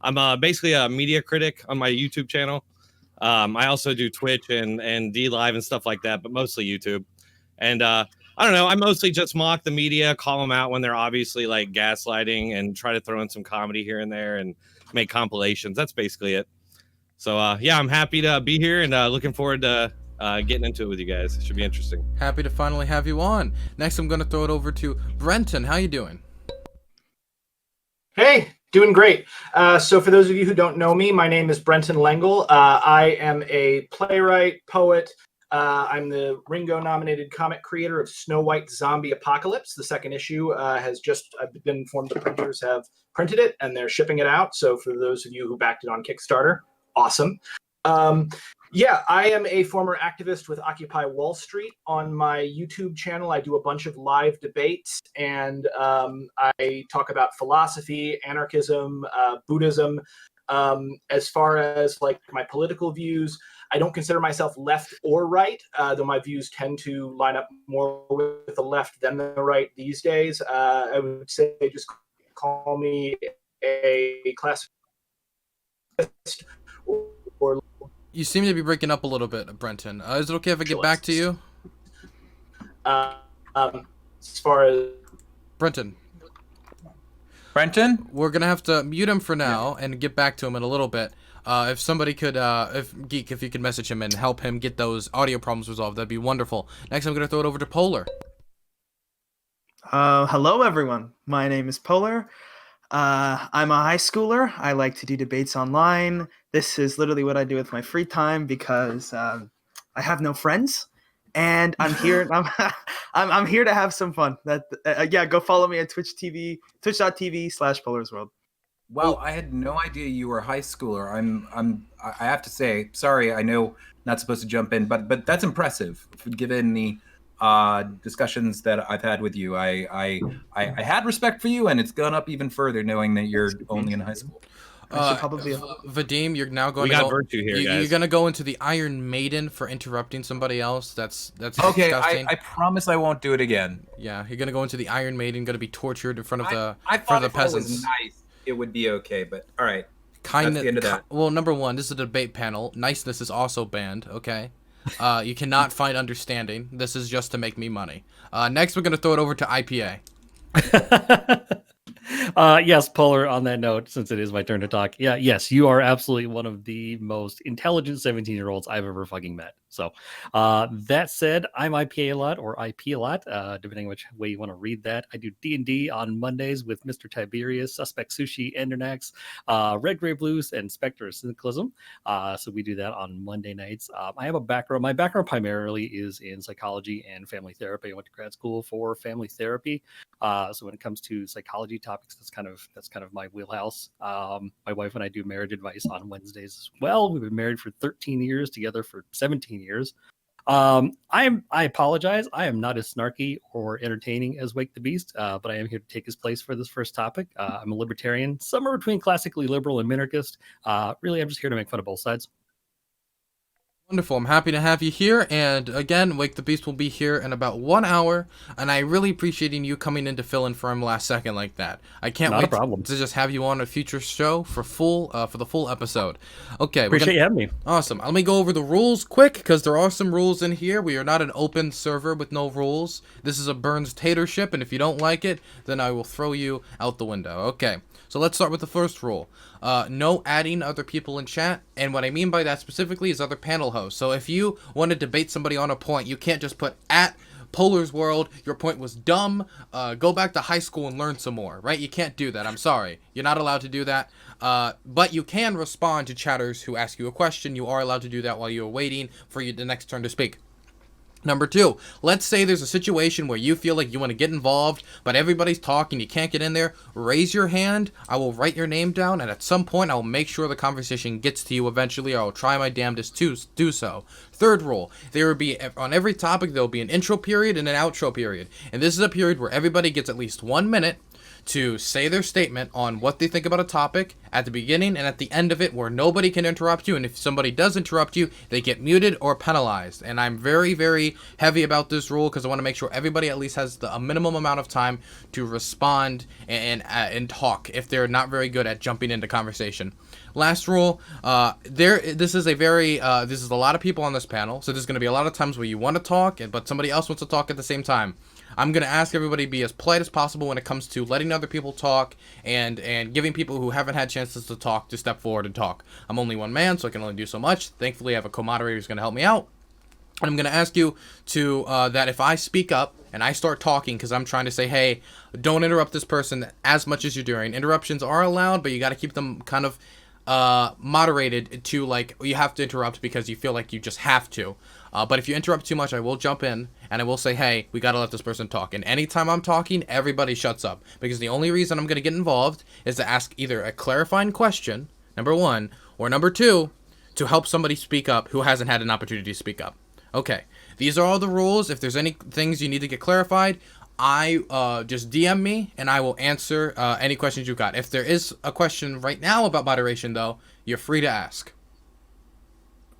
I'm basically a media critic on my YouTube channel. I also do Twitch and D Live and stuff like that, but mostly YouTube. And I don't know. I mostly just mock the media, call them out when they're obviously like gaslighting, and try to throw in some comedy here and there and make compilations. That's basically it. So yeah, I'm happy to be here and looking forward to getting into it with you guys. It should be interesting. Happy to finally have you on. Next, I'm going to throw it over to Brenton. How you doing? Hey, doing great. So for those of you who don't know me, my name is Brenton Lengel. I am a playwright, poet. I'm the Ringo-nominated comic creator of Snow White Zombie Apocalypse. The second issue I've been informed the printers have printed it and they're shipping it out. So for those of you who backed it on Kickstarter, awesome. Yeah, I am a former activist with Occupy Wall Street. On my YouTube channel, I do a bunch of live debates, and I talk about philosophy, anarchism, Buddhism. As far as like my political views, I don't consider myself left or right, though my views tend to line up more with the left than the right these days. I would say just call me a classicist or You seem to be breaking up a little bit, Brenton. Is it okay if I get back to you? As far as Brenton, Brenton? we're gonna have to mute him for now and get back to him in a little bit. If somebody could, if you could message him and help him get those audio problems resolved, that'd be wonderful. Next, I'm gonna throw it over to Polar. Hello, everyone. My name is Polar. I'm a high schooler. I like to do debates online. This is literally what I do with my free time because I have no friends, and I'm here. I'm here to have some fun. Yeah, go follow me at twitch.tv/POLARSWORLD. Wow, I had no idea you were a high schooler. I have to say, sorry, I know not supposed to jump in, but that's impressive given the discussions that I've had with you. I had respect for you, and it's gone up even further knowing that you're only in high school. Vadim, you're now going We to got go, virtue here, guys. You're gonna go into the Iron Maiden for interrupting somebody else. That's Okay, disgusting. I promise I won't do it again. Yeah, you're gonna go into the Iron Maiden, gonna be tortured in front of the I front thought of the if it was peasants. nice, it would be okay, but all right. Kind That's the end of that. Well, number one, this is a debate panel. Niceness is also banned. Okay. You cannot find understanding. This is just to make me money. Next, we're gonna throw it over to IPA. Yes, Polar, on that note, since it is my turn to talk. Yeah, yes, you are absolutely one of the most intelligent 17-year-olds I've ever fucking met. So that said, I'm IPA a lot, or IP a lot, depending which way you want to read that. I do D&D on Mondays with Mr. Tiberius, SuspectSushi, Endernax, Red Grey Blues, and Spectre of Cynicalism. So we do that on Monday nights. I have a background. My background primarily is in psychology and family therapy. I went to grad school for family therapy. So when it comes to psychology topics, that's kind of my wheelhouse. My wife and I do marriage advice on Wednesdays as well. We've been married for 13 years, together for 17 years. I apologize. I am not as snarky or entertaining as Wake the Beast, but I am here to take his place for this first topic. I'm a libertarian, somewhere between classically liberal and minarchist. Really, I'm just here to make fun of both sides. Wonderful. I'm happy to have you here. And again, Wake the Beast will be here in about 1 hour. And I really appreciating you coming in to fill in for him last second like that. I can't Not a wait problem. to just have you on a future show for the full episode. Okay. Appreciate you having me. Awesome. Let me go over the rules quick because there are some rules in here. We are not an open server with no rules. This is a Burns Tatership, and if you don't like it, then I will throw you out the window. Okay. So let's start with the first rule. No adding other people in chat. And what I mean by that specifically is other panel hosts. So if you want to debate somebody on a point, you can't just put at Polar's World, your point was dumb, go back to high school and learn some more, right? You can't do that. I'm sorry. You're not allowed to do that. But you can respond to chatters who ask you a question. You are allowed to do that while you're waiting for the next turn to speak. Number two, let's say there's a situation where you feel like you want to get involved, but everybody's talking, you can't get in there. Raise your hand. I will write your name down, and at some point, I will make sure the conversation gets to you eventually, or I'll try my damnedest to do so. Third rule, there will be, on every topic, there will be an intro period and an outro period. And this is a period where everybody gets at least 1 minute to say their statement on what they think about a topic at the beginning and at the end of it, where nobody can interrupt you, and if somebody does interrupt you, they get muted or penalized. And I'm very, very heavy about this rule because I want to make sure everybody at least has a minimum amount of time to respond and talk if they're not very good at jumping into conversation. Last rule, this is a lot of people on this panel, so there's going to be a lot of times where you want to talk, but somebody else wants to talk at the same time. I'm going to ask everybody to be as polite as possible when it comes to letting other people talk and giving people who haven't had chances to talk to step forward and talk. I'm only one man, so I can only do so much. Thankfully, I have a co-moderator who's going to help me out. And I'm going to ask you to that if I speak up and I start talking because I'm trying to say, hey, don't interrupt this person as much as you're doing. Interruptions are allowed, but you got to keep them kind of moderated to, like, you have to interrupt because you feel like you just have to. But if you interrupt too much, I will jump in and I will say, hey, we got to let this person talk. And anytime I'm talking, everybody shuts up, because the only reason I'm going to get involved is to ask either a clarifying question, number one, or number two, to help somebody speak up who hasn't had an opportunity to speak up. Okay, these are all the rules. If there's any things you need to get clarified, just DM me and I will answer any questions you've got. If there is a question right now about moderation, though, you're free to ask.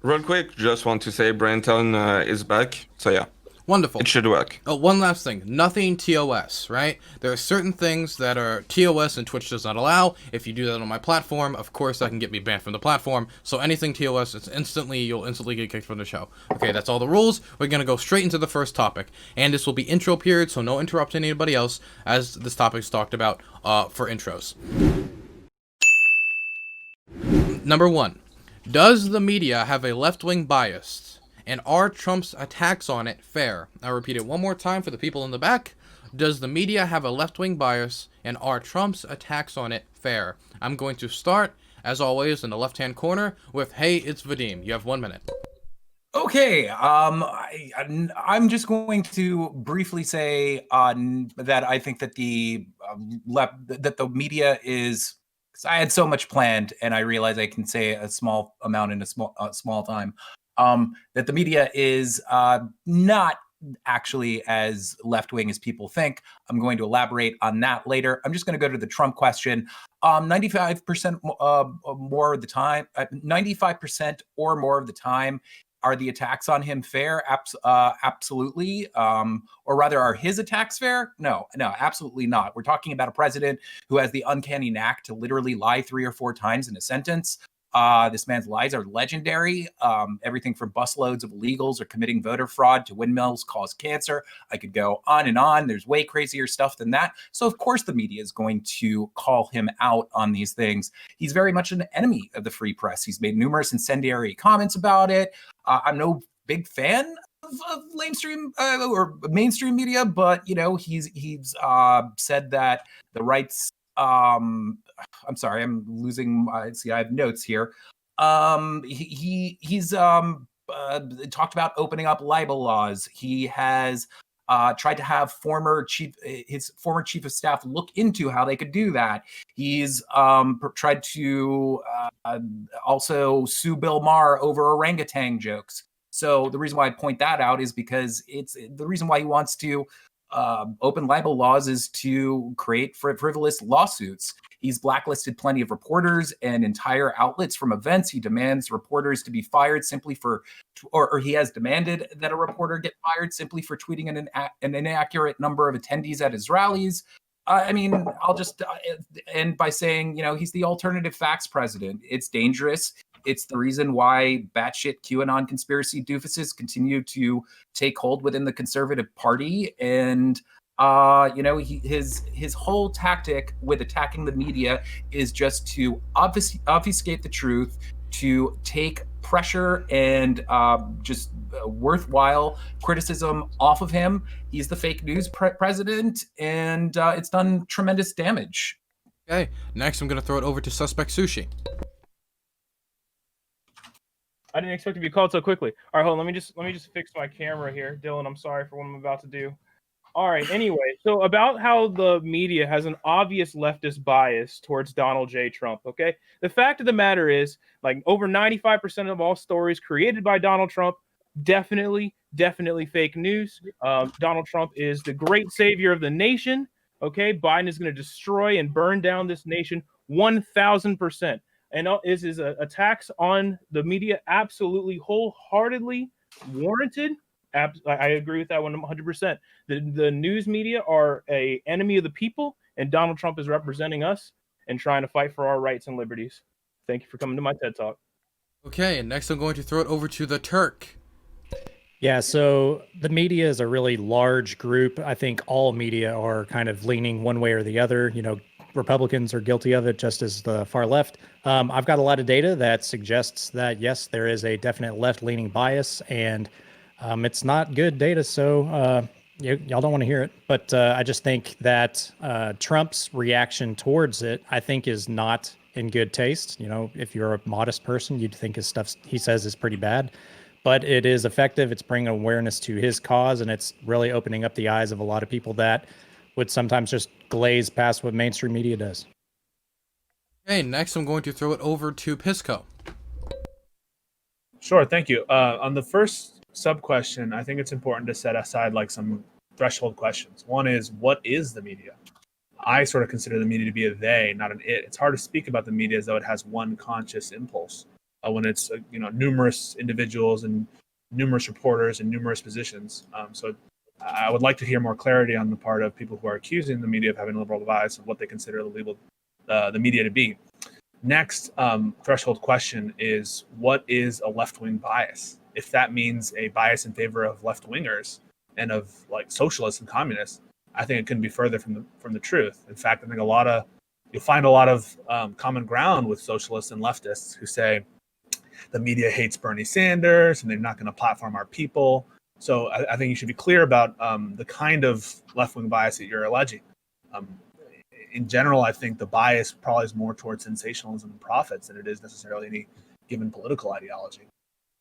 Real quick, just want to say Brenton is back. So yeah. Wonderful. It should work. Oh, one last thing. Nothing TOS, right? There are certain things that are TOS and Twitch does not allow. If you do that on my platform, of course that can get me banned from the platform. So anything TOS, you'll instantly get kicked from the show. Okay, that's all the rules. We're going to go straight into the first topic. And this will be intro period, so no interrupting anybody else as this topic is talked about for intros. Number one. Does the media have a left-wing bias? And are Trump's attacks on it fair? I'll repeat it one more time for the people in the back. Does the media have a left-wing bias? And are Trump's attacks on it fair? I'm going to start, as always, in the left-hand corner with, hey, it's Vadim. You have 1 minute. Okay, I'm just going to briefly say that I think that the media is. I had so much planned, and I realize I can say a small amount in a small time. That the media is not actually as left-wing as people think. I'm going to elaborate on that later. I'm just going to go to the Trump question. 95% more of the time, 95% or more of the time, are the attacks on him fair? Absolutely. Or rather, are his attacks fair? No, absolutely not. We're talking about a president who has the uncanny knack to literally lie 3 or 4 times in a sentence. This man's lies are legendary. Everything from busloads of illegals or committing voter fraud to windmills cause cancer. I could go on and on. There's way crazier stuff than that. So of course the media is going to call him out on these things. He's very much an enemy of the free press. He's made numerous incendiary comments about it. I'm no big fan of mainstream or mainstream media, but he's said that the rights. I'm sorry, I'm losing. See, I have notes here. He's talked about opening up libel laws. He has tried to have his former chief of staff look into how they could do that. He's tried to also sue Bill Maher over orangutan jokes. So the reason why I point that out is because it's the reason why he wants to open libel laws is to create frivolous lawsuits. He's blacklisted plenty of reporters and entire outlets from events. He demands reporters to be fired simply for, or he has demanded that a reporter get fired simply for tweeting an inaccurate number of attendees at his rallies. I'll just end by saying, he's the alternative facts president. It's dangerous. It's the reason why batshit QAnon conspiracy doofuses continue to take hold within the conservative party. And, his whole tactic with attacking the media is just to obfuscate the truth, to take pressure and just worthwhile criticism off of him. He's the fake news president, and it's done tremendous damage. Okay, next I'm going to throw it over to SuspectSushi. I didn't expect to be called so quickly. All right, hold on. Let me just fix my camera here. Dylan, I'm sorry for what I'm about to do. All right, anyway, so about how the media has an obvious leftist bias towards Donald J. Trump, okay? The fact of the matter is, like, over 95% of all stories created by Donald Trump, definitely fake news. Donald Trump is the great savior of the nation, Okay, Biden is going to destroy and burn down this nation 1,000%. And is his attacks on the media absolutely wholeheartedly warranted? I agree with that 100%. The news media are a enemy of the people, and Donald Trump is representing us and trying to fight for our rights and liberties. Thank you for coming to my TED Talk. Okay, and next I'm going to throw it over to TheTerk. Yeah, so the media is a really large group. I think all media are kind of leaning one way or the other. You know, Republicans are guilty of it, just as the far left. I've got a lot of data that suggests that, yes, there is a definite left-leaning bias, and it's not good data, so y'all don't want to hear it. But I just think that Trump's reaction towards it, I think, is not in good taste. You know, if you're a modest person, you'd think his stuff he says is pretty bad. But it is effective. It's bringing awareness to his cause, and it's really opening up the eyes of a lot of people that would sometimes just glaze past what mainstream media does. Okay, next I'm going to throw it over to Pisco. Sure, thank you. On the first sub-question, I think it's important to set aside like some threshold questions. One is, what is the media? I sort of consider the media to be a they, not an it. It's hard to speak about the media as though it has one conscious impulse. When it's numerous individuals and numerous reporters and numerous positions. So I would like to hear more clarity on the part of people who are accusing the media of having a liberal bias of what they consider the media to be. Next threshold question is, what is a left-wing bias? If that means a bias in favor of left-wingers and of like socialists and communists, I think it couldn't be further from the truth. In fact, I think you'll find a lot of common ground with socialists and leftists who say, the media hates Bernie Sanders and they're not going to platform our people. So I think you should be clear about the kind of left-wing bias that you're alleging. In general, I think the bias probably is more towards sensationalism and profits than it is necessarily any given political ideology.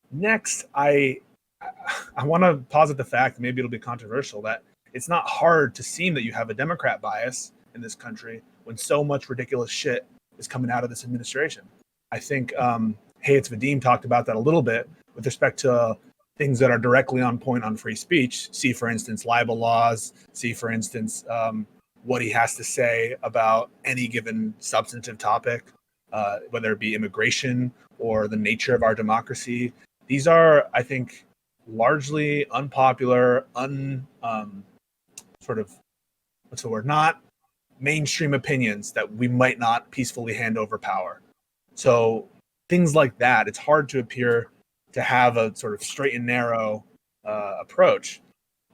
Next, I want to posit the fact, maybe it'll be controversial, that it's not hard to seem that you have a Democrat bias in this country when so much ridiculous shit is coming out of this administration. I think HeyIt'sVadim talked about that a little bit with respect to things that are directly on point on free speech. See, for instance, libel laws. See, for instance, what he has to say about any given substantive topic, whether it be immigration or the nature of our democracy. These are, I think, largely unpopular, not mainstream opinions that we might not peacefully hand over power. So things like that, it's hard to appear to have a sort of straight and narrow approach.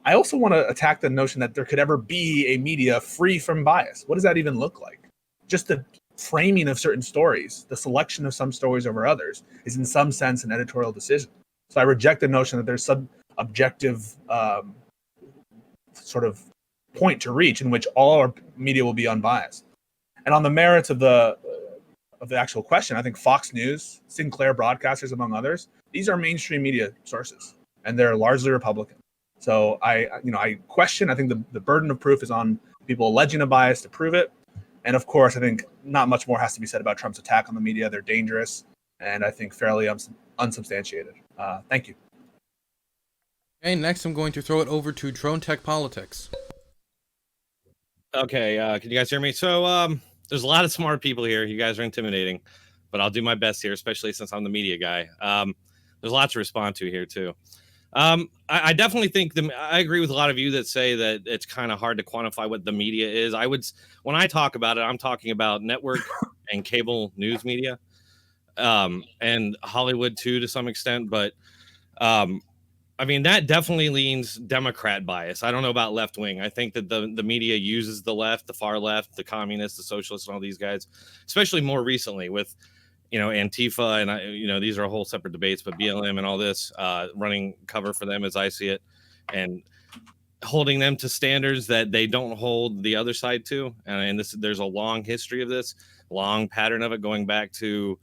I also want to attack the notion that there could ever be a media free from bias. What does that even look like? Just the framing of certain stories, the selection of some stories over others, is in some sense an editorial decision. So I reject the notion that there's some objective sort of point to reach in which all our media will be unbiased. And on the merits of the actual question, I think Fox News, Sinclair Broadcasters, among others, these are mainstream media sources, and they're largely Republican. So I question. I think the burden of proof is on people alleging a bias to prove it. And of course, I think not much more has to be said about Trump's attack on the media. They're dangerous, and I think fairly unsubstantiated. Thank you. Okay, next I'm going to throw it over to Dronetek Politics. Okay, can you guys hear me? So there's a lot of smart people here. You guys are intimidating, but I'll do my best here, especially since I'm the media guy. There's a lot to respond to here too. I definitely think I agree with a lot of you that say that it's kind of hard to quantify what the media is. When I talk about it, I'm talking about network and cable news media, and Hollywood too, to some extent. But I mean, that definitely leans Democrat bias. I don't know about left wing. I think that the media uses the left, the far left, the communists, the socialists, and all these guys, especially more recently with, Antifa, and these are a whole separate debates, but BLM and all this, running cover for them as I see it, and holding them to standards that they don't hold the other side to. And there's a long history of this, long pattern of it going back to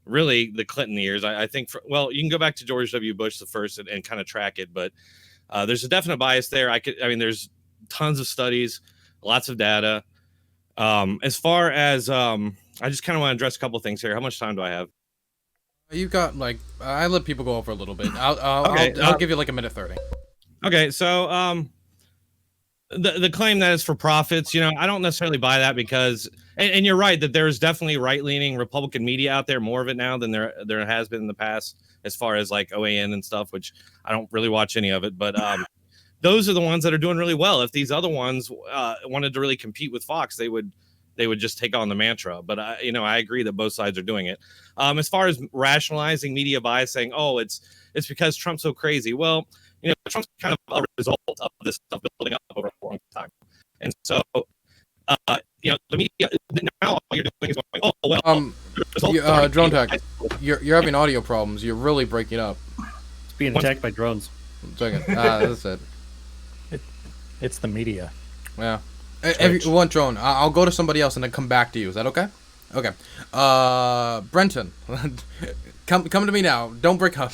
really the Clinton years. I think, you can go back to George W. Bush the first and kind of track it, but there's a definite bias there. There's tons of studies, lots of data. As far as I just kind of want to address a couple things here. How much time do I have? You've got I let people go over a little bit. I'll give you like a minute 30. Okay, so the claim that it's for profits, I don't necessarily buy that because, and you're right that there's definitely right-leaning Republican media out there, more of it now than there has been in the past, as far as like OAN and stuff, which I don't really watch any of it, but those are the ones that are doing really well. If these other ones wanted to really compete with Fox, they would just take on the mantra. But I agree that both sides are doing it. As far as rationalizing media bias, saying, oh, it's because Trump's so crazy. Well, Trump's kind of a result of this stuff building up over a long time. And so, the media, now all you're doing is going, oh, well. Dronetek, you're having audio problems. You're really breaking up. It's being attacked by drones. Second. That's it. It's the media. Yeah. If you want drone, I'll go to somebody else and then come back to you. Is that okay? Okay. Brenton, come to me now. Don't break up.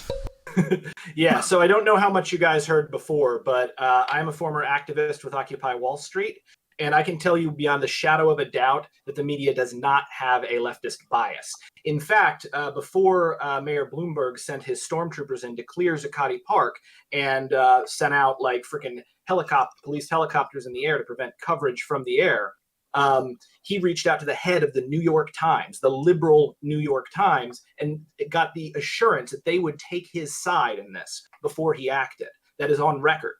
Yeah, so I don't know how much you guys heard before, but I'm a former activist with Occupy Wall Street, and I can tell you beyond the shadow of a doubt that the media does not have a leftist bias. In fact, before Mayor Bloomberg sent his stormtroopers in to clear Zuccotti Park and sent out like freaking police helicopters in the air to prevent coverage from the air, he reached out to the head of the New York Times, the liberal New York Times, and it got the assurance that they would take his side in this before he acted. That is on record.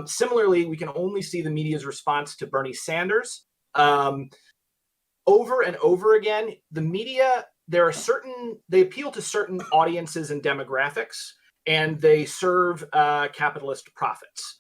Similarly, we can only see the media's response to Bernie Sanders. Over and over again, the media, they appeal to certain audiences and demographics, and they serve capitalist profits.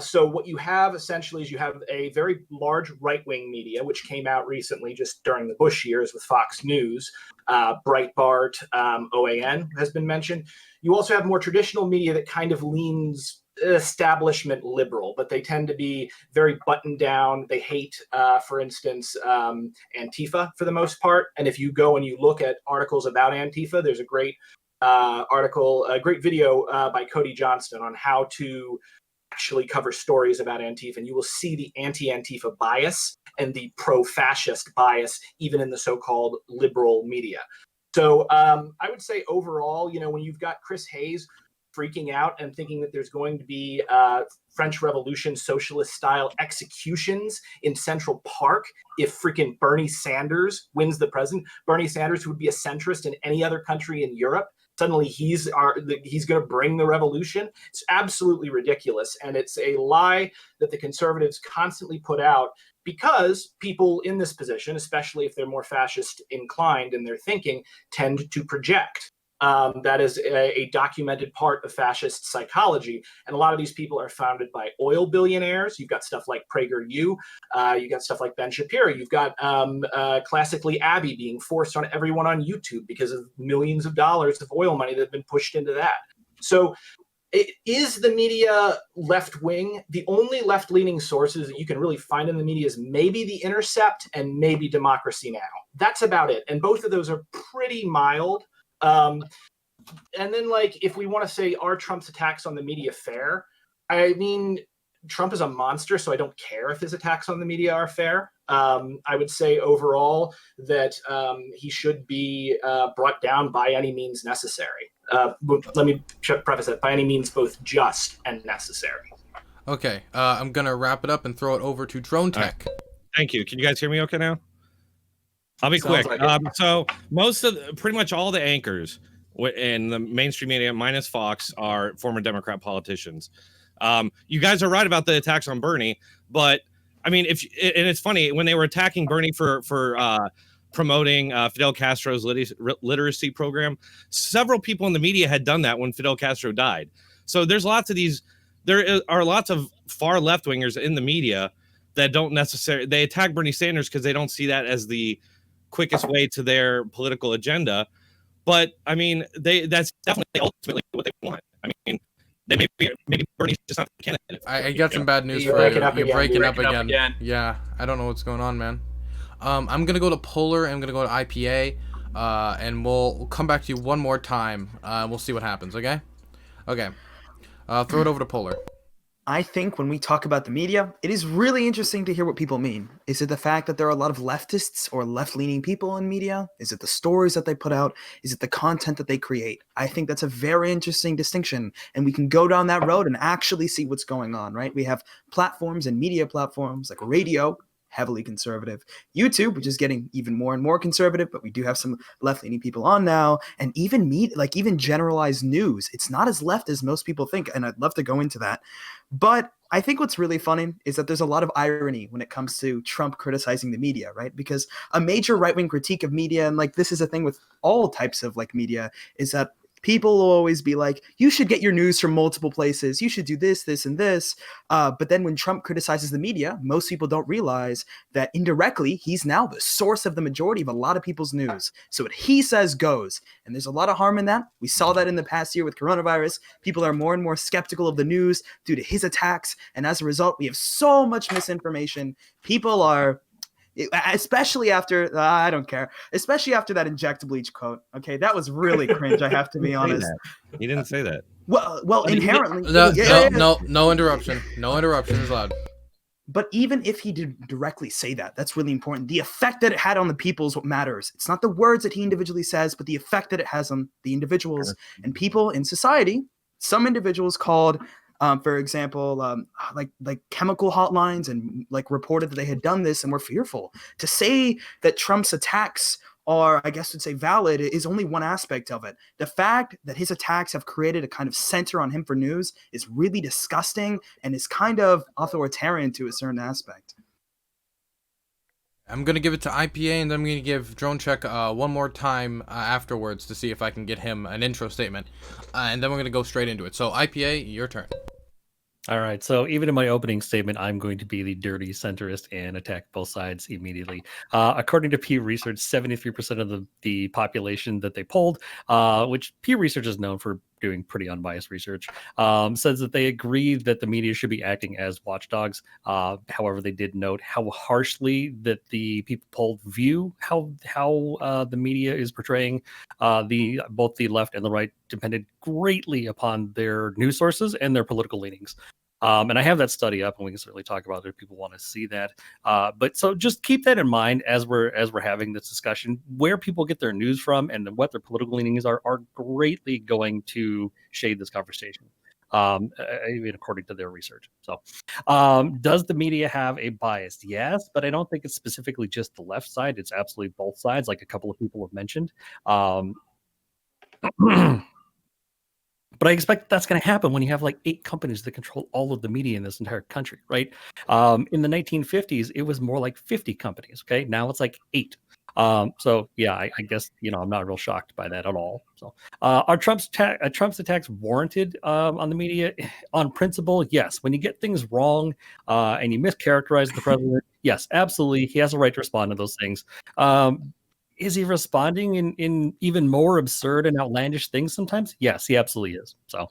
So what you have essentially is you have a very large right-wing media, which came out recently just during the Bush years with Fox News, Breitbart, OAN has been mentioned. You also have more traditional media that kind of leans establishment liberal, but they tend to be very buttoned down. They hate, for instance, Antifa for the most part. And if you go and you look at articles about Antifa, there's a great great video by Cody Johnston on how to actually cover stories about Antifa, and you will see the anti-Antifa bias and the pro-fascist bias even in the so-called liberal media. So I would say overall, when you've got Chris Hayes freaking out and thinking that there's going to be French Revolution socialist style executions in Central Park if freaking Bernie Sanders wins the president, Bernie Sanders, who would be a centrist in any other country in Europe, suddenly he's going to bring the revolution. It's absolutely ridiculous. And it's a lie that the conservatives constantly put out because people in this position, especially if they're more fascist inclined in their thinking, tend to project. That is a documented part of fascist psychology. And a lot of these people are founded by oil billionaires. You've got stuff like PragerU. You've got stuff like Ben Shapiro. You've got classically Abby being forced on everyone on YouTube because of millions of dollars of oil money that have been pushed into that. So is the media left-wing? The only left-leaning sources that you can really find in the media is maybe The Intercept and maybe Democracy Now! That's about it. And both of those are pretty mild. And then, if we want to say, are Trump's attacks on the media fair? I mean, Trump is a monster, so I don't care if his attacks on the media are fair. I would say overall that he should be brought down by any means necessary. Let me preface that, by any means both just and necessary. Okay, I'm going to wrap it up and throw it over to Dronetek. Right. Thank you. Can you guys hear me okay now? I'll be Sounds quick. like So pretty much all the anchors in the mainstream media, minus Fox, are former Democrat politicians. You guys are right about the attacks on Bernie, but I mean, and it's funny when they were attacking Bernie for promoting Fidel Castro's literacy program. Several people in the media had done that when Fidel Castro died. So there are lots of far left wingers in the media that don't necessarily, they attack Bernie Sanders because they don't see that as the quickest way to their political agenda. But I mean, that's definitely ultimately what they want. I mean, they maybe Bernie's just not the candidate. I got some bad news You're for you. breaking up You're breaking up again. again. Yeah, I don't know what's going on, man. I'm gonna go to Polar. I'm gonna go to IPA, and we'll come back to you one more time. We'll see what happens. Okay. Okay. Throw it over to Polar. I think when we talk about the media, it is really interesting to hear what people mean. Is it the fact that there are a lot of leftists or left-leaning people in media? Is it the stories that they put out? Is it the content that they create? I think that's a very interesting distinction, and we can go down that road and actually see what's going on, right? We have platforms and media platforms like radio, heavily conservative, YouTube, which is getting even more and more conservative, but we do have some left-leaning people on now, and even even generalized news. It's not as left as most people think, and I'd love to go into that. But I think what's really funny is that there's a lot of irony when it comes to Trump criticizing the media, right? Because a major right-wing critique of media, and like this is a thing with all types of like media, is that people will always be like, you should get your news from multiple places. You should do this, this, and this. But then when Trump criticizes the media, most people don't realize that indirectly, he's now the source of the majority of a lot of people's news. So what he says goes. And there's a lot of harm in that. We saw that in the past year with coronavirus. People are more and more skeptical of the news due to his attacks. And as a result, we have so much misinformation. People are... especially after I don't care. Especially after that inject bleach quote. Okay, that was really cringe. I have to be honest. He didn't say that. Well, inherently. No interruption. No interruption is allowed. But even if he did directly say that, that's really important. The effect that it had on the people is what matters. It's not the words that he individually says, but the effect that it has on the individuals and people in society. Some individuals called. For example, like chemical hotlines and like reported that they had done this and were fearful. To say that Trump's attacks are, I guess, would say valid is only one aspect of it. The fact that his attacks have created a kind of center on him for news is really disgusting and is kind of authoritarian to a certain aspect. I'm going to give it to IPA, and then I'm going to give Dronetek one more time afterwards to see if I can get him an intro statement. And then we're going to go straight into it. So, IPA, your turn. All right. So even in my opening statement, I'm going to be the dirty centrist and attack both sides immediately. According to Pew Research, 73% of the population that they polled, which Pew Research is known for doing pretty unbiased research, says that they agree that the media should be acting as watchdogs. However, they did note how harshly that the people polled view how the media is portraying both the left and the right, depended greatly upon their news sources and their political leanings. And I have that study up, and we can certainly talk about it if people want to see that. But so just keep that in mind as we're having this discussion. Where people get their news from and what their political leanings are greatly going to shade this conversation, even according to their research. So, does the media have a bias? Yes, but I don't think it's specifically just the left side. It's absolutely both sides, like a couple of people have mentioned. But I expect that's going to happen when you have like 8 companies that control all of the media in this entire country, right? In the 1950s, it was more like 50 companies. Okay, now it's like 8. So yeah, I guess I'm not real shocked by that at all. So are Trump's attacks warranted on the media? On principle, yes. When you get things wrong and you mischaracterize the president, yes, absolutely, he has a right to respond to those things. Is he responding in even more absurd and outlandish things sometimes? Yes, he absolutely is. So,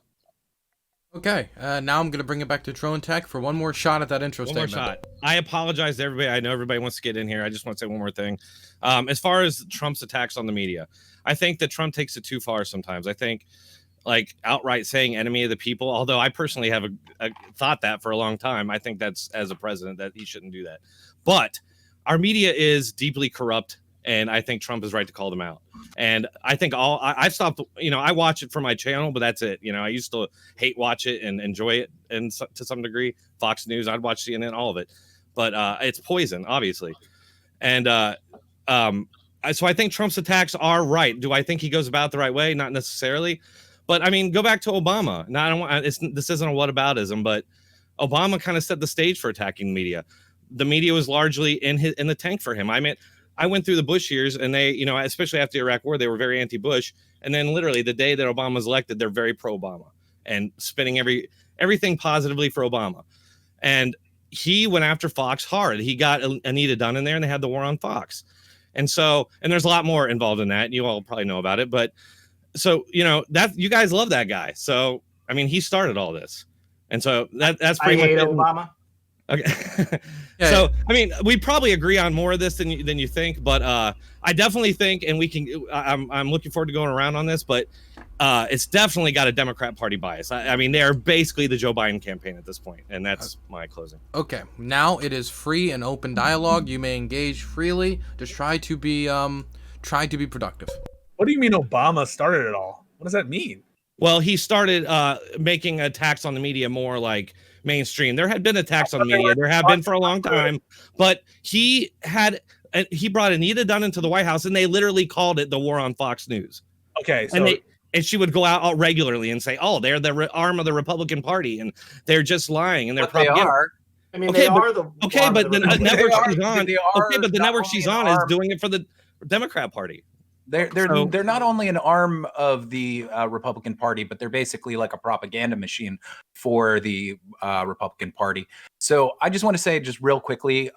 okay, now I'm going to bring it back to Dronetek for one more shot at that intro statement. One more shot. I apologize to everybody. I know everybody wants to get in here. I just want to say one more thing. As far as Trump's attacks on the media, I think that Trump takes it too far sometimes. I think like outright saying enemy of the people, although I personally have thought that for a long time. I think that's, as a president, that he shouldn't do that. But our media is deeply corrupt. And I think Trump is right to call them out. And I think I've stopped, I watch it for my channel, but that's it. I used to hate watch it and enjoy it to some degree. Fox News, I'd watch CNN, all of it. But it's poison, obviously. And so I think Trump's attacks are right. Do I think he goes about the right way? Not necessarily. But I mean, go back to Obama. Now, this isn't a whataboutism, but Obama kind of set the stage for attacking media. The media was largely in the tank for him. I went through the Bush years, and they, especially after the Iraq War, they were very anti-Bush. And then literally the day that Obama was elected, they're very pro-Obama and spinning everything positively for Obama. And he went after Fox hard. He got Anita Dunn in there, and they had the war on Fox. And there's a lot more involved in that. You all probably know about it. But so, that you guys love that guy. So, I mean, he started all this. And so that's pretty much Obama. Okay. Yeah, So, I mean, we probably agree on more of this than you think, but I definitely think, and we can. I'm looking forward to going around on this, but it's definitely got a Democrat Party bias. I mean, they are basically the Joe Biden campaign at this point, and that's my closing. Okay, now it is free and open dialogue. You may engage freely. Just try to be productive. What do you mean Obama started it all? What does that mean? Well, he started making attacks on the media more like mainstream. There had been attacks on the media. There have been for a long time, but he brought Anita Dunn into the White House, and they literally called it the war on Fox News. Okay, so and she would go out regularly and say, "Oh, they're the arm of the Republican Party, and they're just lying, and they're propaganda." They are. I mean, Okay, they but- are the Okay, but the network she's on. They are Okay, but the not network only she's an on is arm. doing it for the Democrat Party. They're not only an arm of the Republican Party, but they're basically like a propaganda machine for the Republican Party. So I just want to say, just real quickly,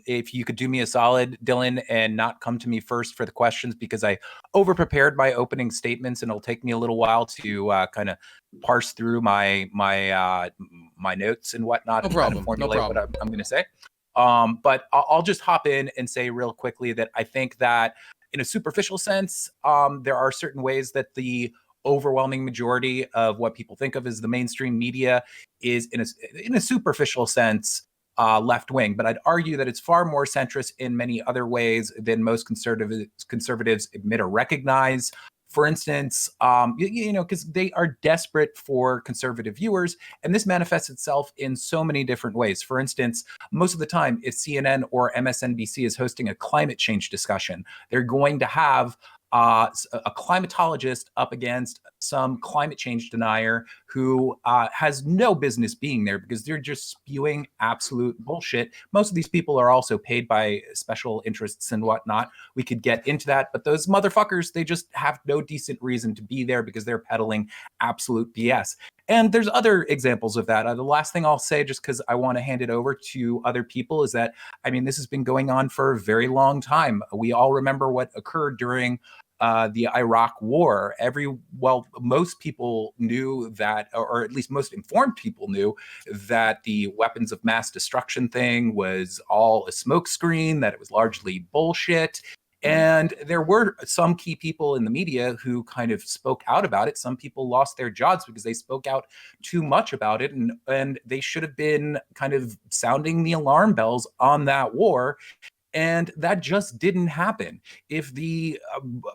if you could do me a solid, Dylan, and not come to me first for the questions, because I over-prepared my opening statements, and it'll take me a little while to kind of parse through my notes and whatnot. No and kind problem. of formulate No problem. what I'm going to say. But I'll just hop in and say real quickly that I think that in a superficial sense, there are certain ways that the overwhelming majority of what people think of as the mainstream media is, in a superficial sense, left wing. But I'd argue that it's far more centrist in many other ways than most conservatives admit or recognize. For instance, because they are desperate for conservative viewers, and this manifests itself in so many different ways. For instance, most of the time, if CNN or MSNBC is hosting a climate change discussion, they're going to have a climatologist up against some climate change denier who has no business being there, because they're just spewing absolute bullshit. Most of these people are also paid by special interests and whatnot. We could get into that, but those motherfuckers, they just have no decent reason to be there because they're peddling absolute BS. And there's other examples of that. The last thing I'll say, just because I want to hand it over to other people, is that, I mean, this has been going on for a very long time. We all remember what occurred during the Iraq War. Most people knew that, or at least most informed people knew, that the weapons of mass destruction thing was all a smokescreen, that it was largely bullshit. And there were some key people in the media who kind of spoke out about it. Some people lost their jobs because they spoke out too much about it, and they should have been kind of sounding the alarm bells on that war. And that just didn't happen. If the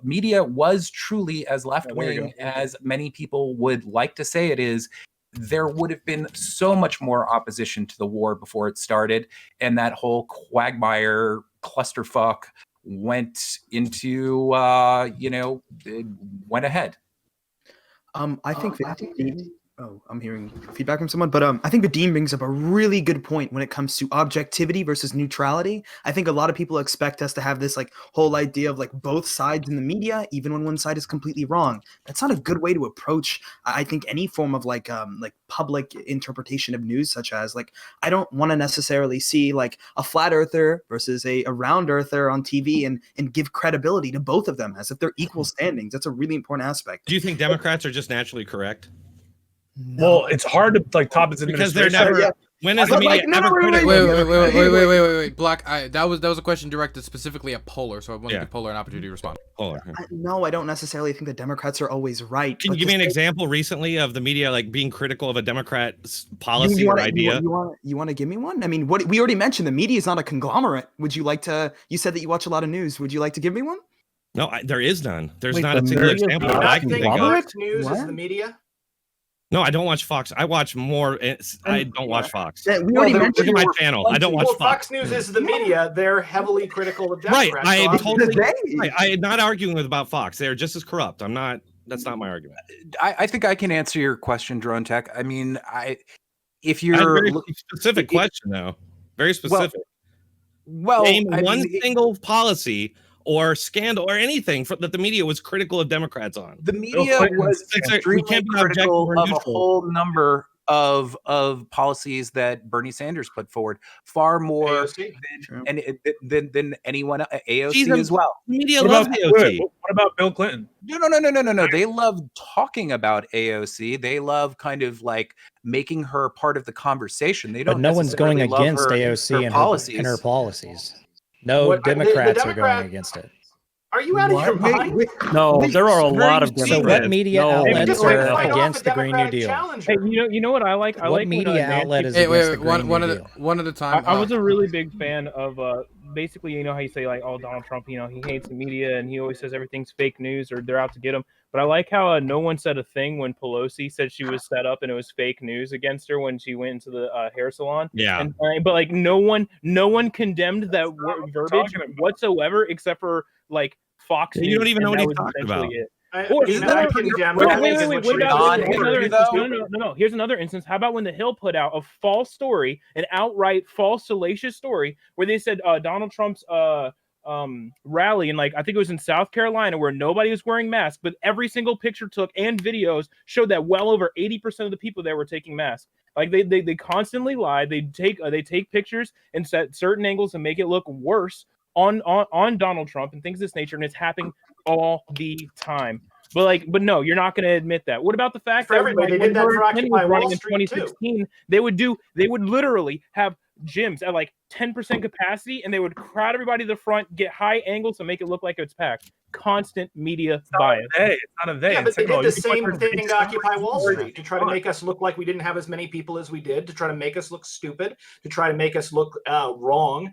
media was truly as left-wing as many people would like to say it is, there would have been so much more opposition to the war before it started, and that whole quagmire clusterfuck went into, went ahead. I think I'm hearing feedback from someone, but I think Vadim brings up a really good point when it comes to objectivity versus neutrality. I think a lot of people expect us to have this like whole idea of like both sides in the media, even when one side is completely wrong. That's not a good way to approach, I think, any form of like public interpretation of news, such as like, I don't want to necessarily see like a flat earther versus a round earther on TV and give credibility to both of them as if they're equal standings. That's a really important aspect. Do you think Democrats are just naturally correct? No. Well, it's hard to like top its because they're administration. never. When is the media ever critical? Wait. Block. That was a question directed specifically at Polar, so I want to give Polar an opportunity to respond. Polar. No, I don't necessarily think the Democrats are always right. Can you give me an example recently of the media like being critical of a Democrat's policy or idea? You want to give me one? I mean, we already mentioned the media is not a conglomerate. Would you like to? You said that you watch a lot of news. Would you like to give me one? No, there is none. There's not a single example that I can think of. Fox News is the media. No, I don't watch Fox. I watch more. I don't watch Fox. We already mentioned my channel. I don't watch Fox. Fox News is the media. They're heavily critical of Democrats. Right. I am totally. Right. I am not arguing about Fox. They're just as corrupt. I'm not. That's not my argument. I think I can answer your question, Dronetek. I mean, if you're very specific question though, very specific. Well, name one single policy or scandal or anything that the media was critical of Democrats on. The media was extremely critical of a whole number of policies that Bernie Sanders put forward, far more than anyone AOC as well. Media What loves about, AOC. what about Bill Clinton? No. They love talking about AOC. They love kind of like making her part of the conversation. They don't. But no one's going necessarily love against her, AOC her and policies. her policies. No What- the Democrats are Democrat- going against it. Are you out of your mind? No, there are a lot of So Democrats. what media No, outlets Just like are fight off against a the Green New Democratic Deal? challenger. Hey, you know what I like? I What like when, media Nancy- outlet is Hey, against wait, the Green one New at a Deal? one at a time. I was a really big fan of basically, you know how you say like, oh, Donald Trump, you know, he hates the media and he always says everything's fake news or they're out to get him. But I like how no one said a thing when Pelosi said she was set up and it was fake news against her when she went into the hair salon. Yeah. And but like no one condemned that verbiage whatsoever except for like Fox News. You don't even know and what that he's was talking essentially about. it. Or Isn't no, that no, condemned? wait, I think is what what about you're here's another saying. instance? No. Here's another instance. How about when the Hill put out a false story, an outright false, salacious story, where they said Donald Trump's rally, and like I think it was in South Carolina, where nobody was wearing masks, but every single picture took and videos showed that well over 80% of the people there were taking masks. Like they constantly lie. They take pictures and set certain angles and make it look worse on Donald Trump and things of this nature, and it's happening all the time. But no, you're not going to admit that. What about the fact For that everybody, when they did that Hillary for Clinton Occupy was Wall running in Street, too. 2016, they would literally have gyms at like 10% capacity, and they would crowd everybody to the front, get high angles to make it look like it's packed. Constant media bias. It's not a they. Yeah, but they Second of all, did the you can same put thing big to Occupy stars Wall forward. Street to try to make us look like we didn't have as many people as we did, to try to make us look stupid, to try to make us look wrong.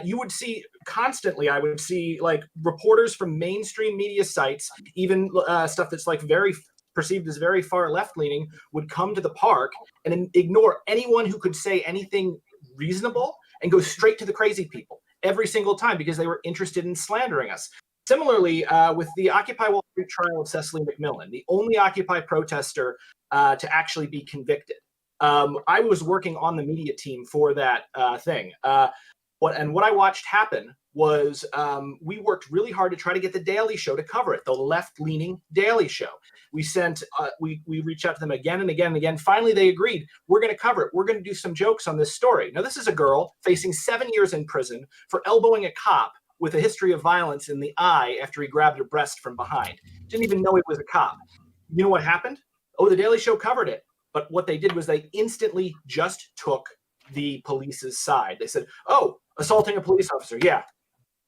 You would see constantly, I would see like reporters from mainstream media sites, even stuff that's like very perceived as very far left-leaning, would come to the park and ignore anyone who could say anything reasonable and go straight to the crazy people every single time because they were interested in slandering us. Similarly, with the Occupy Wall Street trial of Cecily McMillan, the only Occupy protester to actually be convicted. I was working on the media team for that thing. What I watched happen was we worked really hard to try to get the Daily Show to cover it, the left-leaning Daily Show. We sent, we reached out to them again and again and again. Finally, they agreed, we're going to cover it. We're going to do some jokes on this story. Now, this is a girl facing 7 years in prison for elbowing a cop with a history of violence in the eye after he grabbed her breast from behind. Didn't even know he was a cop. You know what happened? Oh, the Daily Show covered it. But what they did was they instantly just took the police's side. They said, oh, assaulting a police officer. Yeah,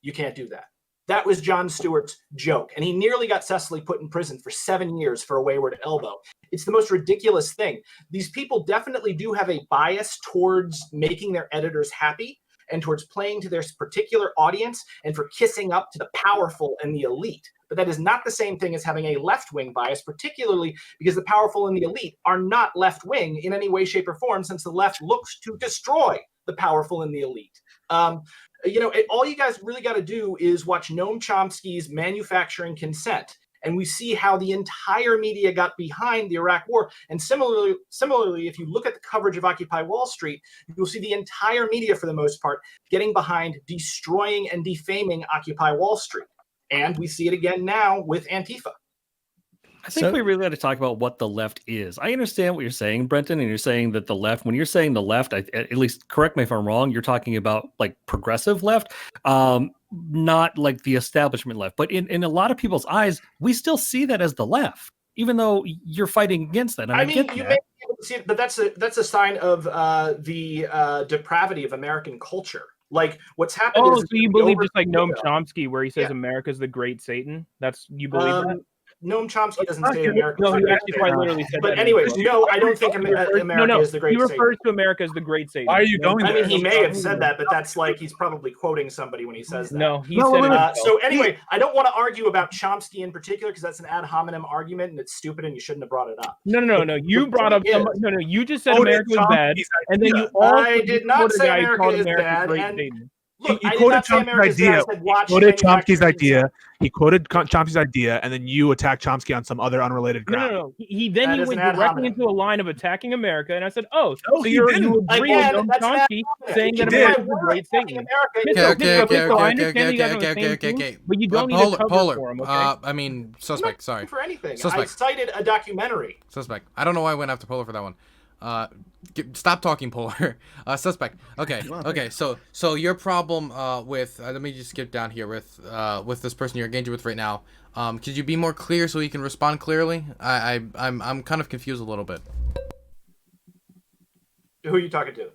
you can't do that. That was Jon Stewart's joke. And he nearly got Cecily put in prison for 7 years for a wayward elbow. It's the most ridiculous thing. These people definitely do have a bias towards making their editors happy and towards playing to their particular audience and for kissing up to the powerful and the elite. But that is not the same thing as having a left-wing bias, particularly because the powerful and the elite are not left-wing in any way, shape, or form, since the left looks to destroy the powerful and the elite. All you guys really got to do is watch Noam Chomsky's Manufacturing Consent, and we see how the entire media got behind the Iraq War. And similarly, if you look at the coverage of Occupy Wall Street, you'll see the entire media, for the most part, getting behind destroying and defaming Occupy Wall Street. And we see it again now with Antifa. I think we really got to talk about what the left is. I understand what you're saying, Brenton, and you're saying that the left, when you're saying the left, at least correct me if I'm wrong, you're talking about like progressive left, not like the establishment left. But in a lot of people's eyes, we still see that as the left, even though you're fighting against that. And I mean, you may be able to see it, but that's a sign of the depravity of American culture. Like what's happened is... so you believe just like Noam Chomsky, where he says America's the great Satan? You believe that? Noam Chomsky doesn't say America. No, he actually quite literally said that. But anyways, no, I don't think America is the great Satan. He refers to America as the great Satan. Why are you going there? I mean, he may have said that, but that's like he's probably quoting somebody when he says that. No, he said it. So anyway, I don't want to argue about Chomsky in particular because that's an ad hominem argument and it's stupid and you shouldn't have brought it up. No. You brought up you just said America was bad, and then you also I did not say America is bad. Look, he quoted Chomsky's idea. He quoted Chomsky's idea, and then you attacked Chomsky on some other unrelated ground. No. He went directly into a line of attacking America, and I said, "Oh, so you agree with Chomsky saying that America is the great Satan?" Okay. But you don't need to cover for him. Okay. I mean, Suspect. Sorry. For anything, Suspect. I cited a documentary. Suspect. I don't know why I went after Polar for that one. Stop talking, Polar. Suspect. Okay. Okay. So your problem with let me just skip down here with this person you're engaging with right now. Could you be more clear so you can respond clearly? I'm kind of confused a little bit. Who are you talking to?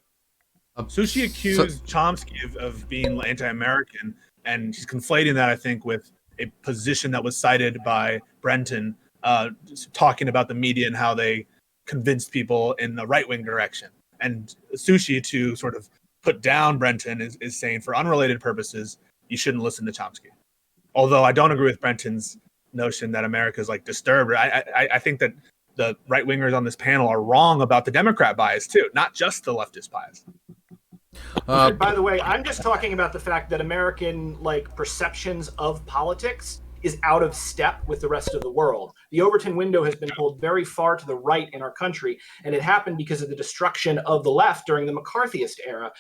Sushi accused Chomsky of being anti-American, and she's conflating that, I think, with a position that was cited by Brenton, talking about the media and how they convinced people in the right-wing direction. And Sushi, to sort of put down Brenton, is saying, for unrelated purposes, you shouldn't listen to Chomsky. Although I don't agree with Brenton's notion that America is like disturbed. I think that the right-wingers on this panel are wrong about the Democrat bias, too, not just the leftist bias. By the way, I'm just talking about the fact that American perceptions of politics is out of step with the rest of the world. The Overton window has been pulled very far to the right in our country, and it happened because of the destruction of the left during the McCarthyist era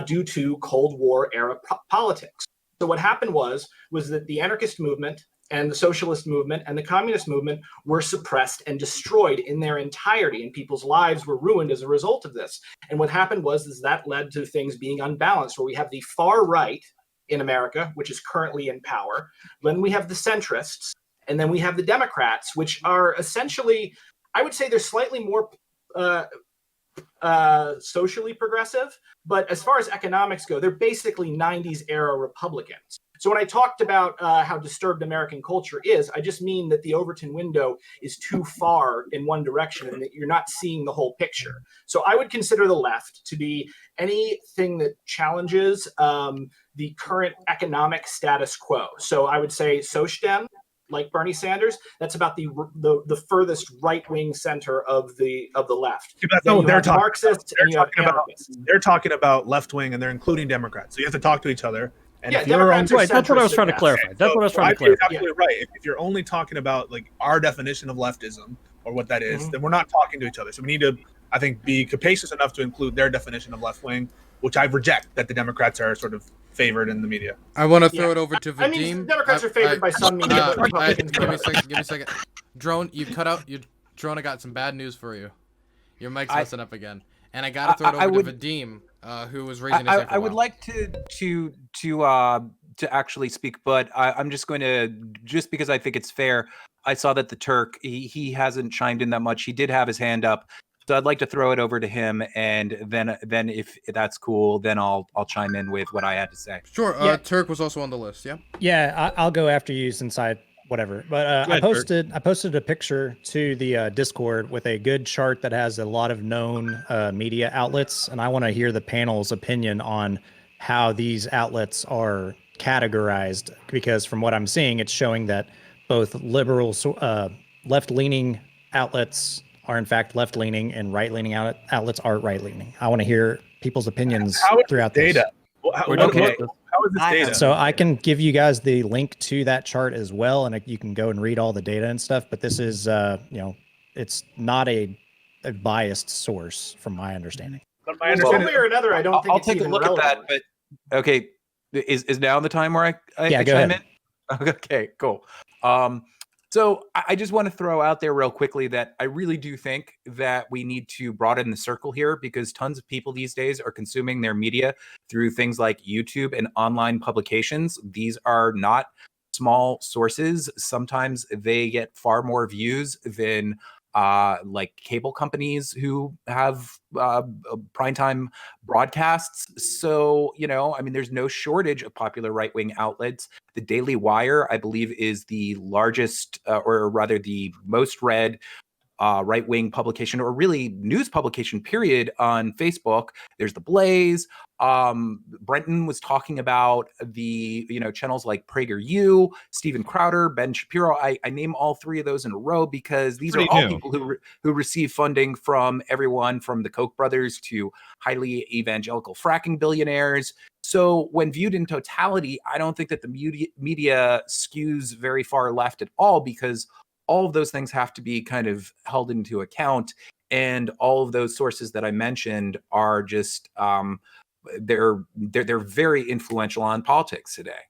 due to Cold War era politics. So what happened was that the anarchist movement and the socialist movement and the communist movement were suppressed and destroyed in their entirety, and people's lives were ruined as a result of this. And what happened was that led to things being unbalanced, where we have the far right in America, which is currently in power. Then we have the centrists, and then we have the Democrats, which are essentially, I would say they're slightly more socially progressive, but as far as economics go, they're basically 90s era Republicans. So when I talked about how disturbed American culture is, I just mean that the Overton window is too far in one direction and that you're not seeing the whole picture. So I would consider the left to be anything that challenges the current economic status quo. So I would say Sochdem, like Bernie Sanders, that's about the furthest right-wing center of the left. Yeah, that's not what they're talking Marxists about. They're talking about left-wing, and they're including Democrats. So you have to talk to each other. And yeah, Democrats right. That's what I was trying to clarify. That's what I was trying to clarify. Absolutely right. If you're only talking about our definition of leftism or what that is, then we're not talking to each other. So we need to, I think, be capacious enough to include their definition of left-wing, which I reject that the Democrats are sort of favored in the media. I want to throw it over to Vadim. I mean, Democrats are favored by some media. Give me a second. Drone, you cut out. Drone, I got some bad news for you. Your mic's messing up again. And I got to throw it over to Vadim, who was raising his hand for a I would while. like to actually speak, but I'm just going to, just because I think it's fair. I saw that TheTerk, he hasn't chimed in that much. He did have his hand up, so I'd like to throw it over to him, and then if that's cool, then I'll chime in with what I had to say. Sure. Yeah. Turk was also on the list. Yeah. Yeah, I'll go after you since whatever. But I posted a picture to the Discord with a good chart that has a lot of known media outlets, and I want to hear the panel's opinion on how these outlets are categorized, because from what I'm seeing, it's showing that both liberal, left-leaning outlets are in fact left-leaning, and right-leaning outlets are right-leaning. I want to hear people's opinions throughout this. Data? How is this data? So I can give you guys the link to that chart as well, and you can go and read all the data and stuff. But this is, it's not a biased source from my understanding. One way or another, I don't think I'll take a look relevant. at that. But okay, is now the time where I go chime ahead. in? Okay, cool. So I just want to throw out there real quickly that I really do think that we need to broaden the circle here, because tons of people these days are consuming their media through things like YouTube and online publications. These are not small sources. Sometimes they get far more views than like cable companies who have primetime broadcasts. So, I mean, there's no shortage of popular right-wing outlets. The Daily Wire, I believe, is the largest, or rather the most read right-wing publication, or really news publication, period, on Facebook. There's The Blaze. Brenton was talking about the, channels like PragerU, Steven Crowder, Ben Shapiro. I name all three of those in a row because these are all people who receive funding from everyone from the Koch brothers to highly evangelical fracking billionaires. So when viewed in totality, I don't think that the media skews very far left at all, because all of those things have to be kind of held into account. And all of those sources that I mentioned are just, they're very influential on politics today.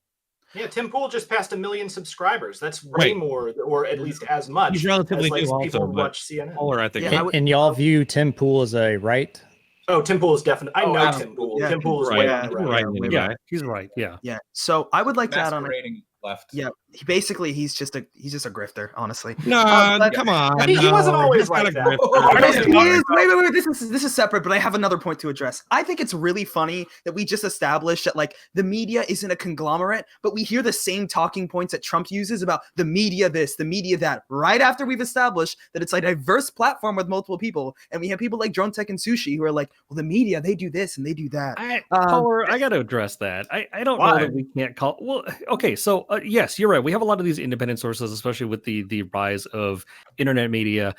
Yeah, Tim Pool just passed 1 million subscribers. That's way Right. more, or at least as much. He's relatively as, like, new people also, who but watch CNN. Polar, I think. Yeah, And y'all view Tim Pool as a right? Oh, Tim Pool is definitely. I Oh, know absolutely. Tim Pool. Yeah. Tim Pool is Right. way Yeah. on the right. Right, new Yeah, guy. he's right. Yeah. Yeah. So I would like to add on. Masquerading left. Yeah, he's just a grifter, honestly. No, but- come on. He wasn't no, always he's not like a that. grifter. Yes, he is. Wait. This is separate, but I have another point to address. I think it's really funny that we just established that like the media isn't a conglomerate, but we hear the same talking points that Trump uses about the media this, the media that, right after we've established that it's a diverse platform with multiple people, and we have people like Dronetek and Sushi who are like, well, the media, they do this and they do that. Polar, I got to address that. I don't know that we can't call. Well, okay, so yes, you're right. We have a lot of these independent sources, especially with the rise of internet media.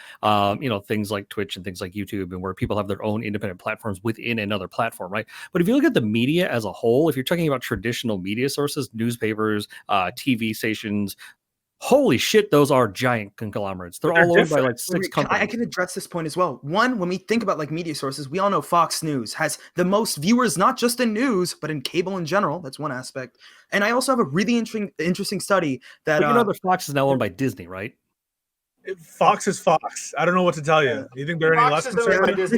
Things like Twitch and things like YouTube, and where people have their own independent platforms within another platform, right? But if you look at the media as a whole, if you're talking about traditional media sources, newspapers, TV stations, holy shit, those are giant conglomerates. They're all owned by like 6 companies. I can address this point as well. One, when we think about like media sources, we all know Fox News has the most viewers, not just in news, but in cable in general. That's one aspect. And I also have a really interesting study that. But you know that Fox is now owned by Disney, right? Fox is Fox. I don't know what to tell you. You think they're any less conservative?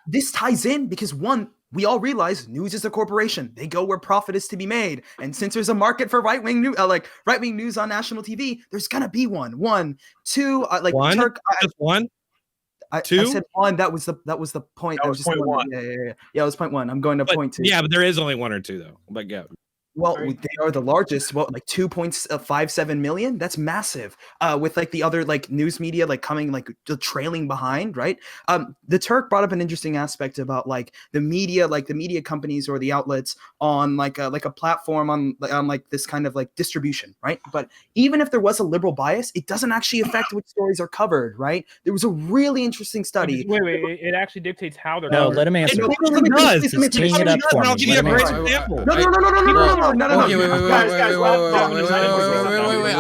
This ties in because one, we all realize news is a corporation. They go where profit is to be made. And since there's a market for right-wing news on national TV, there's gonna be one. One, two, one? Turk. Just one? Two? I said one. That was the point. That was point one. Yeah. It was point one. I'm going to point two. Yeah, but there is only one or two though. But go. Well, they are the largest. Well, like 2.57 million. That's massive. With like the other like news media like coming like trailing behind, right? TheTerk brought up an interesting aspect about like the media companies or the outlets on like a platform on like this kind of like distribution, right? But even if there was a liberal bias, it doesn't actually affect which stories are covered, right? There was a really interesting study. Wait, it actually dictates how they're No, covered. let him answer. It does. He's teeing it up for me. I'll give you a Let him great answer. example. No. Okay, wait. Guys,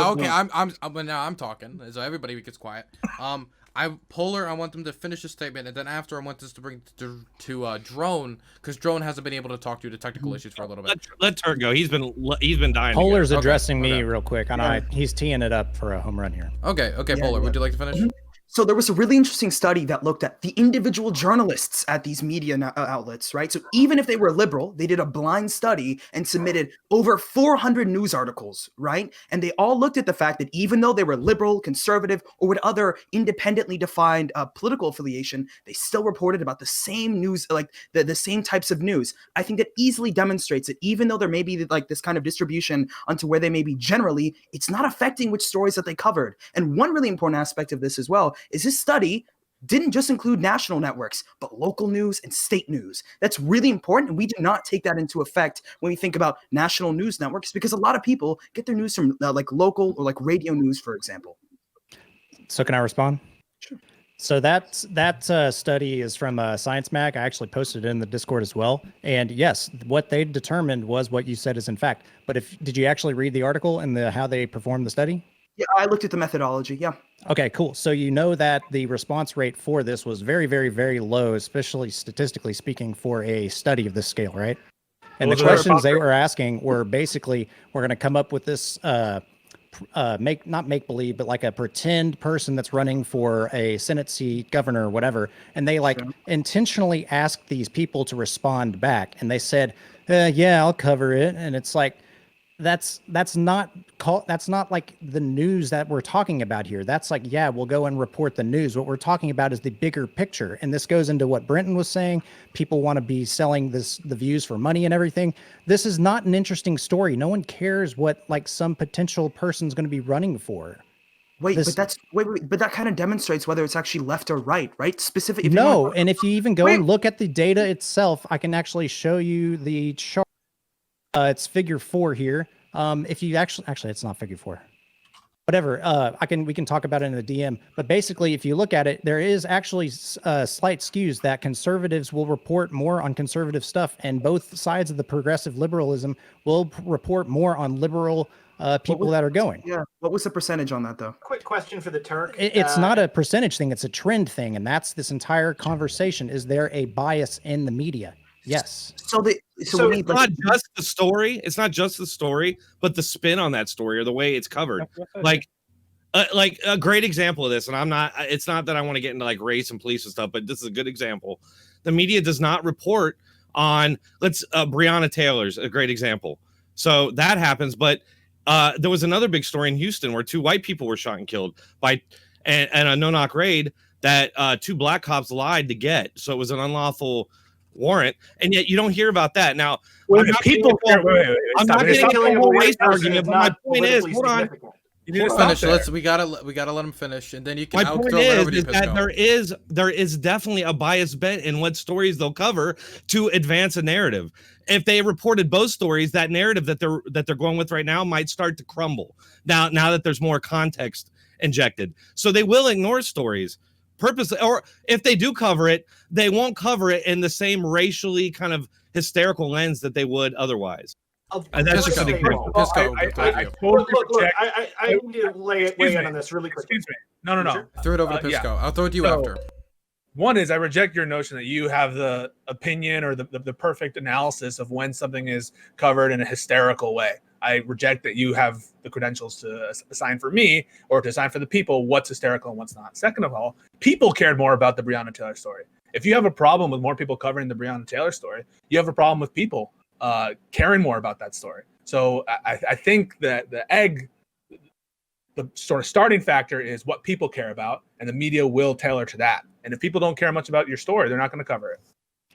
Okay, I'm talking. So everybody gets quiet. Polar, I want them to finish a statement, and then after I want this to bring to Drone, because Drone hasn't been able to talk to the technical issues for a little bit. Let Turk go. He's been dying. Polar's to addressing me real quick, and he's teeing it up for a home run here. Okay, Polar, would you like to finish? So there was a really interesting study that looked at the individual journalists at these media outlets, right? So even if they were liberal, they did a blind study and submitted over 400 news articles, right? And they all looked at the fact that even though they were liberal, conservative, or with other independently defined political affiliation, they still reported about the same news, like the same types of news. I think that easily demonstrates that even though there may be like this kind of distribution onto where they may be generally, it's not affecting which stories that they covered. And one really important aspect of this as well is this study didn't just include national networks, but local news and state news. That's really important, and we do not take that into effect when we think about national news networks, because a lot of people get their news from like local or like radio news, for example. So can I respond? Sure. So that study is from Science Mag. I actually posted it in the Discord as well. And yes, what they determined was what you said is in fact. But did you actually read the article and how they performed the study? Yeah, I looked at the methodology. Yeah. Okay, cool. So you know that the response rate for this was very, very, very low, especially statistically speaking, for a study of this scale, right? And the questions they were asking were basically, we're going to come up with this not make believe, but like a pretend person that's running for a Senate seat, governor, or whatever, and they like intentionally asked these people to respond back, and they said, "Yeah, I'll cover it," and it's like. That's not like the news that we're talking about here. That's like, yeah, we'll go and report the news. What we're talking about is the bigger picture. And this goes into what Brenton was saying. People want to be selling the views for money and everything. This is not an interesting story. No one cares what like some potential person's going to be running for. But that kind of demonstrates whether it's actually left or right? Specific. And if you even go and look at the data itself, I can actually show you the chart. It's figure 4 here. If you actually, it's not figure 4. Whatever. We can talk about it in the DM. But basically, if you look at it, there is actually slight skews that conservatives will report more on conservative stuff, and both sides of the progressive liberalism will report more on liberal people that are going. Yeah. What was the percentage on that, though? Quick question for the Turk. It's not a percentage thing. It's a trend thing, and that's this entire conversation. Is there a bias in the media? Yes. So we It's need not just the story. It's not just the story, but the spin on that story or the way it's covered. Like a great example of this, and it's not that I want to get into like race and police and stuff, but this is a good example. The media does not report on Breonna Taylor's a great example. So that happens, but there was another big story in Houston where 2 white people were shot and killed by and a no-knock raid that 2 black cops lied to get. So it was an unlawful warrant, and yet you don't hear about that. Now, Wait, I'm not people getting wait, I'm stop not it. getting Stop into it. a whole race Person argument, is but my not point is, politically hold on. significant. You need to stop Finish. there. We gotta let him finish, and then you can. My I'll point throw it over to is you, that Pisco. there is definitely a bias bent in what stories they'll cover to advance a narrative. If they reported both stories, that narrative that they're going with right now might start to crumble. Now that there's more context injected, so they will ignore stories purposely, or if they do cover it, they won't cover it in the same racially kind of hysterical lens that they would otherwise. And that's just an example. Look, I need to weigh in on this really quickly. Excuse me. No. Sure. Throw it over to Pisco. I'll throw it to you after. One is I reject your notion that you have the opinion or the perfect analysis of when something is covered in a hysterical way. I reject that you have the credentials to assign for me or to assign for the people what's hysterical and what's not. Second of all, people cared more about the Breonna Taylor story. If you have a problem with more people covering the Breonna Taylor story, you have a problem with people caring more about that story. So I think that the sort of starting factor is what people care about, and the media will tailor to that. And if people don't care much about your story, they're not going to cover it.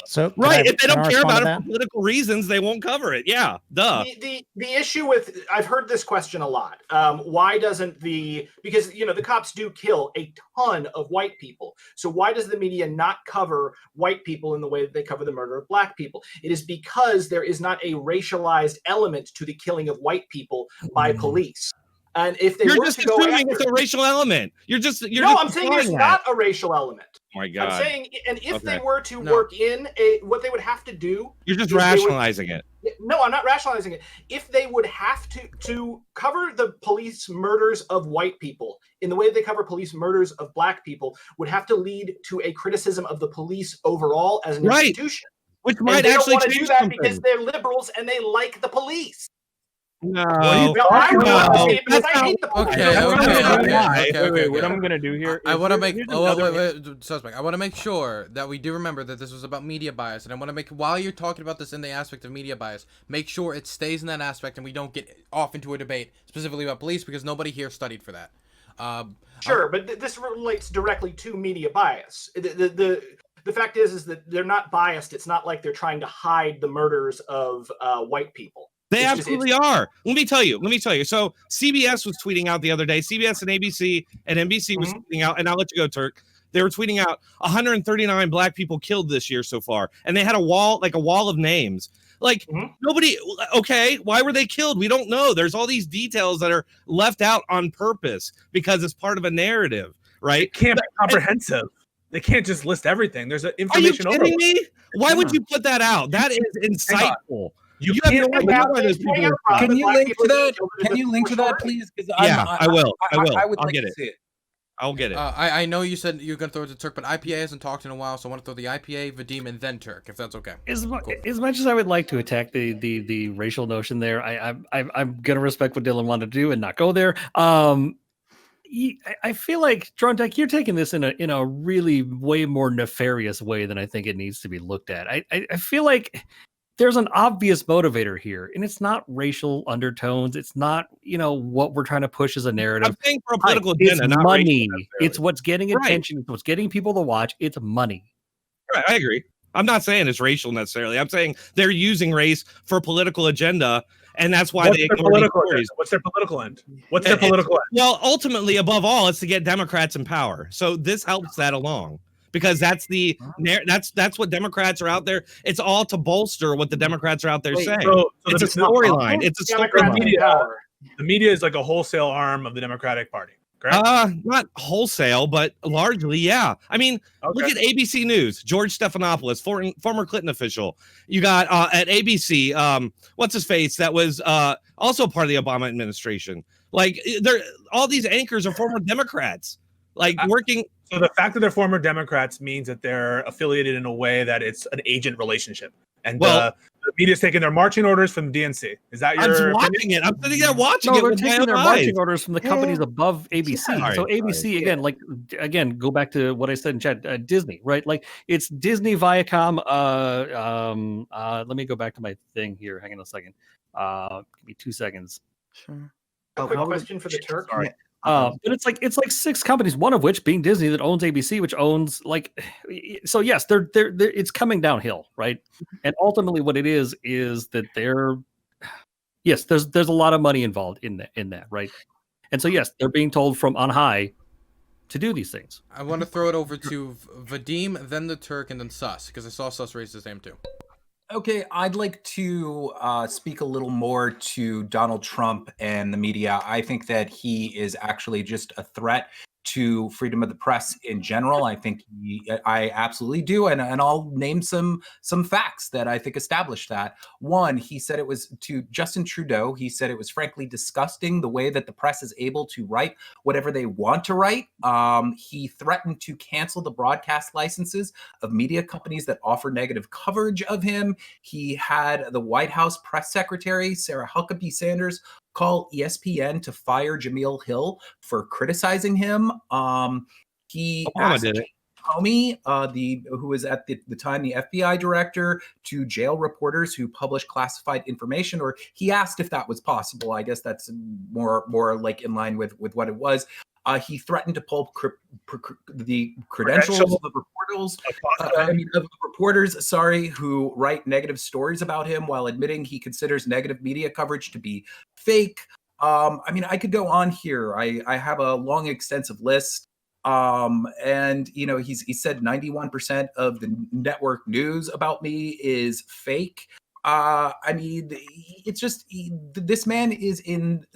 So right, if they don't care about it for political reasons, they won't cover it. Yeah, duh. The issue with, I've heard this question a lot. Why doesn't because the cops do kill a ton of white people. So why does the media not cover white people in the way that they cover the murder of black people? It is because there is not a racialized element to the killing of white people by police. And if they You're just assuming it's a racial element. I'm saying there's not a racial element. Oh my God. I'm saying, and if they were to work in what they would have to do. You're just rationalizing it. No, I'm not rationalizing it. If they would have to cover the police murders of white people in the way they cover police murders of black people, would have to lead to a criticism of the police overall as an institution. Which might actually change do that something. because they're liberals and they like the police. No, I would because I hate the police. Okay. What I'm gonna do here? I want to make suspect. I want to make sure that we do remember that this was about media bias, and I want to make, while you're talking about this in the aspect of media bias, make sure it stays in that aspect, and we don't get off into a debate specifically about police because nobody here studied for that. Sure, but this relates directly to media bias. The fact is that they're not biased. It's not like they're trying to hide the murders of white people. They absolutely are. Let me tell you. So CBS was tweeting out the other day. CBS and ABC and NBC was tweeting out, and I'll let you go, Turk. They were tweeting out 139 black people killed this year so far, and they had a wall of names. Like nobody. Okay, why were they killed? We don't know. There's all these details that are left out on purpose because it's part of a narrative, right? It can't be comprehensive. They can't just list everything. There's an information. Are you kidding me? Why would you put that out? That is insightful. You have no idea why those people are. Can you link to that? Can you link to that, please? I will. I would I'll like get to it. see it. I'll get it. I know you said you're gonna throw it to Turk, but IPA hasn't talked in a while, so I want to throw the IPA, Vadim, and then Turk, if that's okay. As much as I would like to attack the racial notion there, I'm gonna respect what Dylan wanted to do and not go there. I feel like Dronetek, you're taking this in a really way more nefarious way than I think it needs to be looked at. I feel like there's an obvious motivator here, and it's not racial undertones. It's not, what we're trying to push as a narrative. I'm saying for a political agenda, it's not money. racial, It's what's getting attention. It's what's getting people to watch. It's money. Right, I agree. I'm not saying it's racial necessarily. I'm saying they're using race for a political agenda, and that's why they ignore these stories. What's their political end? What's their political end? Well, ultimately, above all, it's to get Democrats in power. So this helps that along. Because that's what Democrats are out there. It's all to bolster what the Democrats are out there saying. So it's a storyline. It's a storyline. The media is like a wholesale arm of the Democratic Party, correct? Not wholesale, but largely, yeah. I mean, look at ABC News. George Stephanopoulos, former Clinton official. You got at ABC, what's his face? That was also part of the Obama administration. Like, all these anchors are former Democrats. Working. So the fact that they're former Democrats means that they're affiliated in a way that it's an agent relationship. and Well- the media's taking their marching orders from the DNC. Is that I'm your watching opinion? it. I'm sitting there watching No, it they're with my taking own their eyes. marching orders from the companies above ABC. Sorry, So ABC again, like again, go back to what I said in chat. Disney, right? Like it's Disney, Viacom. Let me go back to my thing here. Hang on a second. Give me 2 seconds. Sure. A quick question for the Turk. Sorry. But it's like 6 companies, one of which being Disney that owns ABC, which owns like, so yes, they're it's coming downhill, right? And ultimately, what it is that yes, there's a lot of money involved in that, right? And so yes, they're being told from on high to do these things. I want to throw it over to Vadim, then the Turk, and then Sus, because I saw Sus raise his name too. Okay, I'd like to speak a little more to Donald Trump and the media. I think that he is actually just a threat to freedom of the press in general. I think I absolutely do, and I'll name some facts that I think establish that. One, he said it was to Justin Trudeau. He said it was frankly disgusting the way that the press is able to write whatever they want to write. He threatened to cancel the broadcast licenses of media companies that offer negative coverage of him. He had the White House press secretary, Sarah Huckabee Sanders, call ESPN to fire Jameel Hill for criticizing him. He asked Comey, who was at the time the FBI director, to jail reporters who published classified information, or he asked if that was possible. I guess that's more like in line with what it was. He threatened to pull the credentials of reporters, who write negative stories about him while admitting he considers negative media coverage to be fake. I could go on here. I have a long, extensive list. And he said 91% of the network news about me is fake. It's just this man is in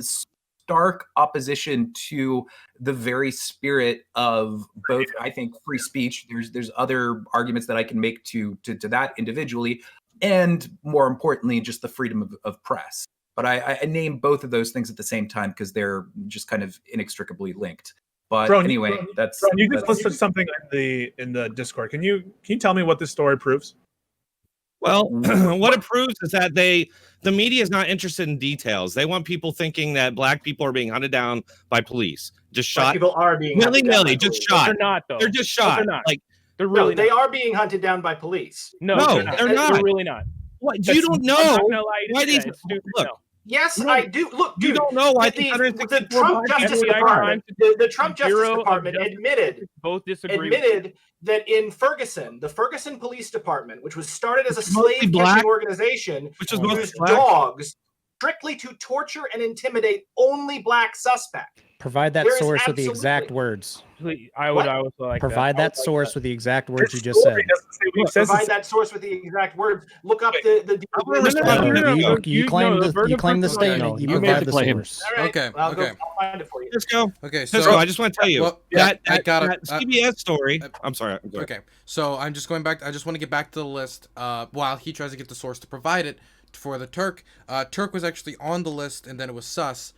stark opposition to the very spirit of both, I think, free speech. There's other arguments that I can make to that individually, and more importantly, just the freedom of press. But I name both of those things at the same time because they're just kind of inextricably linked. But anyway, you just listed something in the Discord. Can you tell me what this story proves? Well, what it proves is that the media is not interested in details. They want people thinking that black people are being hunted down by police, just shot. Black people are being willy-nilly, just shot. They're not though. They're just shot. They're not. Like they're really. They are being hunted down by police. No, they're not. They're really not. What? You don't know why these? Look. Yes, I do. Look, dude, you don't know why the Trump Justice Department, the Trump Justice Department admitted that in Ferguson, the Ferguson Police Department, which was started as a slave catching organization, used dogs strictly to torture and intimidate only black suspects. Provide that source with the exact words. I would like provide that source with the exact words you just said. Provide that source with the exact words. Look up the. You claim the statement. You provide the source. Okay. I'll find it for you. Let's go. Okay. So I just want to tell you that CBS story. I'm sorry. Okay. So I'm just going back. I just want to get back to the list while he tries to get the source to provide it for the Turk. Turk was actually on the list, and then it was Sus.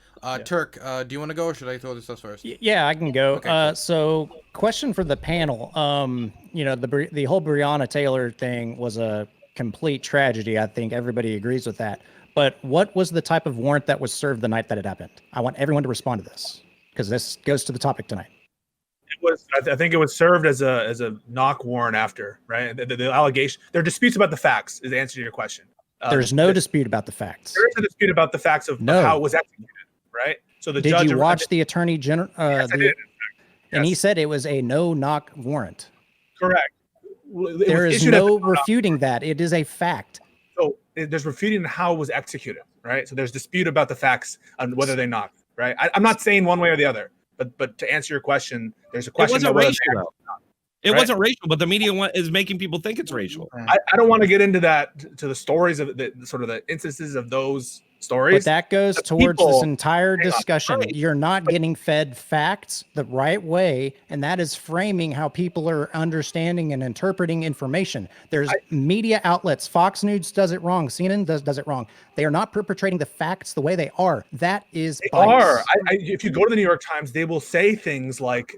Turk, do you want to go, or should I throw this Sus first? Yeah, I can go. Okay, cool. So, question for the panel. The whole Breonna Taylor thing was a complete tragedy. I think everybody agrees with that. But what was the type of warrant that was served the night that it happened? I want everyone to respond to this because this goes to the topic tonight. It was. I think it was served as a knock warrant after, right? The allegation. There are disputes about the facts. Is the answer to your question. There's no dispute about the facts. There is a dispute about the facts of how it was executed, right? So the judge. Did you watch the attorney general? Yes, I did. And he said it was a no-knock warrant. Correct. There is no refuting that. It is a fact. So there's refuting how it was executed, right? So there's dispute about the facts on whether they knocked, right? I'm not saying one way or the other, but to answer your question, there's a question. It wasn't racial. It wasn't racial, but the media is making people think it's racial. I don't want to get into that, to the stories of the sort of the instances of those stories. But that goes towards this entire discussion. You're not getting fed facts the right way, and that is framing how people are understanding and interpreting information. There's media outlets. Fox News does it wrong. CNN does it wrong. They are not perpetrating the facts the way they are. That is bias. If you go to the New York Times, they will say things like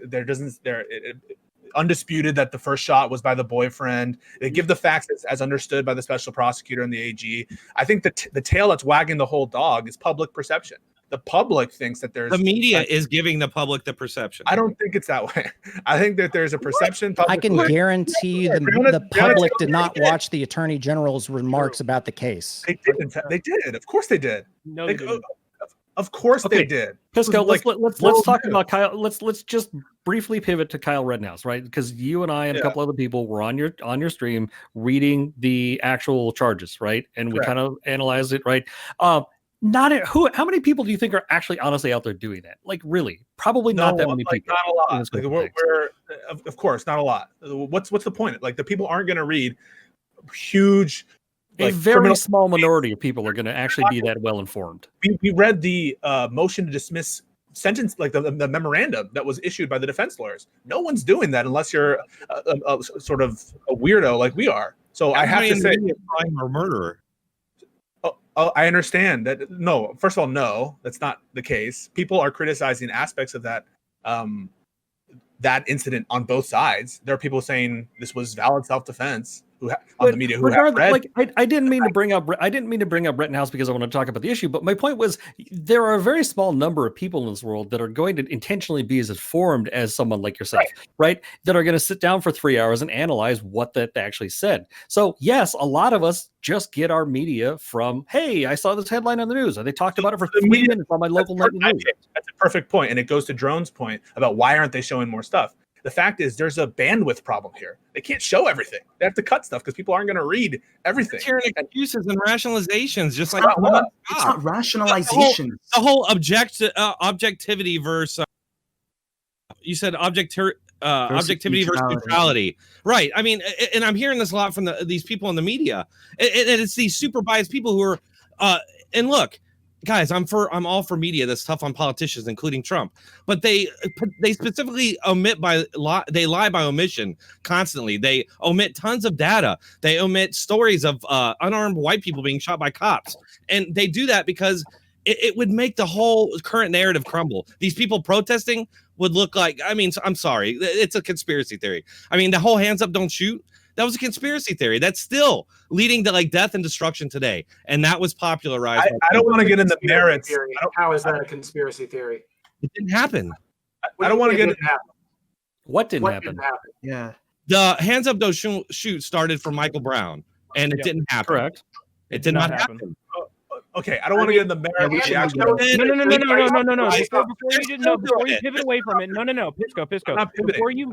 undisputed that the first shot was by the boyfriend. They give the facts as understood by the special prosecutor and the AG. I think the tail that's wagging the whole dog is public perception. The public thinks that there's the media is giving the public the perception. I don't think it's that way. I think that there's a perception. I can guarantee the public did not watch the Attorney General's remarks about the case. They did. They did. Of course they did. No, they didn't. Of course they did. Pisco, let's talk about Kyle. Let's just briefly pivot to Kyle Rittenhouse, right? Because you and I and a couple other people were on your stream reading the actual charges, right? And we kind of analyzed it, right? How many people do you think are actually honestly out there doing that? Like, really? Probably not that many people. Not a lot. Like, of course, not a lot. What's the point? Like, the people aren't going to read huge. A very small minority of people are going to actually be that well informed. We read the motion to dismiss sentence, like the memorandum that was issued by the defense lawyers. No one's doing that unless you're a sort of a weirdo like we are. So I have to say, I'm a murderer. Oh, I understand that. No, first of all, no, that's not the case. People are criticizing aspects of that that incident on both sides. There are people saying this was valid self-defense on the media who have read. Like, I didn't mean to bring up Rittenhouse because I want to talk about the issue, but my point was there are a very small number of people in this world that are going to intentionally be as informed as someone like yourself, right? That are going to sit down for 3 hours and analyze what that actually said. So yes, a lot of us just get our media from, hey, I saw this headline on the news, and they talked about it for 3 minutes on my local nightly news. That's a perfect point, and it goes to Drone's point about why aren't they showing more stuff. The fact is, there's a bandwidth problem here. They can't show everything. They have to cut stuff because people aren't going to read everything. Hearing excuses and rationalizations, just like it's not rationalization. The whole objectivity versus you said objectivity versus neutrality, right? I mean, and I'm hearing this a lot from these people in the media, and it's these super biased people who are, and look. Guys, I'm all for media that's tough on politicians, including Trump. But they specifically they lie by omission constantly. They omit tons of data. They omit stories of unarmed white people being shot by cops, and they do that because it would make the whole current narrative crumble. These people protesting would look like, I mean, I'm sorry, it's a conspiracy theory. I mean, the whole hands up, don't shoot. That was a conspiracy theory. That's still leading to like death and destruction today. And that was popularized. I don't want to get into merits. How is that a conspiracy theory? It didn't happen. I don't want to get into what didn't happen. Yeah. The hands up, don't shoot started from Michael Brown, and it didn't happen. Correct. It did not happen. Okay, I don't want to get into merits. No. Before you pivot away from it, no. Pisco. Before you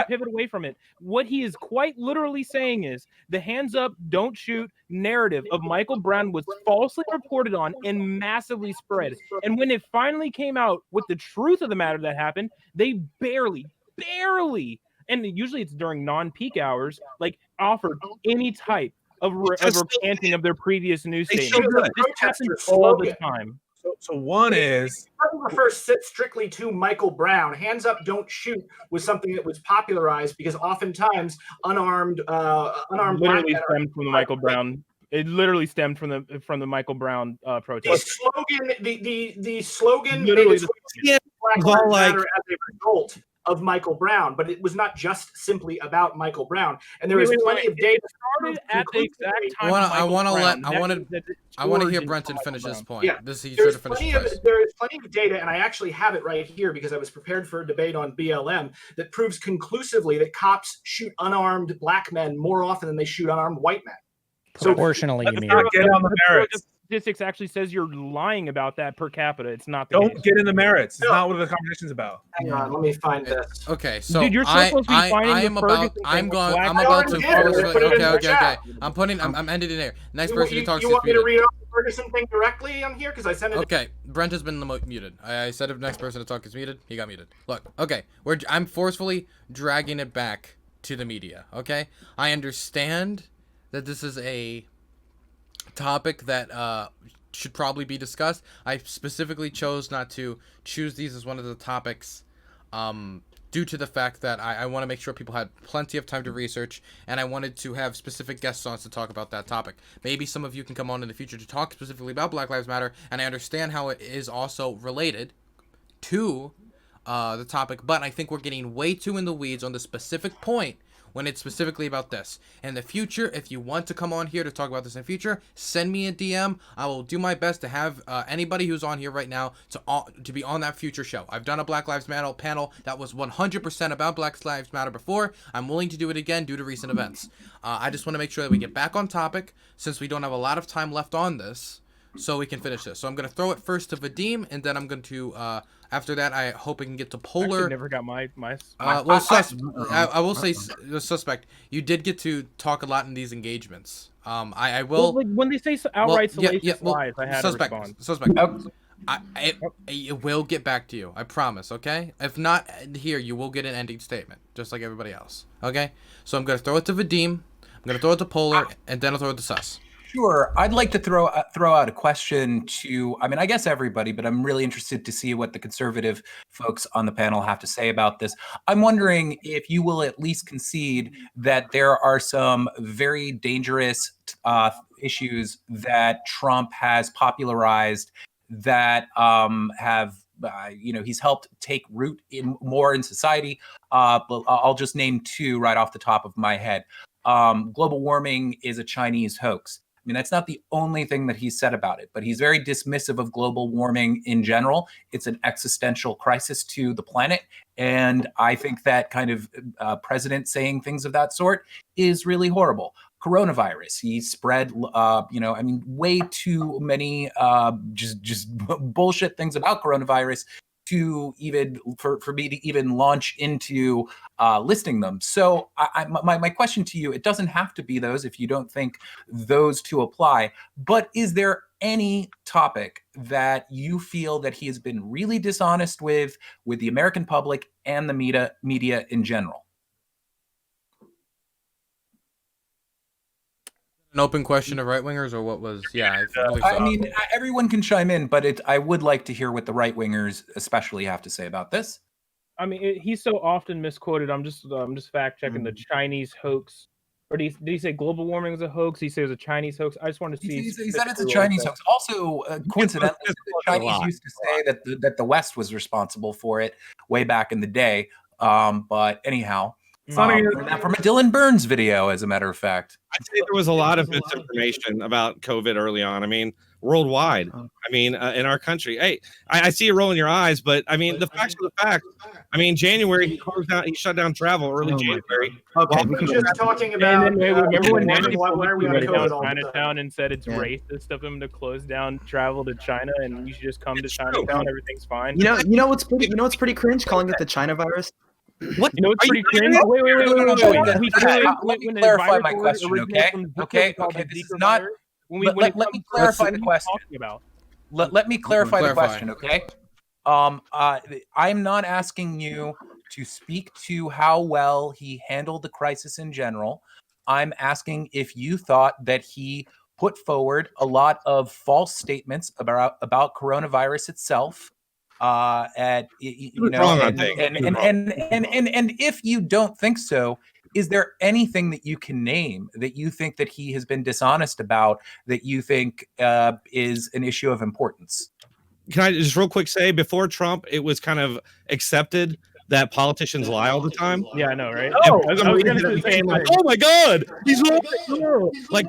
pivot away from it, what he is quite literally saying is the hands up, don't shoot narrative of Michael Brown was falsely reported on and massively spread. And when it finally came out with the truth of the matter that happened, they barely, and usually it's during non-peak hours, like offered any type of recanting of their previous news statement. This happens all the time. So one is refers strictly to Michael Brown. Hands up, don't shoot was something that was popularized because oftentimes unarmed literally stemmed from the Michael Brown. It literally stemmed from the Michael Brown protest. The slogan literally Black Lives Matter as a result of Michael Brown, but it was not just simply about Michael Brown. And there is plenty of data. Started at the exact time. I want to hear Brenton finish his point. Yeah, there is plenty of data, and I actually have it right here because I was prepared for a debate on BLM that proves conclusively that cops shoot unarmed black men more often than they shoot unarmed white men. Proportionally, you mean? Get on the merits. Statistics actually says you're lying about that per capita. It's not the Don't case. Get in the merits. It's not what the conversation's about. Hang on, let me find this. Okay, so dude, you're supposed to be finding I'm about to I'm ending it here. Next person who talks. You want me to read off the Ferguson thing directly on here because I sent it. Okay, Brent has been muted. I said if next person to talk is muted, he got muted. Look, okay, I'm forcefully dragging it back to the media. Okay, I understand that this is a topic that should probably be discussed. I specifically chose not to choose these as one of the topics due to the fact that I want to make sure people had plenty of time to research, and I wanted to have specific guests on to talk about that topic. Maybe some of you can come on in the future to talk specifically about Black Lives Matter, and I understand how it is also related to the topic, but I think we're getting way too in the weeds on the specific point when it's specifically about this. In the future, if you want to come on here to talk about this in the future, send me a DM. I will do my best to have anybody who's on here right now to be on that future show. I've done a Black Lives Matter panel that was 100% about Black Lives Matter before. I'm willing to do it again due to recent events. I just want to make sure that we get back on topic since we don't have a lot of time left on this, so we can finish this. So I'm going to throw it first to Vadim, and then I'm going to, after that, I hope we can get to Polar. I actually never got my I will say, the Suspect, you did get to talk a lot in these engagements. I will. Well, like, when they say outright salacious lies, I had to respond. Suspect. It will get back to you. I promise. Okay. If not here, you will get an ending statement, just like everybody else. Okay. So I'm gonna throw it to Vadim. I'm gonna throw it to Polar, and then I'll throw it to Sus. Sure. I'd like to throw out a question to, I mean, I guess everybody, but I'm really interested to see what the conservative folks on the panel have to say about this. I'm wondering if you will at least concede that there are some very dangerous issues that Trump has popularized that have, he's helped take root more in society. But I'll just name two right off the top of my head. Global warming is a Chinese hoax. I mean, that's not the only thing that he's said about it, but he's very dismissive of global warming in general. It's an existential crisis to the planet. And I think that kind of president saying things of that sort is really horrible. Coronavirus, he spread, way too many just bullshit things about coronavirus to even for me to even launch into listing them. So my question to you, it doesn't have to be those if you don't think those two apply, but is there any topic that you feel that he has been really dishonest with the American public and the media in general? An open question of right wingers, or what was? Yeah, I mean, everyone can chime in, but I would like to hear what the right wingers especially have to say about this. I mean, he's so often misquoted. I'm just fact checking the Chinese hoax. Or did he say global warming is a hoax? He says a Chinese hoax. I just want to see. He said it's a Chinese hoax. Also, coincidentally, the Chinese used to say that the West was responsible for it way back in the day. But anyhow. From a Dylan Burns video, as a matter of fact. I'd say there was a lot of misinformation about COVID early on. I mean, worldwide. I mean, in our country. Hey, I see you rolling your eyes, but I mean, the facts are the facts. I mean, January he shut down travel early January. Okay, we're just talking about. Remember when Nancy went down Chinatown and said it's racist of him to close down travel to China, and you should just come to Chinatown, everything's fine. You know what's pretty cringe, calling it the China virus. What? You know, it's pretty cringe. Wait. Let me clarify my question, okay? Okay. This is not. Let me clarify the question. Let me clarify the question, okay? I'm not asking you to speak to how well he handled the crisis in general. I'm asking if you thought that he put forward a lot of false statements about coronavirus itself. And if you don't think so, is there anything that you can name that you think that he has been dishonest about that you think is an issue of importance? Can I just real quick say, before Trump, it was kind of accepted that politicians lie all the time. Yeah, I know, right? Oh my God, he's like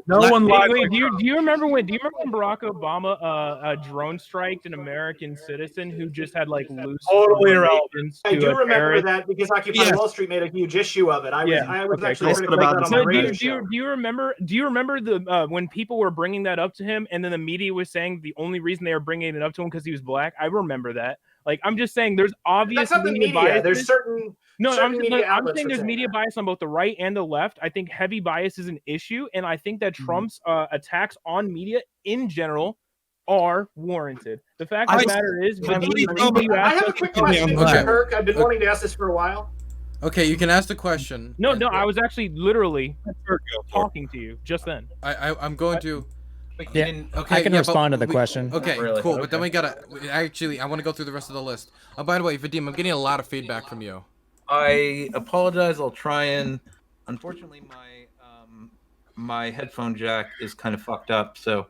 no one lied. Wait, do you remember when Barack Obama drone striked an American citizen who just had like loose? Totally irrelevant. I do remember that because Occupy Wall Street made a huge issue of it. I was actually about that on the radio show. Do you remember the when people were bringing that up to him, and then the media was saying the only reason they were bringing it up to him because he was black? I remember that. Like, I'm just saying there's obvious media bias. There's certain I'm saying there's media bias on both the right and the left. I think heavy bias is an issue, and I think that Trump's attacks on media in general are warranted. The fact of the matter is, I have a quick question, TheTerk. I've been wanting to ask this for a while. Okay, you can ask the question. No, I was actually literally talking to you just then. I'm going to. Yeah, okay, I can respond to the question. Okay, really? Cool. Okay. But then we gotta. Actually, I want to go through the rest of the list. Oh, by the way, Vadim, I'm getting a lot of feedback from you. I apologize. I'll try and. Unfortunately, my headphone jack is kind of fucked up. So,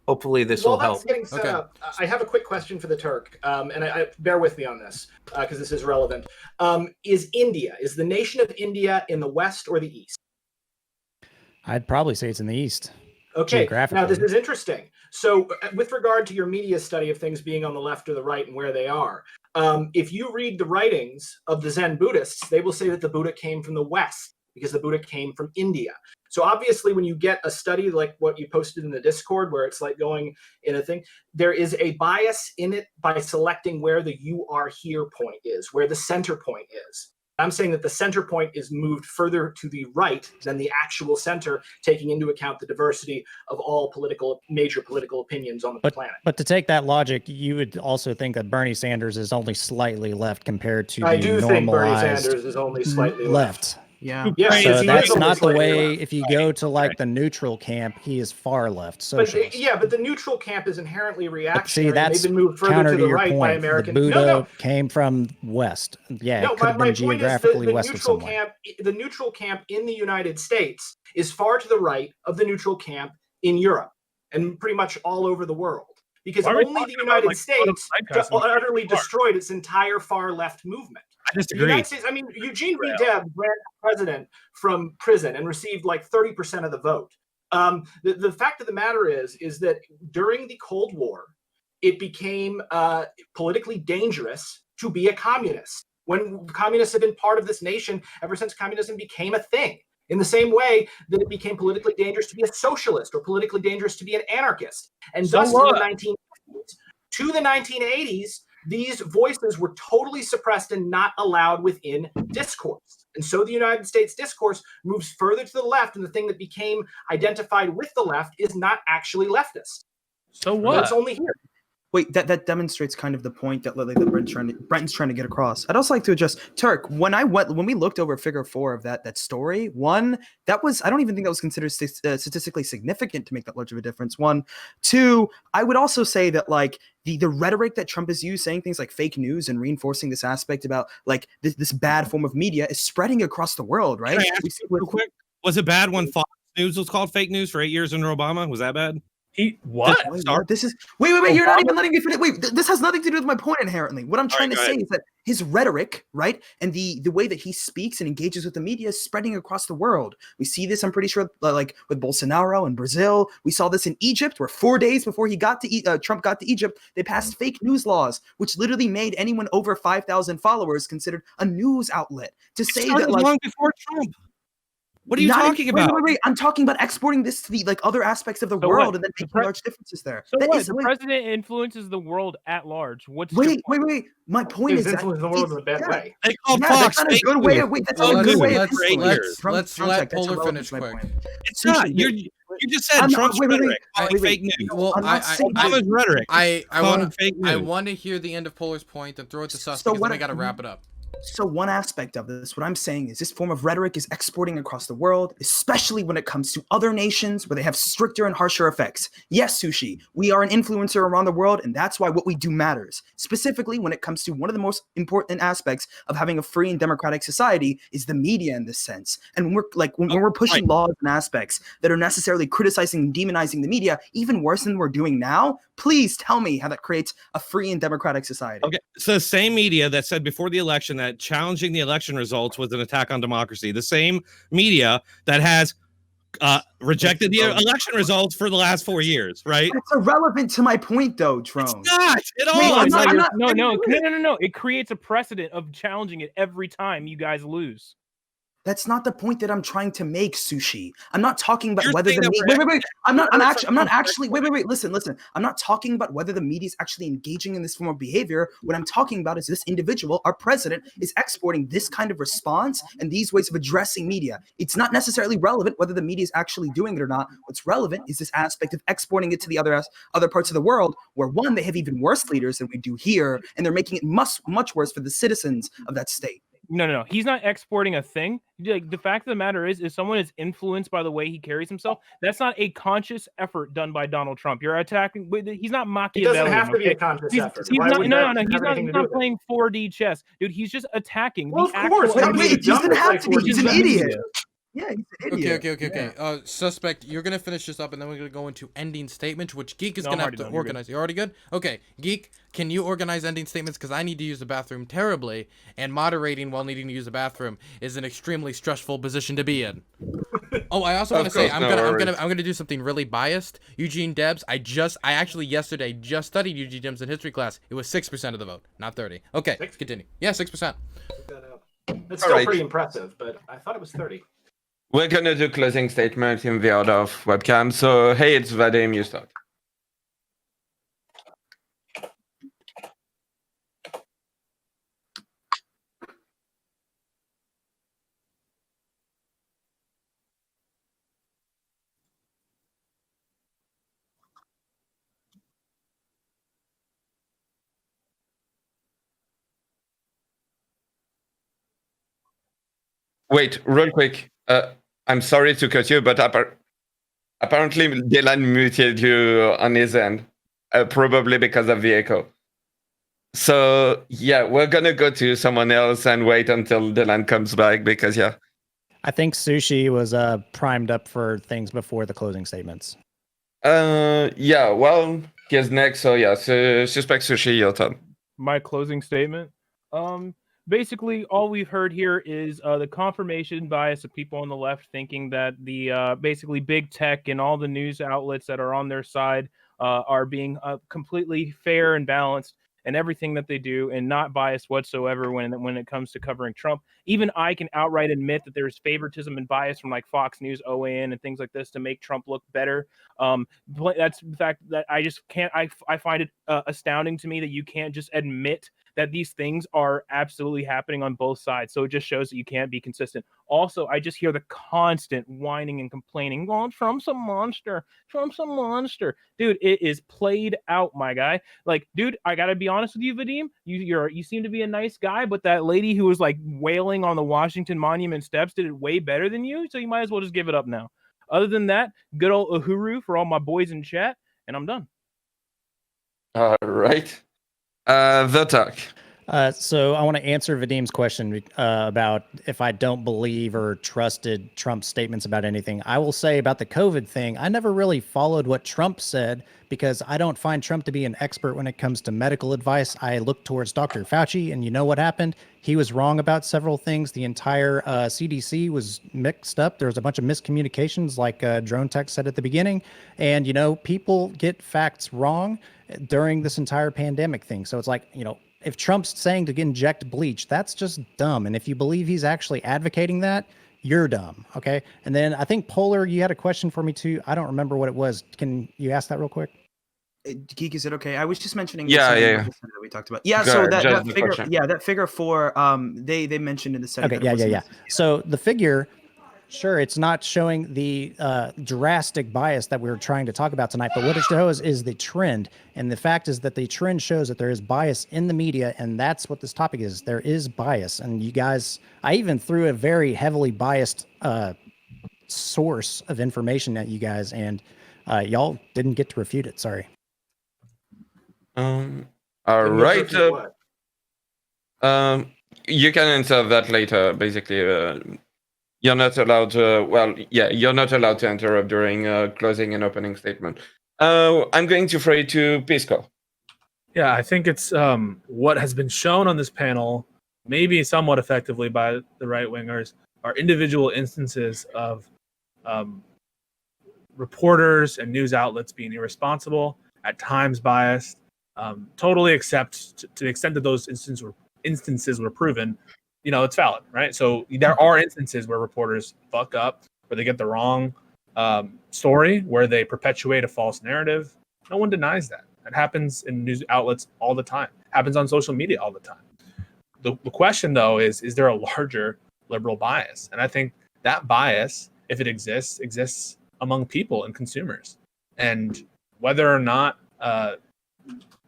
Hopefully this While will that's help. getting set up, I have a quick question for the Turk, and I bear with me on this because this is relevant. Is the nation of India in the west or the east? I'd probably say it's in the east. Okay, now this is interesting. So with regard to your media study of things being on the left or the right and where they are, if you read the writings of the Zen Buddhists, they will say that the Buddha came from the west because the Buddha came from India. So obviously when you get a study like what you posted in the Discord, where it's like going in a thing, there is a bias in it by selecting where the "you are here" point is, where the center point is. I'm saying that the center point is moved further to the right than the actual center, taking into account the diversity of all major political opinions on the planet. But to take that logic, you would also think that Bernie Sanders is only slightly left compared to I the do normalized think Bernie Sanders is only slightly left. Yeah. So that's not the way. If you go to like the neutral camp, he is far left. Socialist. But the neutral camp is inherently reactionary. See, that's they've been moved further counter to to the your right by point. American. The Buddha No. came from west. Yeah, No, it could have been geographically west of somewhere. The neutral camp in the United States is far to the right of the neutral camp in Europe and pretty much all over the world. Because only the United States utterly destroyed its entire far left movement. I disagree. The United States, I mean, Eugene V. Deb ran president from prison and received like 30% of the vote. The fact of the matter is that during the Cold War, it became politically dangerous to be a communist. When communists have been part of this nation ever since communism became a thing. In the same way that it became politically dangerous to be a socialist or politically dangerous to be an anarchist. And thus to the 1980s, these voices were totally suppressed and not allowed within discourse. And so the United States discourse moves further to the left, and the thing that became identified with the left is not actually leftist. So what? It's only here. Wait, that demonstrates kind of the point that Brenton's trying to get across. I'd also like to address Turk. When we looked over Figure 4 of that story, one, that was, I don't even think that was considered statistically significant to make that large of a difference. One, two, I would also say that like the rhetoric that Trump has used, saying things like fake news and reinforcing this aspect about like this bad form of media is spreading across the world, right? Real quick, was it bad when Fox News was called fake news for 8 years under Obama? Was that bad? This is wait. You're not even letting me finish. Wait, this has nothing to do with my point inherently. What I'm trying to say is that his rhetoric, right, and the way that he speaks and engages with the media is spreading across the world. We see this, I'm pretty sure, like with Bolsonaro in Brazil. We saw this in Egypt, where 4 days before he got to Trump got to Egypt, they passed fake news laws, which literally made anyone over 5,000 followers considered a news outlet. To say that, like, long before Trump. What are you talking about? Wait. I'm talking about exporting this to the like other aspects of the world and then making large differences there. So what? The president influences the world at large. Wait. My point is that influences the world in a bad way. They called Fox that's not a good way. Wait, that's not a good way. Let's let Polar finish quick. It's not. You just said Trump's rhetoric. Fake news. Well, Obama's rhetoric. I want to hear the end of Polar's point and throw it to Sus because then I got to wrap it up. So one aspect of this, what I'm saying is this form of rhetoric is exporting across the world, especially when it comes to other nations where they have stricter and harsher effects. Yes, Sushi, we are an influencer around the world, and that's why what we do matters. Specifically, when it comes to one of the most important aspects of having a free and democratic society is the media in this sense. And when we're pushing laws and aspects that are necessarily criticizing and demonizing the media, even worse than we're doing now, please tell me how that creates a free and democratic society. Okay, so the same media that said before the election that challenging the election results was an attack on democracy, the same media that has rejected the election results for the last 4 years, right? That's irrelevant to my point, though, Drone. It's not at all. No. It creates a precedent of challenging it every time you guys lose. That's not the point that I'm trying to make, Sushi. I'm not talking about whether the media. Wait. I'm not actually. Wait. Listen. I'm not talking about whether the media is actually engaging in this form of behavior. What I'm talking about is this individual, our president, is exporting this kind of response and these ways of addressing media. It's not necessarily relevant whether the media is actually doing it or not. What's relevant is this aspect of exporting it to the other parts of the world, where one, they have even worse leaders than we do here, and they're making it much worse for the citizens of that state. No. He's not exporting a thing. Like, the fact of the matter is someone is influenced by the way he carries himself. That's not a conscious effort done by Donald Trump. You're attacking. He's not Machiavellian. It doesn't have to be a conscious effort. He's not playing 4D chess, dude. He's just attacking. Well, of course. Wait, he doesn't have to be. He's an idiot. Yeah, he's an idiot. Okay. Suspect, you're gonna finish this up, and then we're gonna go into ending statements, which Geek is No, gonna I'm have to already done. You're organize. You already good? Okay, Geek, can you organize ending statements? Because I need to use the bathroom terribly, and moderating while needing to use the bathroom is an extremely stressful position to be in. Oh, I also want to say I'm gonna do something really biased. Eugene Debs, I actually yesterday just studied Eugene Debs in history class. It was 6% of the vote, not 30. Okay, continue. Yeah, 6%. It's still pretty impressive, but I thought it was 30. We're gonna do closing statement in the order of webcam. So, hey, it's Vadim. You start. Wait, real quick. I'm sorry to cut you, but apparently Dylan muted you on his end, probably because of the echo. So yeah, we're gonna go to someone else and wait until Dylan comes back because yeah. I think Sushi was primed up for things before the closing statements. Yeah. Well, he's next. So yeah. So SuspectSushi, your turn. My closing statement. Basically, all we've heard here is the confirmation bias of people on the left thinking that the basically big tech and all the news outlets that are on their side are being completely fair and balanced in everything that they do and not biased whatsoever when it comes to covering Trump. Even I can outright admit that there's favoritism and bias from like Fox News, OAN, and things like this to make Trump look better. That's the fact that I just can't. I find it astounding to me that you can't just admit that these things are absolutely happening on both sides. So it just shows that you can't be consistent. Also, I just hear the constant whining and complaining. Oh, Trump's a monster. Trump's a monster. Dude, it is played out, my guy. Like, dude, I gotta be honest with you, Vadim. You seem to be a nice guy, but that lady who was like wailing on the Washington Monument steps did it way better than you. So you might as well just give it up now. Other than that, good old Uhuru for all my boys in chat, and I'm done. All right. TheTerk. So I want to answer Vadim's question about if I don't believe or trusted Trump's statements about anything. I will say about the COVID thing, I never really followed what Trump said because I don't find Trump to be an expert when it comes to medical advice. I look towards Dr. Fauci, and you know what happened? He was wrong about several things. The entire CDC was mixed up. There was a bunch of miscommunications, like Dronetek said at the beginning. And, you know, people get facts wrong during this entire pandemic thing. So it's like, you know, if Trump's saying to inject bleach, that's just dumb. And if you believe he's actually advocating that, you're dumb. Okay. And then I think Polar, you had a question for me too. I don't remember what it was. Can you ask that real quick? Geek, is it okay? I was just mentioning Yeah. that we talked about. Yeah, so that figure, that figure 4, they mentioned in the Senate. Okay, yeah. So the figure, sure, it's not showing the drastic bias that we were trying to talk about tonight, but what it shows is the trend. And the fact is that the trend shows that there is bias in the media, and that's what this topic is. There is bias. And you guys, I even threw a very heavily biased source of information at you guys, and y'all didn't get to refute it. Sorry. All right. You can answer that later. Basically, you're not allowed to. You're not allowed to interrupt during closing and opening statement. I'm going to throw it to Pisco. Yeah, I think it's what has been shown on this panel, maybe somewhat effectively by the right wingers, are individual instances of reporters and news outlets being irresponsible, at times biased. Totally accept to the extent that those instances were proven, you know, it's valid, right? So there are instances where reporters fuck up, where they get the wrong story, where they perpetuate a false narrative. No one denies that. That happens in news outlets all the time. Happens on social media all the time. The question, though, is there a larger liberal bias? And I think that bias, if it exists among people and consumers. And whether or not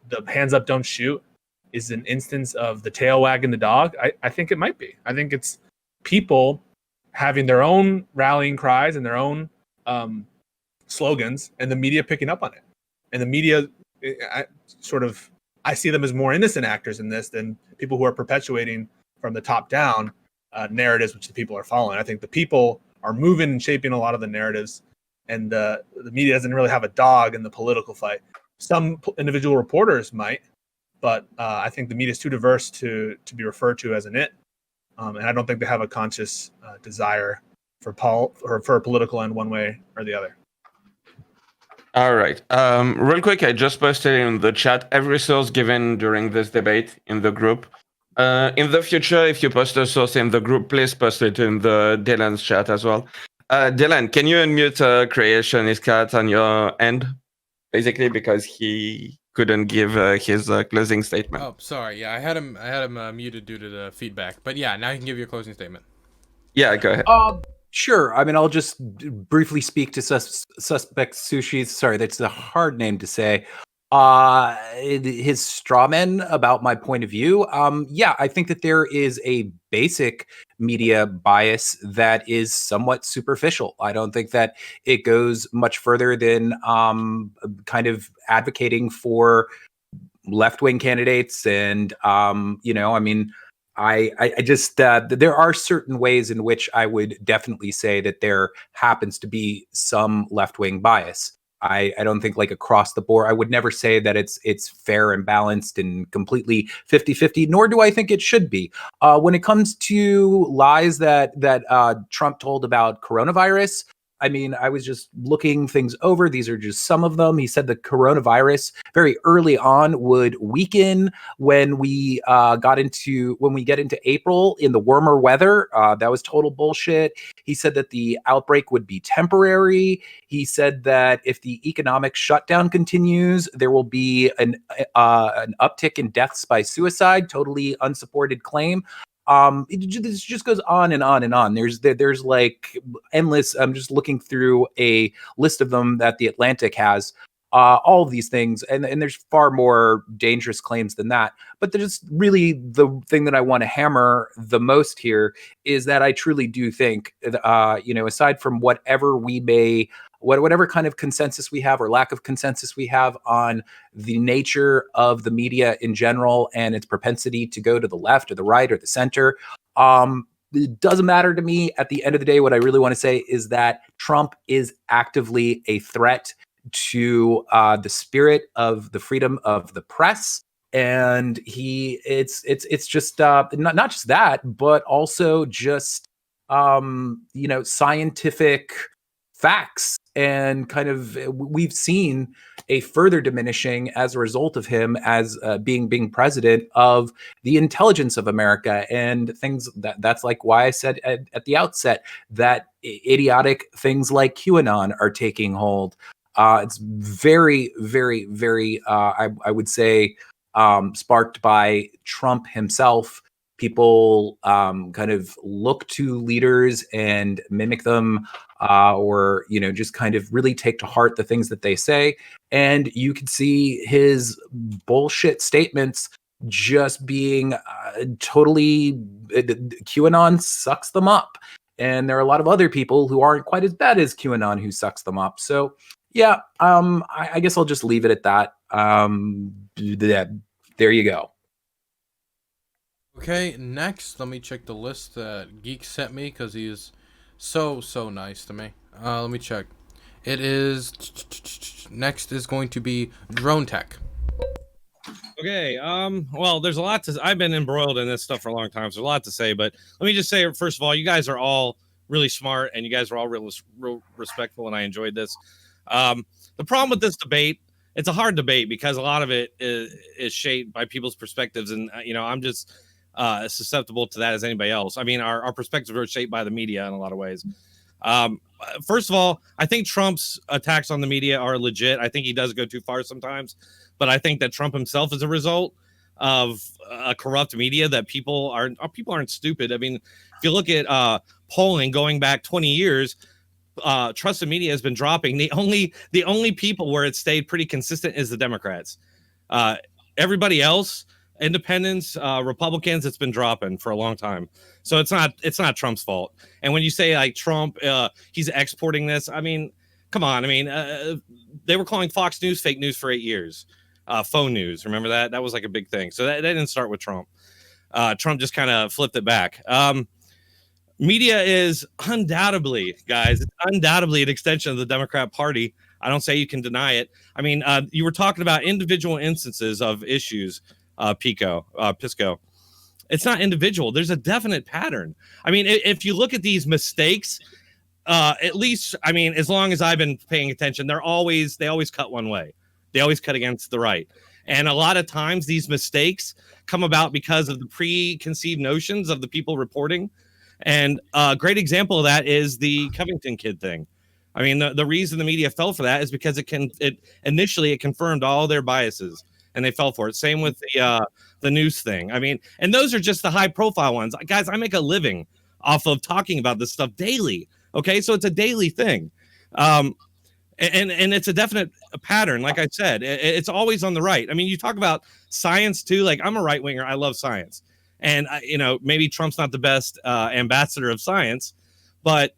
the hands up, don't shoot is an instance of the tail wagging the dog, I think it might be. I think it's people having their own rallying cries and their own slogans, and the media picking up on it. And the media, I see them as more innocent actors in this than people who are perpetuating from the top down narratives which the people are following. I think the people are moving and shaping a lot of the narratives, and the media doesn't really have a dog in the political fight. Some individual reporters might, but I think the media is too diverse to be referred to as an it, and I don't think they have a conscious desire for a political end one way or the other. All right. Real quick, I just posted in the chat every source given during this debate in the group. In the future, if you post a source in the group, please post it in the Dylan's chat as well. Dylan, can you unmute Creationist Cat on your end? Basically, because he couldn't give his closing statement. Oh, sorry. Yeah, I had him muted due to the feedback. But yeah, now you can give your closing statement. Yeah, go ahead. Sure. I mean, I'll just briefly speak to SuspectSushi. Sorry, that's a hard name to say. His strawman about my point of view. Yeah, I think that there is a basic media bias that is somewhat superficial. I don't think that it goes much further than kind of advocating for left-wing candidates. And, I mean, I just there are certain ways in which I would definitely say that there happens to be some left-wing bias. I don't think like across the board, I would never say that it's fair and balanced and completely 50-50, nor do I think it should be. When it comes to lies that Trump told about coronavirus, I mean, I was just looking things over. These are just some of them. He said the coronavirus very early on would weaken when we get into April in the warmer weather. That was total bullshit. He said that the outbreak would be temporary. He said that if the economic shutdown continues, there will be an uptick in deaths by suicide. Totally unsupported claim. This just goes on and on and on. There's like endless. I'm just looking through a list of them that The Atlantic has. All of these things, and there's far more dangerous claims than that. But there's really the thing that I want to hammer the most here is that I truly do think, aside from whatever kind of consensus we have or lack of consensus we have on the nature of the media in general and its propensity to go to the left or the right or the center, it doesn't matter to me. At the end of the day, what I really want to say is that Trump is actively a threat to the spirit of the freedom of the press. And it's just not just that, but also just scientific facts, and kind of we've seen a further diminishing as a result of him as being president of the intelligence of America and things that's like why I said at the outset that idiotic things like QAnon are taking hold. It's very, very, very, I would say, sparked by Trump himself. People kind of look to leaders and mimic them, or just kind of really take to heart the things that they say. And you can see his bullshit statements just being totally QAnon sucks them up. And there are a lot of other people who aren't quite as bad as QAnon who sucks them up. So yeah, I guess I'll just leave it at that. There you go. Okay, next, let me check the list that Geek sent me because he is so nice to me. Let me check. It is next is going to be Dronetek. Okay. Well, there's a lot to. I've been embroiled in this stuff for a long time, so there's a lot to say. But let me just say, first of all, you guys are all really smart, and you guys are all real respectful, and I enjoyed this. The problem with this debate, it's a hard debate because a lot of it is shaped by people's perspectives, and I'm just as susceptible to that as anybody else. I mean, our perspectives are shaped by the media in a lot of ways. First of all, I think Trump's attacks on the media are legit. I think he does go too far sometimes, but I think that Trump himself is a result of a corrupt media. That people aren't stupid. I mean, if you look at polling going back 20 years, trust in media has been dropping. The only people where it stayed pretty consistent is the Democrats. Everybody else, independents, Republicans, it's been dropping for a long time. So it's not Trump's fault. And when you say like Trump, he's exporting this, I mean, come on. I mean, they were calling Fox News fake news for 8 years. Phone news, remember that? That was like a big thing. So that didn't start with Trump. Trump just kind of flipped it back. media is undoubtedly, guys, it's undoubtedly an extension of the Democrat Party. I don't say you can deny it. I mean, you were talking about individual instances of issues, Pisco. It's not individual. There's a definite pattern. I mean, if you look at these mistakes, at least, I mean, as long as I've been paying attention, they always cut one way. They always cut against the right. And a lot of times these mistakes come about because of the preconceived notions of the people reporting. And a great example of that is the Covington kid thing. I mean, the reason the media fell for that is because it initially confirmed all their biases, and they fell for it. Same with the news thing. I mean, and those are just the high profile ones. Guys, I make a living off of talking about this stuff daily. Okay, so it's a daily thing. And it's a definite pattern. Like I said, it's always on the right. I mean, you talk about science too. Like, I'm a right winger. I love science. And, maybe Trump's not the best ambassador of science, but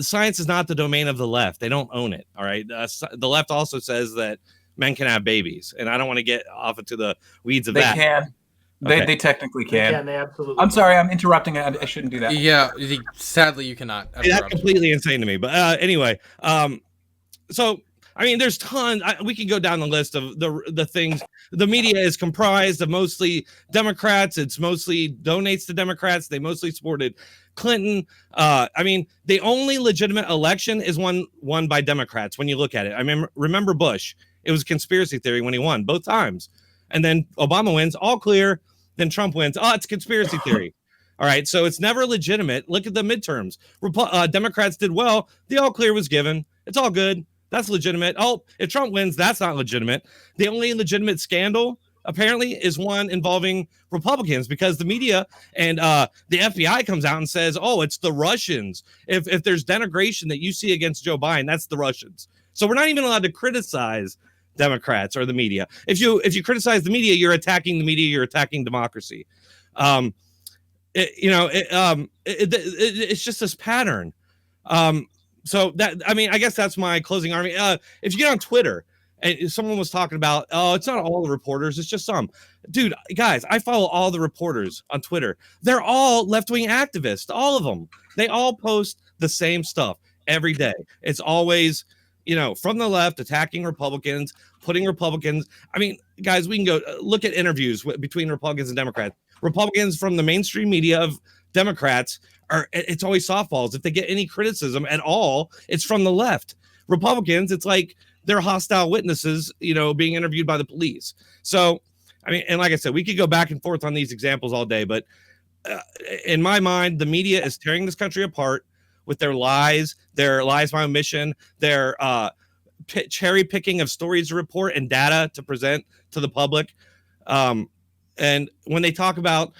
science is not the domain of the left. They don't own it. All right. The left also says that men can have babies. And I don't want to get off into the weeds of that. They can. They technically can. They absolutely. I'm sorry, I'm interrupting. I shouldn't do that. Yeah, sadly, you cannot. That's completely insane to me. But anyway, so I mean, there's tons. We can go down the list of the things. The media is comprised of mostly Democrats. It's mostly donates to Democrats. They mostly supported Clinton. I mean, the only legitimate election is one won by Democrats. When you look at it, I mean, remember Bush? It was a conspiracy theory when he won both times. And then Obama wins, all clear. Then Trump wins. Oh, it's conspiracy theory. All right. So it's never legitimate. Look at the midterms. Democrats did well. The all clear was given. It's all good. That's legitimate. Oh, if Trump wins, that's not legitimate. The only legitimate scandal, apparently, is one involving Republicans, because the media and the FBI comes out and says, oh, it's the Russians. If there's denigration that you see against Joe Biden, that's the Russians. So we're not even allowed to criticize Democrats or the media. If you criticize the media, you're attacking the media. You're attacking democracy. It's just this pattern. So that, I mean, I guess that's my closing argument. If you get on Twitter and someone was talking about, oh, it's not all the reporters, it's just some. Dude, guys, I follow all the reporters on Twitter. They're all left-wing activists, all of them. They all post the same stuff every day. It's always, from the left, attacking Republicans, putting Republicans. I mean, guys, we can go look at interviews between Republicans and Democrats. Republicans from the mainstream media of Democrats it's always softballs. If they get any criticism at all, it's from the left. Republicans, it's like they're hostile witnesses, being interviewed by the police. So, I mean, and like I said, we could go back and forth on these examples all day, but in my mind, the media is tearing this country apart with their lies by omission, their cherry picking of stories to report and data to present to the public. And when they talk about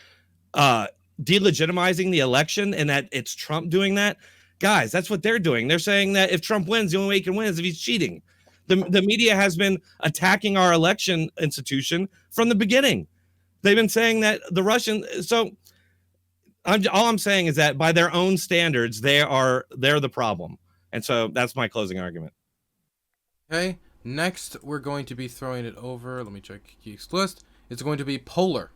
delegitimizing the election and that it's Trump doing that, guys, that's what they're doing. They're saying that if Trump wins, the only way he can win is if he's cheating. The media has been attacking our election institution from the beginning. They've been saying that the Russian. So all I'm saying is that by their own standards, they're the problem. And so that's my closing argument. Okay. Next, we're going to be throwing it over. Let me check Geeks list. It's going to be Polar.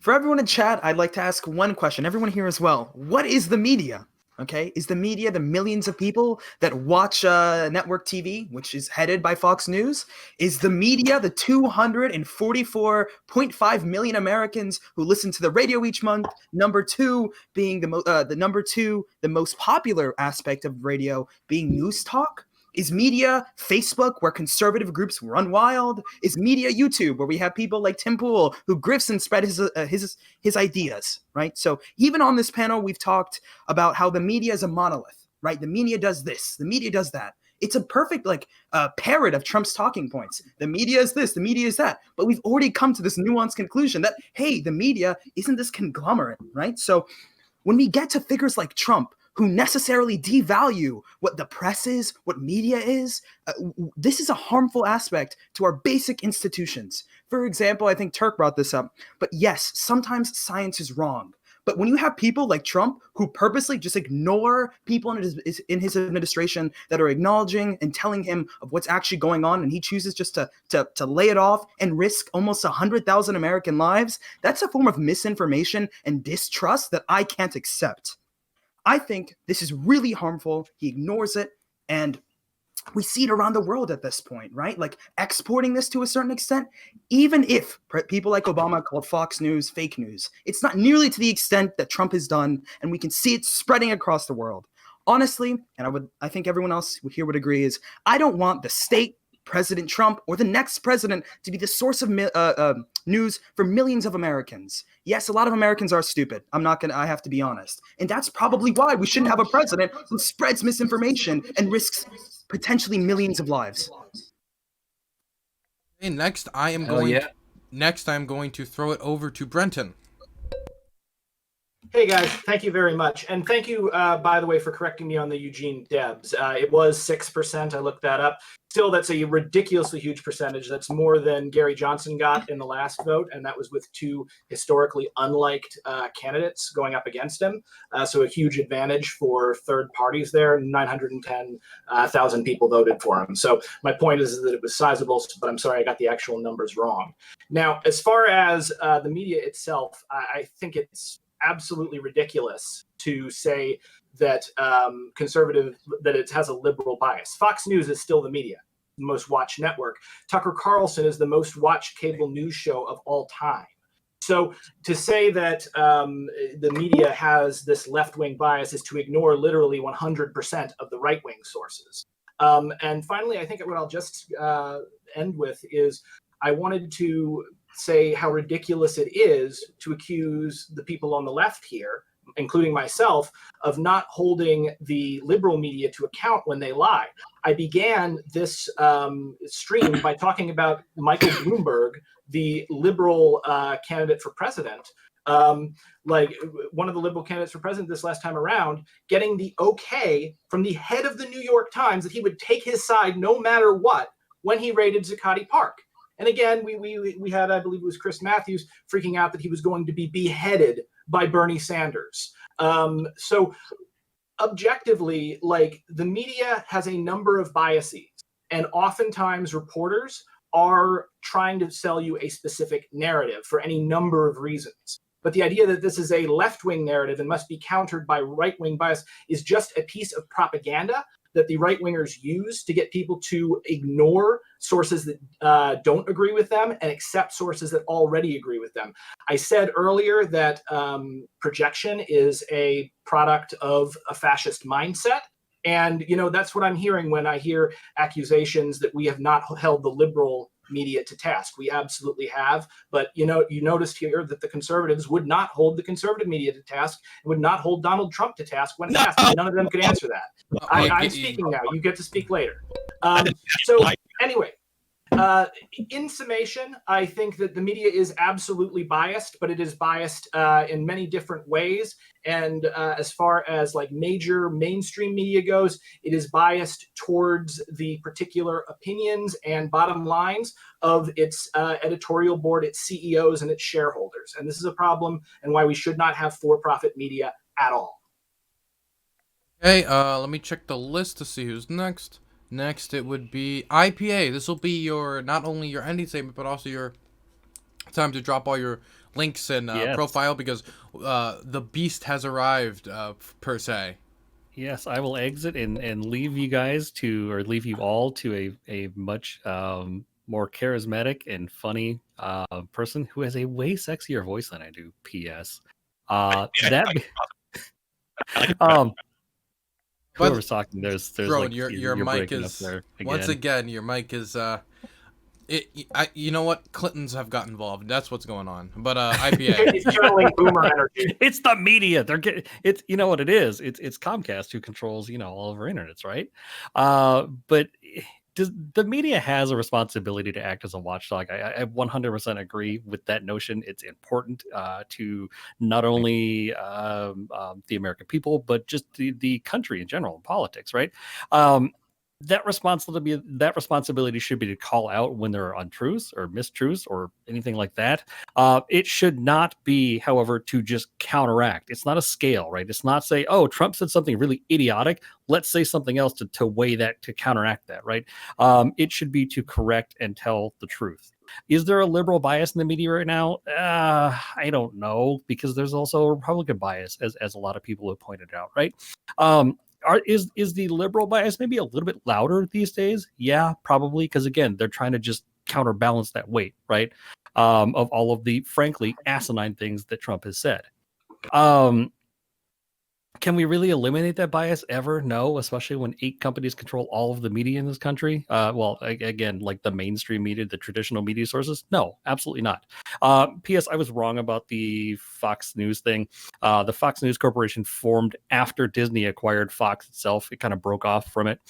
For everyone in chat, I'd like to ask one question. Everyone here as well. What is the media? Okay, is the media the millions of people that watch network TV, which is headed by Fox News? Is the media the 244.5 million Americans who listen to the radio each month? Number two being the most popular aspect of radio being news talk. Is media Facebook, where conservative groups run wild? Is media YouTube, where we have people like Tim Pool who grifts and spread his ideas, right? So even on this panel, we've talked about how the media is a monolith, right? The media does this, the media does that. It's a perfect parrot of Trump's talking points. The media is this, the media is that. But we've already come to this nuanced conclusion that, hey, the media isn't this conglomerate, right? So when we get to figures like Trump, who necessarily devalue what the press is, what media is, this is a harmful aspect to our basic institutions. For example, I think Turk brought this up, but yes, sometimes science is wrong. But when you have people like Trump who purposely just ignore people in his administration that are acknowledging and telling him of what's actually going on, and he chooses just to lay it off and risk almost 100,000 American lives, that's a form of misinformation and distrust that I can't accept. I think this is really harmful. He ignores it, and we see it around the world at this point, right? Like exporting this to a certain extent, even if people like Obama called Fox News fake news, it's not nearly to the extent that Trump has done, and we can see it spreading across the world. Honestly, and I think everyone else here would agree, is I don't want the state, President Trump, or the next president to be the source of news for millions of Americans. Yes, a lot of Americans are stupid. I have to be honest. And that's probably why we shouldn't have a president who spreads misinformation and risks potentially millions of lives. Okay, next I'm going to throw it over to Brenton. Hey guys, thank you very much. And thank you, by the way, for correcting me on the Eugene Debs. It was 6%. I looked that up. Still, that's a ridiculously huge percentage. That's more than Gary Johnson got in the last vote, and that was with two historically unliked candidates going up against him. So a huge advantage for third parties there. 910,000 people voted for him. So my point is that it was sizable, but I'm sorry I got the actual numbers wrong. Now, as far as the media itself, I think it's absolutely ridiculous to say that that it has a liberal bias. Fox News is still the media, the most watched network. Tucker Carlson is the most watched cable news show of all time. So to say that the media has this left-wing bias is to ignore literally 100% of the right-wing sources. And finally, I think what I'll just end with is I wanted to say how ridiculous it is to accuse the people on the left here, including myself, of not holding the liberal media to account when they lie. I began this stream by talking about Michael Bloomberg, the liberal candidate for president, like one of the liberal candidates for president this last time around, getting the okay from the head of the New York Times that he would take his side no matter what when he raided Zuccotti Park. And again, we had, I believe it was Chris Matthews, freaking out that he was going to be beheaded by Bernie Sanders. So objectively, like, the media has a number of biases, and oftentimes reporters are trying to sell you a specific narrative for any number of reasons. But the idea that this is a left-wing narrative and must be countered by right-wing bias is just a piece of propaganda that the right-wingers use to get people to ignore sources that don't agree with them and accept sources that already agree with them. I said earlier that projection is a product of a fascist mindset. And, you know, that's what I'm hearing when I hear accusations that we have not held the liberal media to task. We absolutely have. But, you know, you noticed here that the conservatives would not hold the conservative media to task, and would not hold Donald Trump to task when asked. None of them could answer that. I'm speaking now. You get to speak later. So anyway, in summation, I think that the media is absolutely biased, but it is biased in many different ways. And as far as like major mainstream media goes, it is biased towards the particular opinions and bottom lines of its editorial board, its CEOs, and its shareholders. And this is a problem, and why we should not have for-profit media at all. Okay, let me check the list to see who's next. Next, it would be IPA. This will be your, not only your ending statement, but also your time to drop all your links and profile, because the beast has arrived, per se. Yes, I will exit and leave you guys to, or leave you all to a much more charismatic and funny person who has a way sexier voice than I do. P.S. Whoever's talking, there's Drone, like your mic is there once again. Your mic is you know what? Clintons have got involved. That's what's going on. But IPA. It's channeling boomer energy. It's the media. They're getting it's, you know what it is. It's Comcast who controls, you know, all of our internets, right? But the media has a responsibility to act as a watchdog. I 100% agree with that notion. It's important to not only the American people, but just the country in general, politics, right? that responsibility should be to call out when there are untruths or mistruths or anything like that. It should not be, however, to just counteract. It's not a scale, right? It's not say, oh, Trump said something really idiotic, let's say something else to weigh that, to counteract that, right? It should be to correct and tell the truth. Is there a liberal bias in the media right now? I don't know, because there's also a Republican bias, as a lot of people have pointed out, right? Is the liberal bias maybe a little bit louder these days? Yeah, probably, because again, they're trying to just counterbalance that weight, right? Of all of the, frankly, asinine things that Trump has said. Can we really eliminate that bias ever? No, especially when 8 companies control all of the media in this country. Well, again, like the mainstream media, the traditional media sources. No, absolutely not. P.S. I was wrong about the Fox News thing. The Fox News Corporation formed after Disney acquired Fox itself. It kind of broke off from it.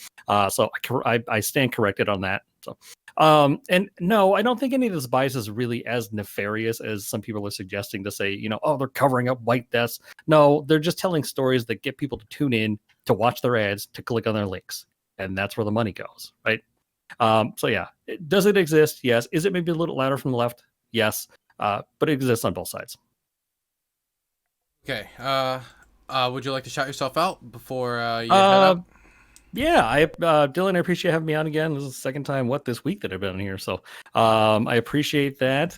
So I stand corrected on that. So, and no, I don't think any of this bias is really as nefarious as some people are suggesting, to say, oh, they're covering up white deaths. No, they're just telling stories that get people to tune in, to watch their ads, to click on their links. And that's where the money goes, right? So yeah, does it exist? Yes. Is it maybe a little louder from the left? Yes. But it exists on both sides. Okay. Would you like to shout yourself out before you head out? Yeah, Dylan, I appreciate having me on again. This is the second time this week that I've been on here, so I appreciate that.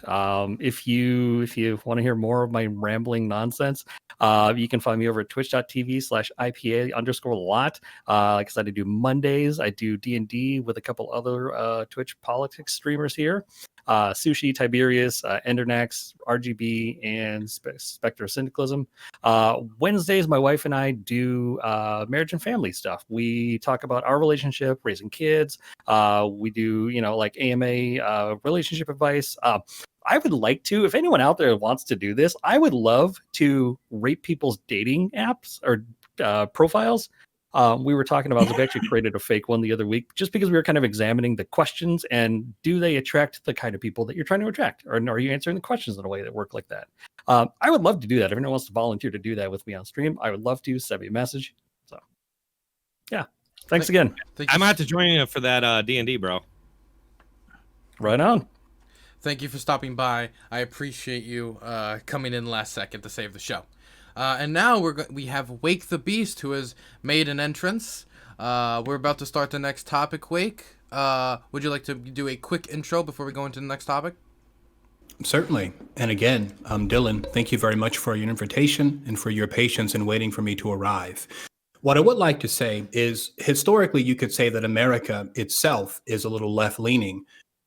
If you want to hear more of my rambling nonsense, you can find me over at twitch.tv/IPA_lot. Like I said, I do Mondays. I do D&D with a couple other Twitch politics streamers here. Sushi, Tiberius, Endernax, RGB, and Spectre Syndicalism. Wednesdays, my wife and I do marriage and family stuff. We talk about our relationship, raising kids. We do, like AMA relationship advice. I would like to, if anyone out there wants to do this, I would love to rate people's dating apps or profiles. We were talking about, we actually created a fake one the other week, just because we were kind of examining the questions and do they attract the kind of people that you're trying to attract, or are you answering the questions in a way that work like that? I would love to do that. If anyone wants to volunteer to do that with me on stream, I would love to. Send me a message. So yeah, thanks again. I'm gonna have to join you for that D&D, bro. Right on. Thank you for stopping by. I appreciate you coming in last second to save the show. And now we have Wake the Beast, who has made an entrance. We're about to start the next topic, Wake. Would you like to do a quick intro before we go into the next topic? Certainly. And again, Dylan, thank you very much for your invitation and for your patience in waiting for me to arrive. What I would like to say is, historically, you could say that America itself is a little left-leaning.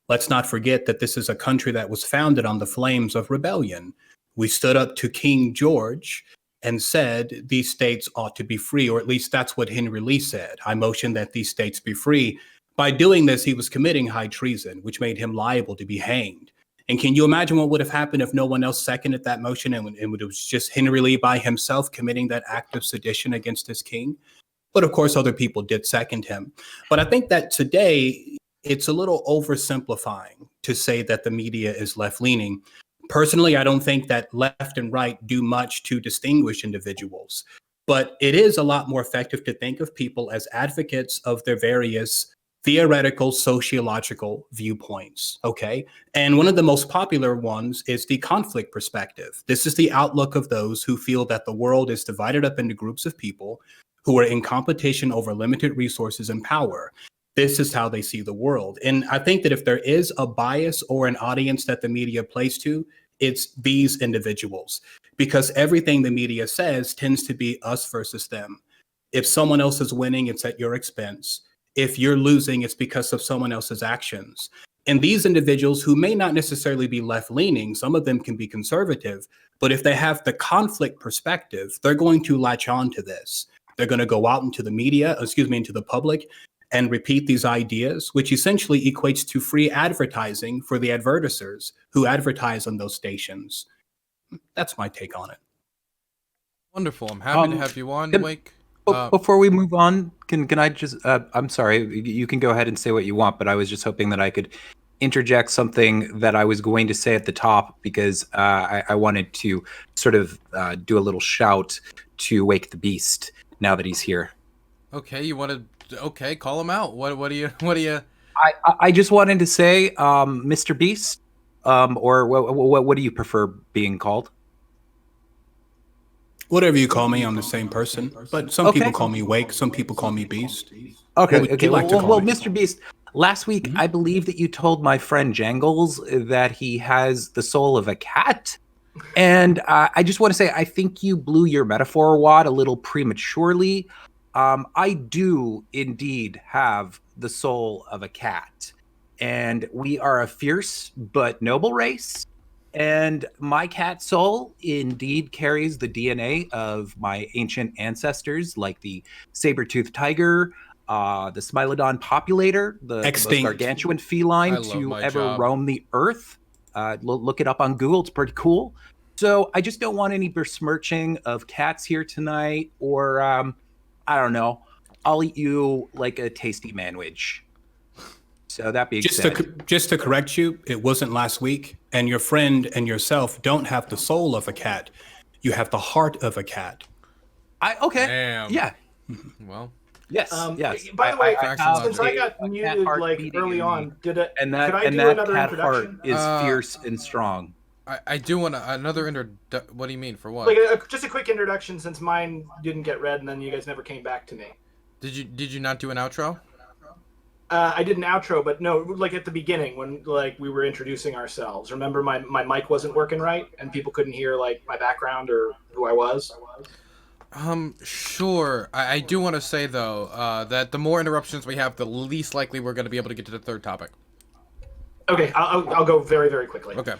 Let's not forget that this is a country that was founded on the flames of rebellion. We stood up to King George and said these states ought to be free, or at least that's what Henry Lee said. I motioned that these states be free. By doing this, he was committing high treason, which made him liable to be hanged. And can you imagine what would have happened if no one else seconded that motion and it was just Henry Lee by himself committing that act of sedition against his king? But of course, other people did second him. But I think that today, it's a little oversimplifying to say that the media is left-leaning. Personally, I don't think that left and right do much to distinguish individuals, but it is a lot more effective to think of people as advocates of their various theoretical sociological viewpoints, okay? And one of the most popular ones is the conflict perspective. This is the outlook of those who feel that the world is divided up into groups of people who are in competition over limited resources and power. This is how they see the world. And I think that if there is a bias or an audience that the media plays to, it's these individuals, because everything the media says tends to be us versus them. If someone else is winning, it's at your expense. If you're losing, it's because of someone else's actions. And these individuals who may not necessarily be left-leaning, some of them can be conservative, but if they have the conflict perspective, they're going to latch on to this. They're going to go out into the media, into the public, and repeat these ideas, which essentially equates to free advertising for the advertisers who advertise on those stations. That's my take on it. Wonderful. I'm happy to have you on, Wake. Before we move on, can I just, I'm sorry, you can go ahead and say what you want, but I was just hoping that I could interject something that I was going to say at the top, because I wanted to sort of do a little shout to Wake the Beast now that he's here. Okay, you want to Okay, call him out. What do you? I just wanted to say, Mr. Beast, or what do you prefer being called? Whatever you call me, I'm the same person. But some people call me Wake, some people call me Beast. Okay, What would you like to call me? Mr. Beast, last week I believe that you told my friend Jangles that he has the soul of a cat. And I just want to say, I think you blew your metaphor wad a little prematurely. I do indeed have the soul of a cat. And we are a fierce but noble race. And my cat soul indeed carries the DNA of my ancient ancestors, like the saber-toothed tiger, the Smilodon populator, the most gargantuan feline to ever roam the earth. Look it up on Google. It's pretty cool. So I just don't want any besmirching of cats here tonight, or I don't know. I'll eat you like a tasty manwich. So that being said, just to correct you, it wasn't last week, and your friend and yourself don't have the soul of a cat. You have the heart of a cat. Damn. Yeah. Well. Yes. Yes. By the way, since I got muted like early on, could I do another cat introduction? Heart is fierce and strong. I do want another What do you mean? For what? Like just a quick introduction, since mine didn't get read, and then you guys never came back to me. Did you not do an outro? I did an outro, but no, like at the beginning when like we were introducing ourselves. Remember, my mic wasn't working right, and people couldn't hear like my background or who I was. Sure. I do want to say though that the more interruptions we have, the least likely we're going to be able to get to the third topic. Okay, I'll go very, very quickly. Okay.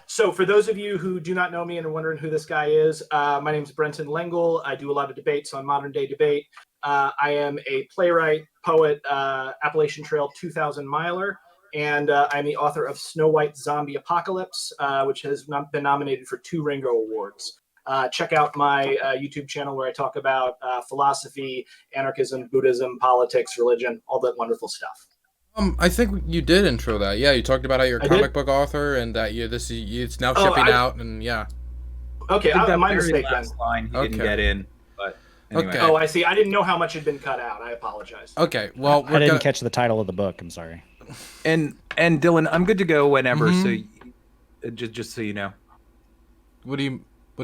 So for those of you who do not know me and are wondering who this guy is, my name is Brenton Lengel. I do a lot of debates on modern day debate. I am a playwright, poet, Appalachian Trail 2000 miler, and I'm the author of Snow White Zombie Apocalypse, which has been nominated for 2 Ringo Awards. Check out my YouTube channel where I talk about philosophy, anarchism, Buddhism, politics, religion, all that wonderful stuff. I think you did intro that. Yeah, you talked about how you're a comic book author and that it's now shipping out, and yeah. Okay, my mistake then. Line he didn't get in, but anyway. Okay. Oh, I see. I didn't know how much had been cut out. I apologize. Okay, well, I didn't catch the title of the book. I'm sorry. And Dylan, I'm good to go whenever. So just so you know. What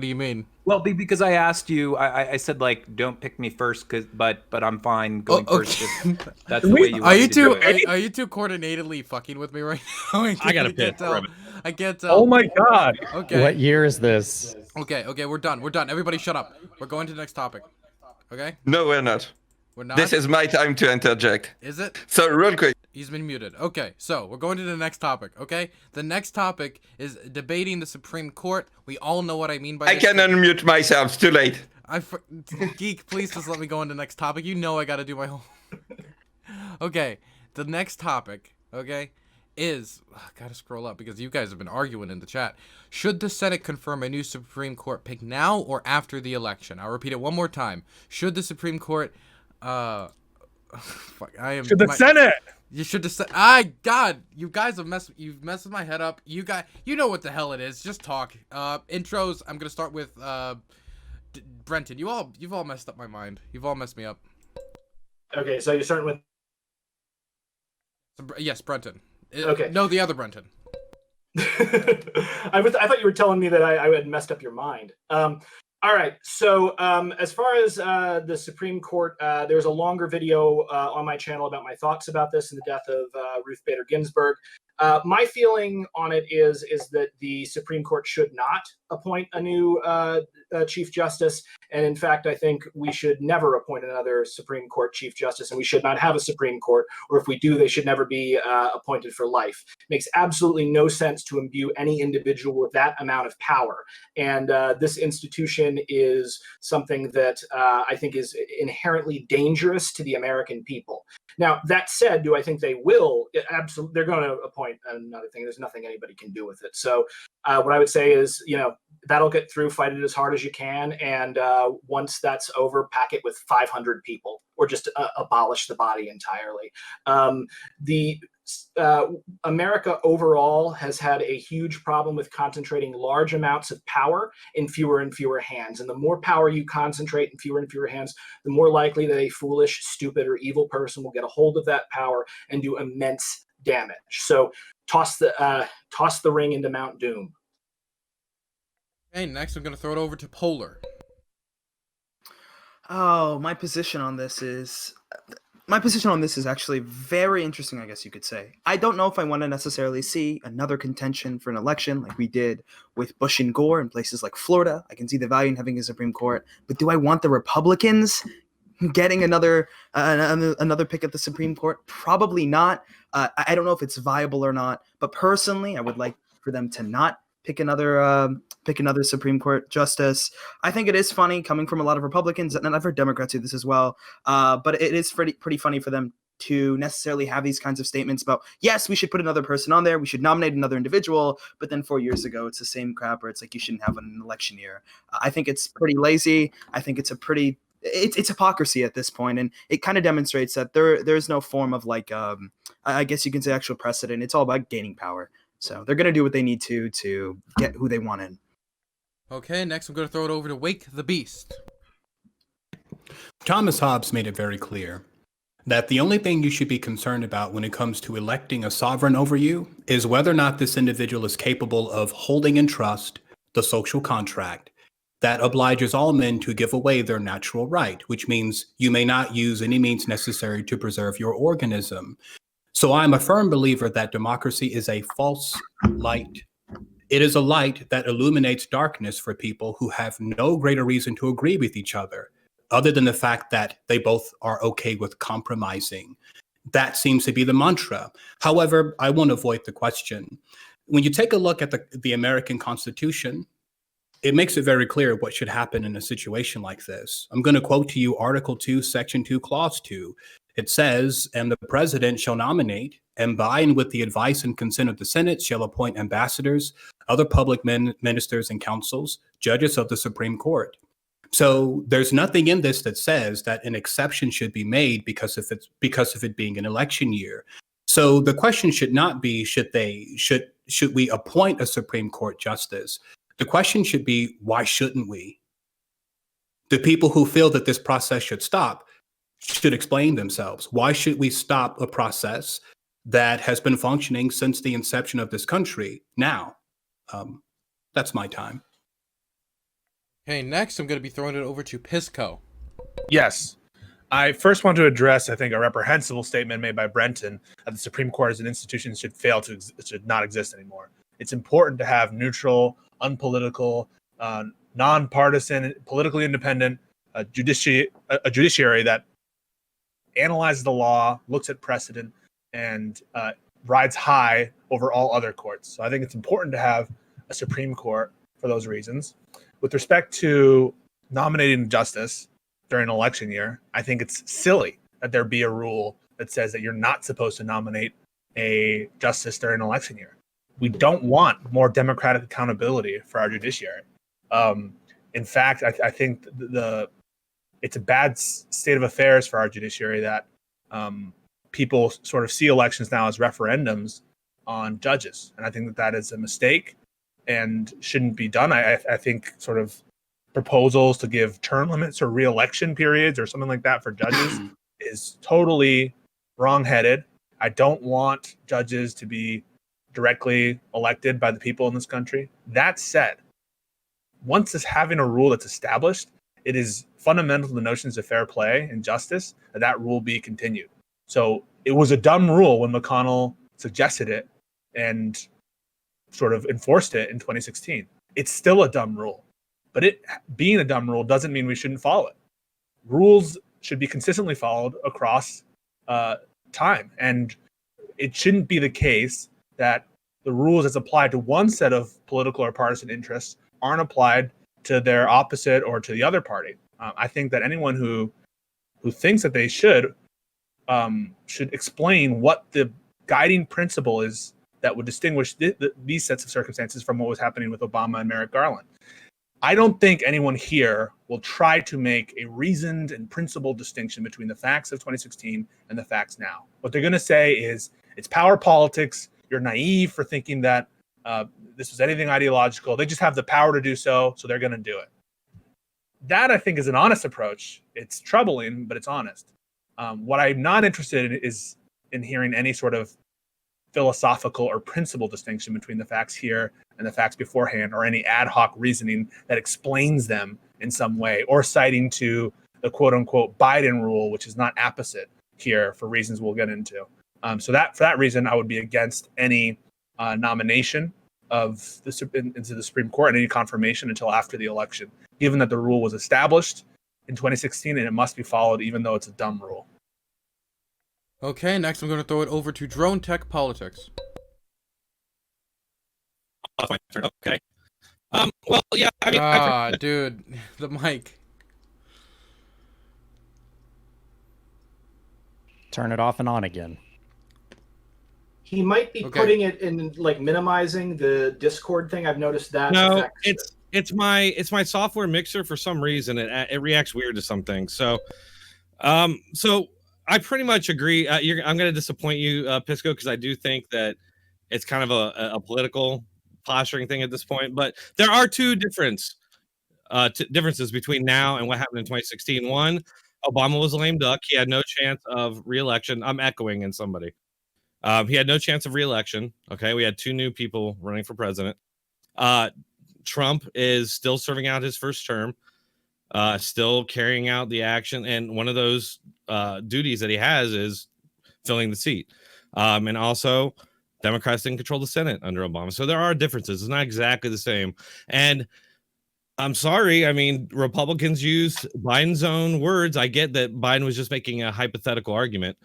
do you mean? Well, because I asked you, I said like, don't pick me first, but I'm fine going first. That's the way you. Are you two coordinatedly fucking with me right now? I gotta pick. I can't tell. Oh my god. Okay. What year is this? Okay, we're done. Everybody shut up. We're going to the next topic. Okay? No, we're not. We're not? This is my time to interject. Is it? So, real quick. He's been muted. Okay, so we're going to the next topic, okay? The next topic is debating the Supreme Court. We all know what I mean by this. I can unmute myself. It's too late. Geek, please just let me go on to the next topic. You know I gotta do my whole... Okay, the next topic, okay, is... gotta scroll up because you guys have been arguing in the chat. Should the Senate confirm a new Supreme Court pick now or after the election? I'll repeat it one more time. Should the Supreme Court... Fuck, Should the Senate... You should just say, God, you guys have you've messed with my head up. You know what the hell it is. Just talk. Intros. I'm gonna start with Brenton. You've all messed up my mind. You've all messed me up. Okay, so you're starting with. Yes, Brenton. Okay. No, the other Brenton. I thought you were telling me that I had messed up your mind. All right. So as far as the Supreme Court, there's a longer video on my channel about my thoughts about this and the death of Ruth Bader Ginsburg. My feeling on it is that the Supreme Court should not appoint a new Chief Justice. And in fact, I think we should never appoint another Supreme Court Chief Justice, and we should not have a Supreme Court, or if we do, they should never be appointed for life. It makes absolutely no sense to imbue any individual with that amount of power. And this institution is something that I think is inherently dangerous to the American people. Now, that said, do I think they will? Absolutely, they're going to appoint another thing. There's nothing anybody can do with it. So what I would say is, that'll get through, fight it as hard as you can. And once that's over, pack it with 500 people or just abolish the body entirely. The America overall has had a huge problem with concentrating large amounts of power in fewer and fewer hands. And the more power you concentrate in fewer and fewer hands, the more likely that a foolish, stupid, or evil person will get a hold of that power and do immense damage. So toss the ring into Mount Doom. Okay, next I'm going to throw it over to Polar. Oh, my position on this is actually very interesting, I guess you could say. I don't know if I want to necessarily see another contention for an election like we did with Bush and Gore in places like Florida. I can see the value in having a Supreme Court, but do I want the Republicans getting another pick at the Supreme Court? Probably not. I don't know if it's viable or not, but personally, I would like for them to not pick another Supreme Court justice. I think it is funny coming from a lot of Republicans, and I've heard Democrats do this as well. But it is pretty funny for them to necessarily have these kinds of statements about, yes, we should put another person on there, we should nominate another individual, but then 4 years ago, it's the same crap where it's like you shouldn't have an election year. I think it's pretty lazy. I think it's it's hypocrisy at this point, and it kind of demonstrates that there's no form of like I guess you can say actual precedent. It's all about gaining power. So they're going to do what they need to get who they want in. Okay, next I'm going to throw it over to Wake the Beast. Thomas Hobbes made it very clear that the only thing you should be concerned about when it comes to electing a sovereign over you is whether or not this individual is capable of holding in trust the social contract that obliges all men to give away their natural right, which means you may not use any means necessary to preserve your organism. So I'm a firm believer that democracy is a false light. It is a light that illuminates darkness for people who have no greater reason to agree with each other, other than the fact that they both are okay with compromising. That seems to be the mantra. However, I won't avoid the question. When you take a look at the American Constitution, it makes it very clear what should happen in a situation like this. I'm going to quote to you Article 2, Section 2, Clause 2. It says, and the president shall nominate, and by and with the advice and consent of the Senate shall appoint ambassadors, other public ministers and councils, judges of the Supreme Court. So there's nothing in this that says that an exception should be made because of it being an election year. So the question should not be should we appoint a Supreme Court justice? The question should be, why shouldn't we? The people who feel that this process should stop should explain themselves. Why should we stop a process that has been functioning since the inception of this country now? That's my time. Okay, next I'm going to be throwing it over to Pisco. Yes. I first want to address, I think, a reprehensible statement made by Brenton that the Supreme Court as an institution should not exist anymore. It's important to have neutral, unpolitical, nonpartisan, politically independent judiciary that analyzes the law, looks at precedent, and rides high over all other courts. So I think it's important to have a Supreme Court for those reasons. With respect to nominating justice during an election year, I think it's silly that there be a rule that says that you're not supposed to nominate a justice during an election year. We don't want more democratic accountability for our judiciary. In fact, I think it's a bad state of affairs for our judiciary that people sort of see elections now as referendums on judges. And I think that is a mistake and shouldn't be done. I think sort of proposals to give term limits or re-election periods or something like that for judges is totally wrong-headed. I don't want judges to be directly elected by the people in this country. That said, once having a rule that's established, it is fundamental to the notions of fair play and justice that rule be continued. So it was a dumb rule when McConnell suggested it and sort of enforced it in 2016. It's still a dumb rule, but it being a dumb rule doesn't mean we shouldn't follow it. Rules should be consistently followed across time, and it shouldn't be the case that the rules as applied to one set of political or partisan interests aren't applied to their opposite or to the other party. I think that anyone who thinks that they should explain what the guiding principle is that would distinguish these sets of circumstances from what was happening with Obama and Merrick Garland. I don't think anyone here will try to make a reasoned and principled distinction between the facts of 2016 and the facts now. What they're going to say is It's power politics. You're naive for thinking that this was anything ideological. They just have the power to do so, so they're going to do it. That, I think, is an honest approach. It's troubling, but it's honest. What I'm not interested in is in hearing any sort of philosophical or principle distinction between the facts here and the facts beforehand, or any ad hoc reasoning that explains them in some way, or citing to the quote-unquote Biden rule, which is not apposite here for reasons we'll get into. So that for that reason, I would be against any nomination of into the Supreme Court and any confirmation until after the election, given that the rule was established in 2016 and it must be followed, even though it's a dumb rule. Okay, next I'm going to throw it over to Dronetek Politics. My turn. Okay. Well, yeah. I mean, dude, the mic. Turn it off and on again. He might be putting it in, like, minimizing the Discord thing. I've noticed that. No, it's my software mixer. For some reason, it reacts weird to some things. So I pretty much agree. I'm going to disappoint you, Pisco, because I do think that it's kind of a political posturing thing at this point. But there are two differences between now and what happened in 2016. One, Obama was a lame duck. He had no chance of re-election. I'm echoing in somebody. He had no chance of re-election. Okay, we had two new people running for president. Trump is still serving out his first term, still carrying out the action, and one of those duties that he has is filling the seat. And also, Democrats didn't control the Senate under Obama, so there are differences. It's not exactly the same. And I'm sorry, I mean, Republicans use Biden's own words. I get that Biden was just making a hypothetical argument,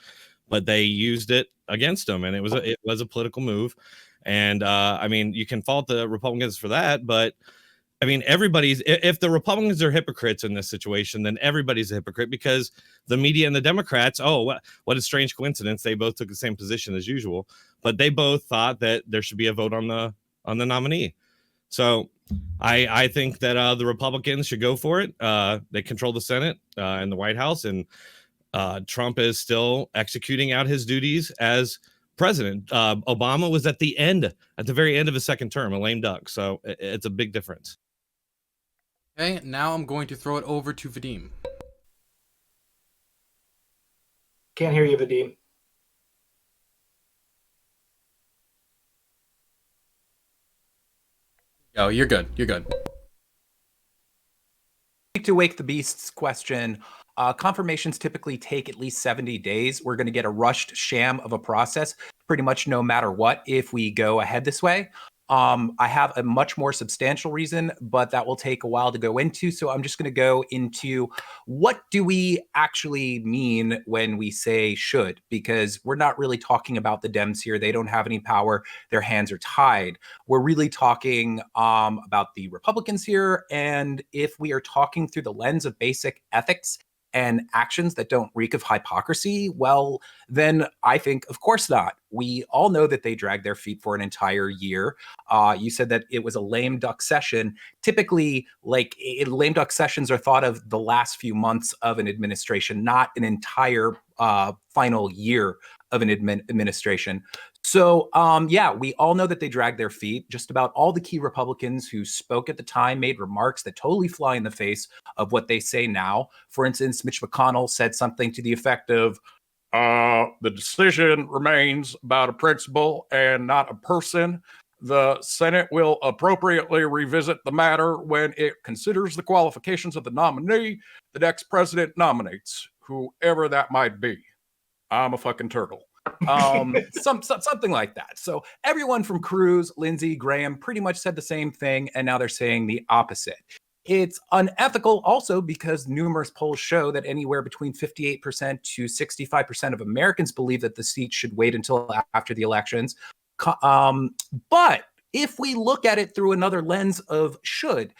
but they used it against him, and it was a political move. And I mean, you can fault the Republicans for that, but I mean, if the Republicans are hypocrites in this situation, then everybody's a hypocrite, because the media and the Democrats, what a strange coincidence, they both took the same position as usual, but they both thought that there should be a vote on the nominee. So I think that the Republicans should go for it. They control the Senate and the White House, and Trump is still executing out his duties as president. Obama was at the very end of his second term, a lame duck. So it's a big difference. Okay, now I'm going to throw it over to Vadim. Can't hear you, Vadim. Oh, you're good. You're good. To wake the beast's question, confirmations typically take at least 70 days. We're going to get a rushed sham of a process pretty much no matter what if we go ahead this way. I have a much more substantial reason, but that will take a while to go into. So I'm just going to go into what do we actually mean when we say should, because we're not really talking about the Dems here. They don't have any power. Their hands are tied. We're really talking about the Republicans here. And if we are talking through the lens of basic ethics and actions that don't reek of hypocrisy, well, then I think, of course not. We all know that they dragged their feet for an entire year. You said that it was a lame duck session. Typically, lame duck sessions are thought of the last few months of an administration, not an entire final year of an administration. So, yeah, we all know that they dragged their feet. Just about all the key Republicans who spoke at the time made remarks that totally fly in the face of what they say now. For instance, Mitch McConnell said something to the effect of, the decision remains about a principle and not a person. The Senate will appropriately revisit the matter when it considers the qualifications of the nominee the next president nominates, whoever that might be. I'm a fucking turtle. Something like that. So everyone from Cruz, Lindsey, Graham pretty much said the same thing, and now they're saying the opposite. It's unethical also because numerous polls show that anywhere between 58% to 65% of Americans believe that the seat should wait until after the elections. But if we look at it through another lens of should,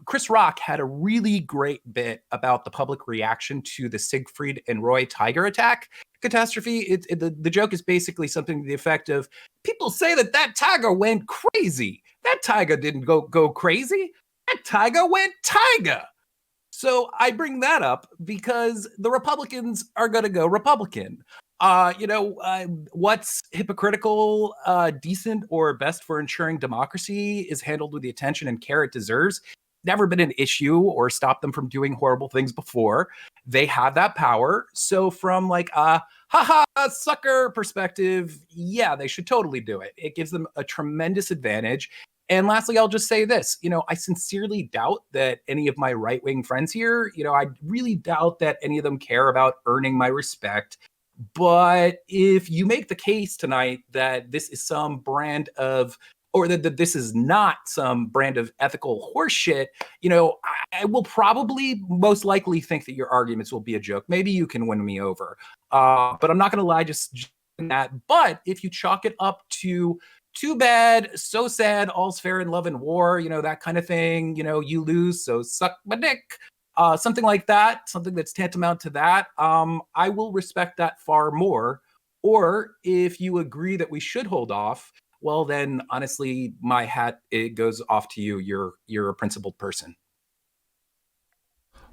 Chris Rock had a really great bit about the public reaction to the Siegfried and Roy tiger attack catastrophe. The joke is basically something to the effect of, people say that tiger went crazy. That tiger didn't go crazy. That tiger went tiger. So I bring that up because the Republicans are going to go Republican. What's hypocritical, decent, or best for ensuring democracy is handled with the attention and care it deserves. Never been an issue or stopped them from doing horrible things before. They have that power. So from like a haha sucker perspective, yeah, they should totally do it. It gives them a tremendous advantage. And lastly, I'll just say this, I sincerely doubt that any of my right-wing friends here, I really doubt that any of them care about earning my respect. But if you make the case tonight that this is some brand of, or that this is not some brand of ethical horseshit, I will probably most likely think that your arguments will be a joke. Maybe you can win me over. But I'm not going to lie, just that. But if you chalk it up to too bad, so sad, all's fair in love and war, that kind of thing, you lose, so suck my dick. Something like that, something that's tantamount to that, I will respect that far more. Or if you agree that we should hold off, well, then honestly, my hat, it goes off to you. You're a principled person.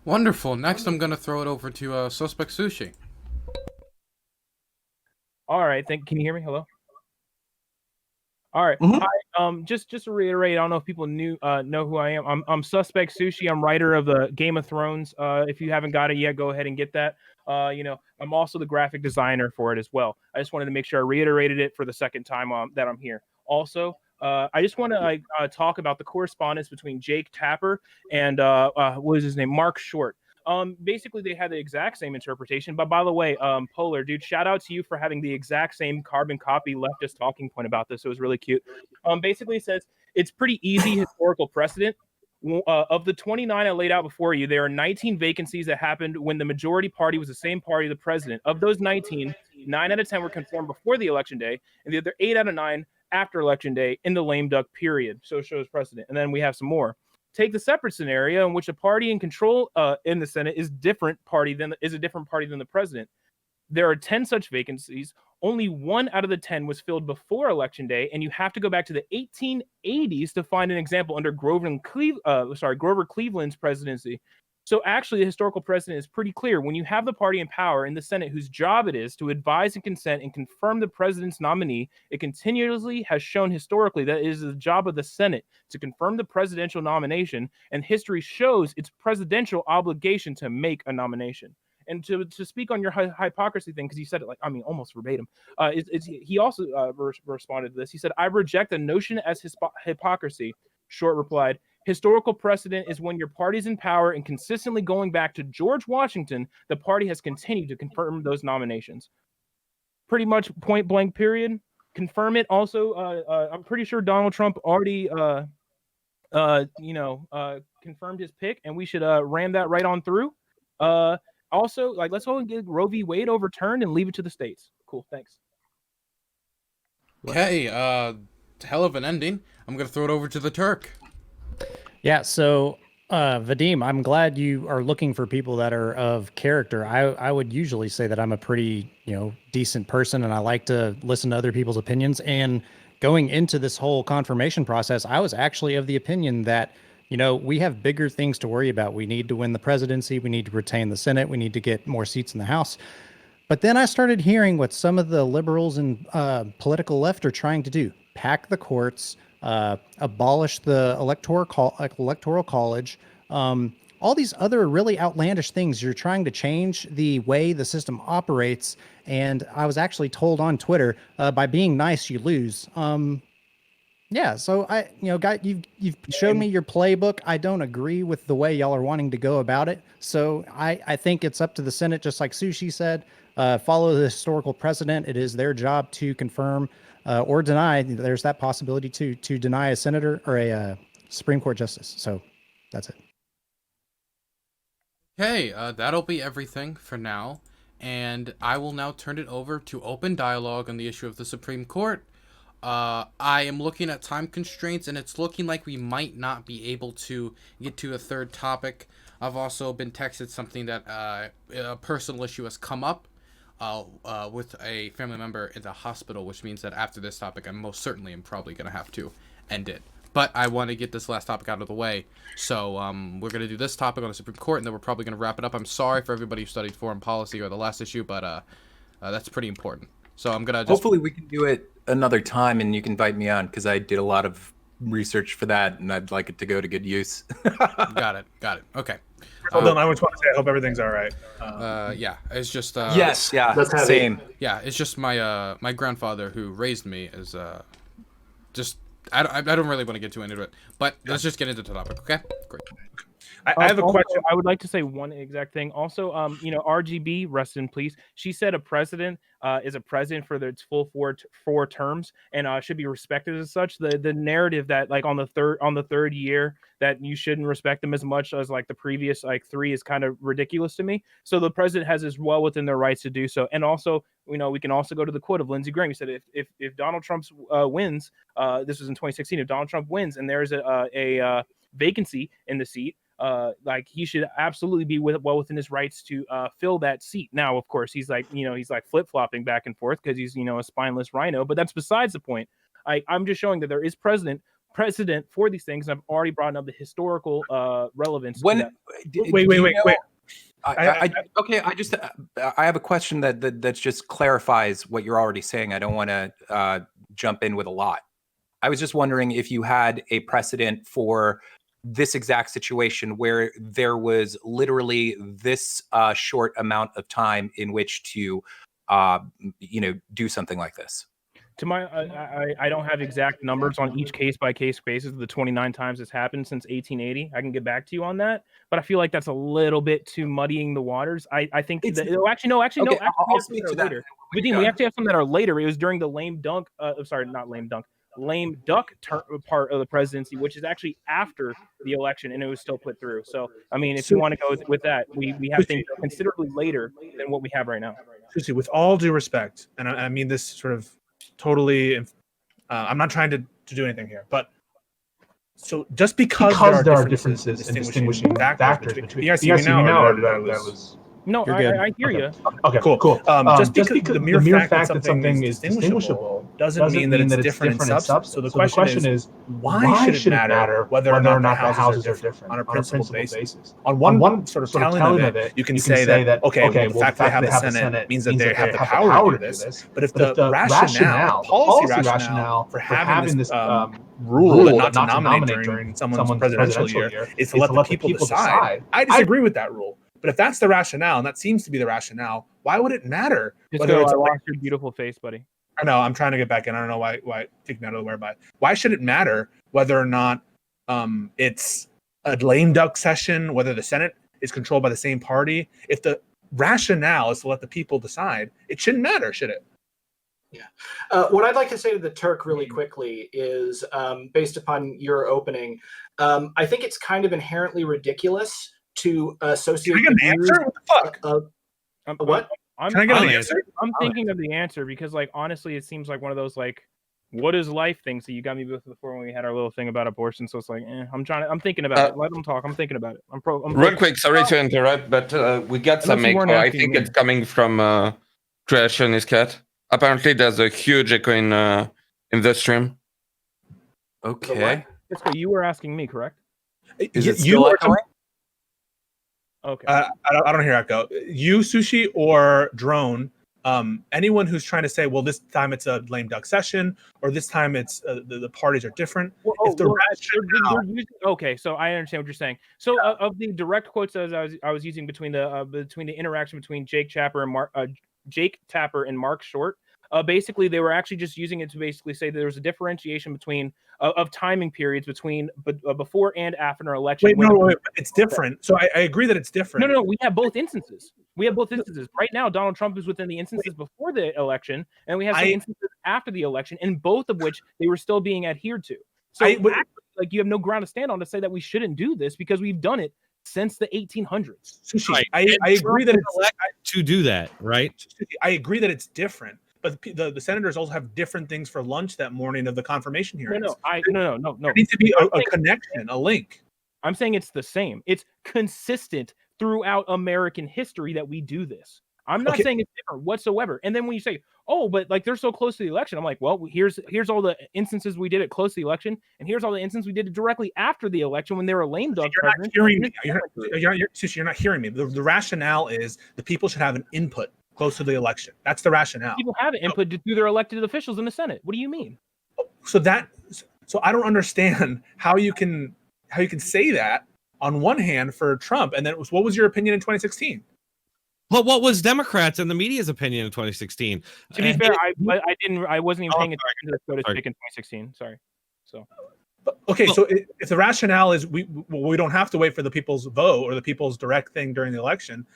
Wonderful. Next, I'm going to throw it over to SuspectSushi. All right. Can you hear me? Hello? All right. Mhm. Hi. Just to reiterate, I don't know if people know who I am. I'm SuspectSushi. I'm writer of the Game of Thrones. If you haven't got it yet, go ahead and get that. I'm also the graphic designer for it as well. I just wanted to make sure I reiterated it for the second time that I'm here. Also, I just want to talk about the correspondence between Jake Tapper and what is his name, Mark Short. Basically they had the exact same interpretation, but by the way, Polar dude, shout out to you for having the exact same carbon copy leftist talking point about this. It was really cute. Basically it says it's pretty easy historical precedent. Of the 29 I laid out before you, there are 19 vacancies that happened when the majority party was the same party, the president. Of those 19, 9 out of 10 were confirmed before the election day, and the other 8 out of 9 after election day in the lame duck period. So it shows precedent. And then we have some more. Take the separate scenario in which a party in control in the Senate is a different party than the president. There are 10 such vacancies. Only 1 out of the 10 was filled before election day, and you have to go back to the 1880s to find an example under Grover Cleveland's presidency. So actually, the historical precedent is pretty clear. When you have the party in power in the Senate whose job it is to advise and consent and confirm the president's nominee, it continuously has shown historically that it is the job of the Senate to confirm the presidential nomination, and history shows its presidential obligation to make a nomination. And to speak on your hypocrisy thing, because he said it almost verbatim, he also responded to this. He said, "I reject the notion as hypocrisy." Short replied, "Historical precedent is when your party's in power and consistently going back to George Washington, the party has continued to confirm those nominations." Pretty much point blank period. Confirm it. Also, I'm pretty sure Donald Trump already, confirmed his pick, and we should ram that right on through. Also, let's go and get Roe v. Wade overturned and leave it to the states. Cool, thanks. Okay, hell of an ending. I'm going to throw it over to TheTerk. Yeah, so Vadim, I'm glad you are looking for people that are of character. I would usually say that I'm a pretty, decent person, and I like to listen to other people's opinions. And going into this whole confirmation process, I was actually of the opinion that, we have bigger things to worry about. We need to win the presidency. We need to retain the Senate. We need to get more seats in the House. But then I started hearing what some of the liberals and political left are trying to do: pack the courts, abolish the electoral college, all these other really outlandish things. You're trying to change the way the system operates. And I was actually told on Twitter, by being nice, you lose. Yeah, so guy, you've shown me your playbook. I don't agree with the way y'all are wanting to go about it. So I think it's up to the Senate, just like Sushi said. Follow the historical precedent. It is their job to confirm or deny. There's that possibility to deny a senator or a Supreme Court justice. So that's it. Okay, that'll be everything for now. And I will now turn it over to open dialogue on the issue of the Supreme Court. I am looking at time constraints, and it's looking like we might not be able to get to a third topic. I've also been texted something that a personal issue has come up with a family member in the hospital, which means that after this topic, I most certainly am probably going to have to end it. But I want to get this last topic out of the way. So we're going to do this topic on the Supreme Court, and then we're probably going to wrap it up. I'm sorry for everybody who studied foreign policy or the last issue, but That's pretty important. So I'm gonna just... Hopefully we can do it another time, and you can invite me on because I did a lot of research for that, and I'd like it to go to good use. Got it. Okay. Hold on, I just want to say I hope everything's all right. Yeah, it's just yes, yeah, same. Yeah, it's just my my grandfather who raised me is just I don't really want to get too into it, but let's just get into the topic, okay? Great. I have a question. I would like to say one exact thing. Also, RGB, rest in peace. She said a president is a president for its full four terms and should be respected as such. The narrative that like on the third year that you shouldn't respect them as much as like the previous like 3 is kind of ridiculous to me. So the president has as well within their rights to do so. And also, we can also go to the quote of Lindsey Graham. He said if Donald Trump wins, this was in 2016. If Donald Trump wins and there's a vacancy in the seat, like he should absolutely be well within his rights to fill that seat. Now, of course, he's like flip-flopping back and forth because he's a spineless rhino, but that's besides the point. I'm just showing that there is precedent for these things, and I've already brought up the historical relevance. Wait. I have a question that just clarifies what you're already saying. I don't want to jump in with a lot. I was just wondering if you had a precedent for this exact situation where there was literally this short amount of time in which to, do something like this. To my, I don't have exact numbers on each case by case basis of the 29 times it's happened since 1880. I can get back to you on that, but I feel like that's a little bit too muddying the waters. I think that I'll speak to that later. Vadim, we actually have some that are later. It was during the lame duck part of the presidency, which is actually after the election, and it was still put through. So, I mean, if you want to go with that, we have things considerably later than what we have right now. With all due respect, and I mean this sort of totally, I'm not trying to do anything here, but so just because there are differences in distinguishing factors between I hear you. Okay, cool. Just because the mere fact that something is distinguishable doesn't mean that it's different in substance. So the question is, why should it matter whether or not the houses are different on a principal basis? On one sort of telling of it, you can say that, okay, the fact that they have the Senate means that they have the power to do this. But if the rationale, policy rationale for having this rule not to nominate during someone's presidential year is to let the people decide, I disagree with that rule. But if that's the rationale, and that seems to be the rationale, why would it matter? Whether it's like your beautiful face, buddy. I know, I'm trying to get back in. I don't know why take me out of the whereby. Why should it matter whether or not it's a lame duck session, whether the Senate is controlled by the same party? If the rationale is to let the people decide, it shouldn't matter, should it? Yeah. What I'd like to say to the Turk really quickly is, based upon your opening, I think it's kind of inherently ridiculous to associate. Can I get an answer? What the fuck? What? Can I get an answer? I'm thinking of the answer because, like, honestly, it seems like one of those like, what is life things that you got me with before when we had our little thing about abortion. So it's like, I'm thinking about it. Let them talk. I'm thinking about it. I'm real quick. Sorry to interrupt, but we got some echo. I think it's coming from Creationist Cat. Apparently, there's a huge echo in the stream. Okay. So you were asking me, correct? Is it still echoing? Okay. I don't hear echo. You, Sushi, or Drone, anyone who's trying to say, well, this time it's a lame duck session, or this time it's the parties are different. Okay, so I understand what you're saying. So of the direct quotes as I was using between the interaction between Jake Tapper and Mark Short, basically they were actually just using it to basically say that there was a differentiation between of timing periods between before and after an election. Wait, it's different. So I agree that it's different. No, we have both instances. Right now, Donald Trump is within the instances before the election, and we have some instances after the election, and both of which they were still being adhered to. So like you have no ground to stand on to say that we shouldn't do this because we've done it since the 1800s. Sushi, I agree that it's to do that, right? I agree that it's different. But the senators also have different things for lunch that morning of the confirmation hearings. No. There needs to be a connection, a link. I'm saying it's the same. It's consistent throughout American history that we do this. I'm not saying it's different whatsoever. And then when you say, oh, but like they're so close to the election, I'm like, well, here's all the instances we did it close to the election, and here's all the instances we did it directly after the election when they were lame duck presidents. You're not hearing me. The rationale is the people should have an input close to the election. That's the rationale. People have input through their elected officials in the Senate. What do you mean? So I don't understand how you can say that on one hand for Trump, and then what was your opinion in 2016? Well, what was Democrats and the media's opinion in 2016? To be fair, I wasn't even paying attention to the SCOTUS pick in 2016. Sorry. So. Okay, so if the rationale is we don't have to wait for the people's vote or the people's direct thing during the election,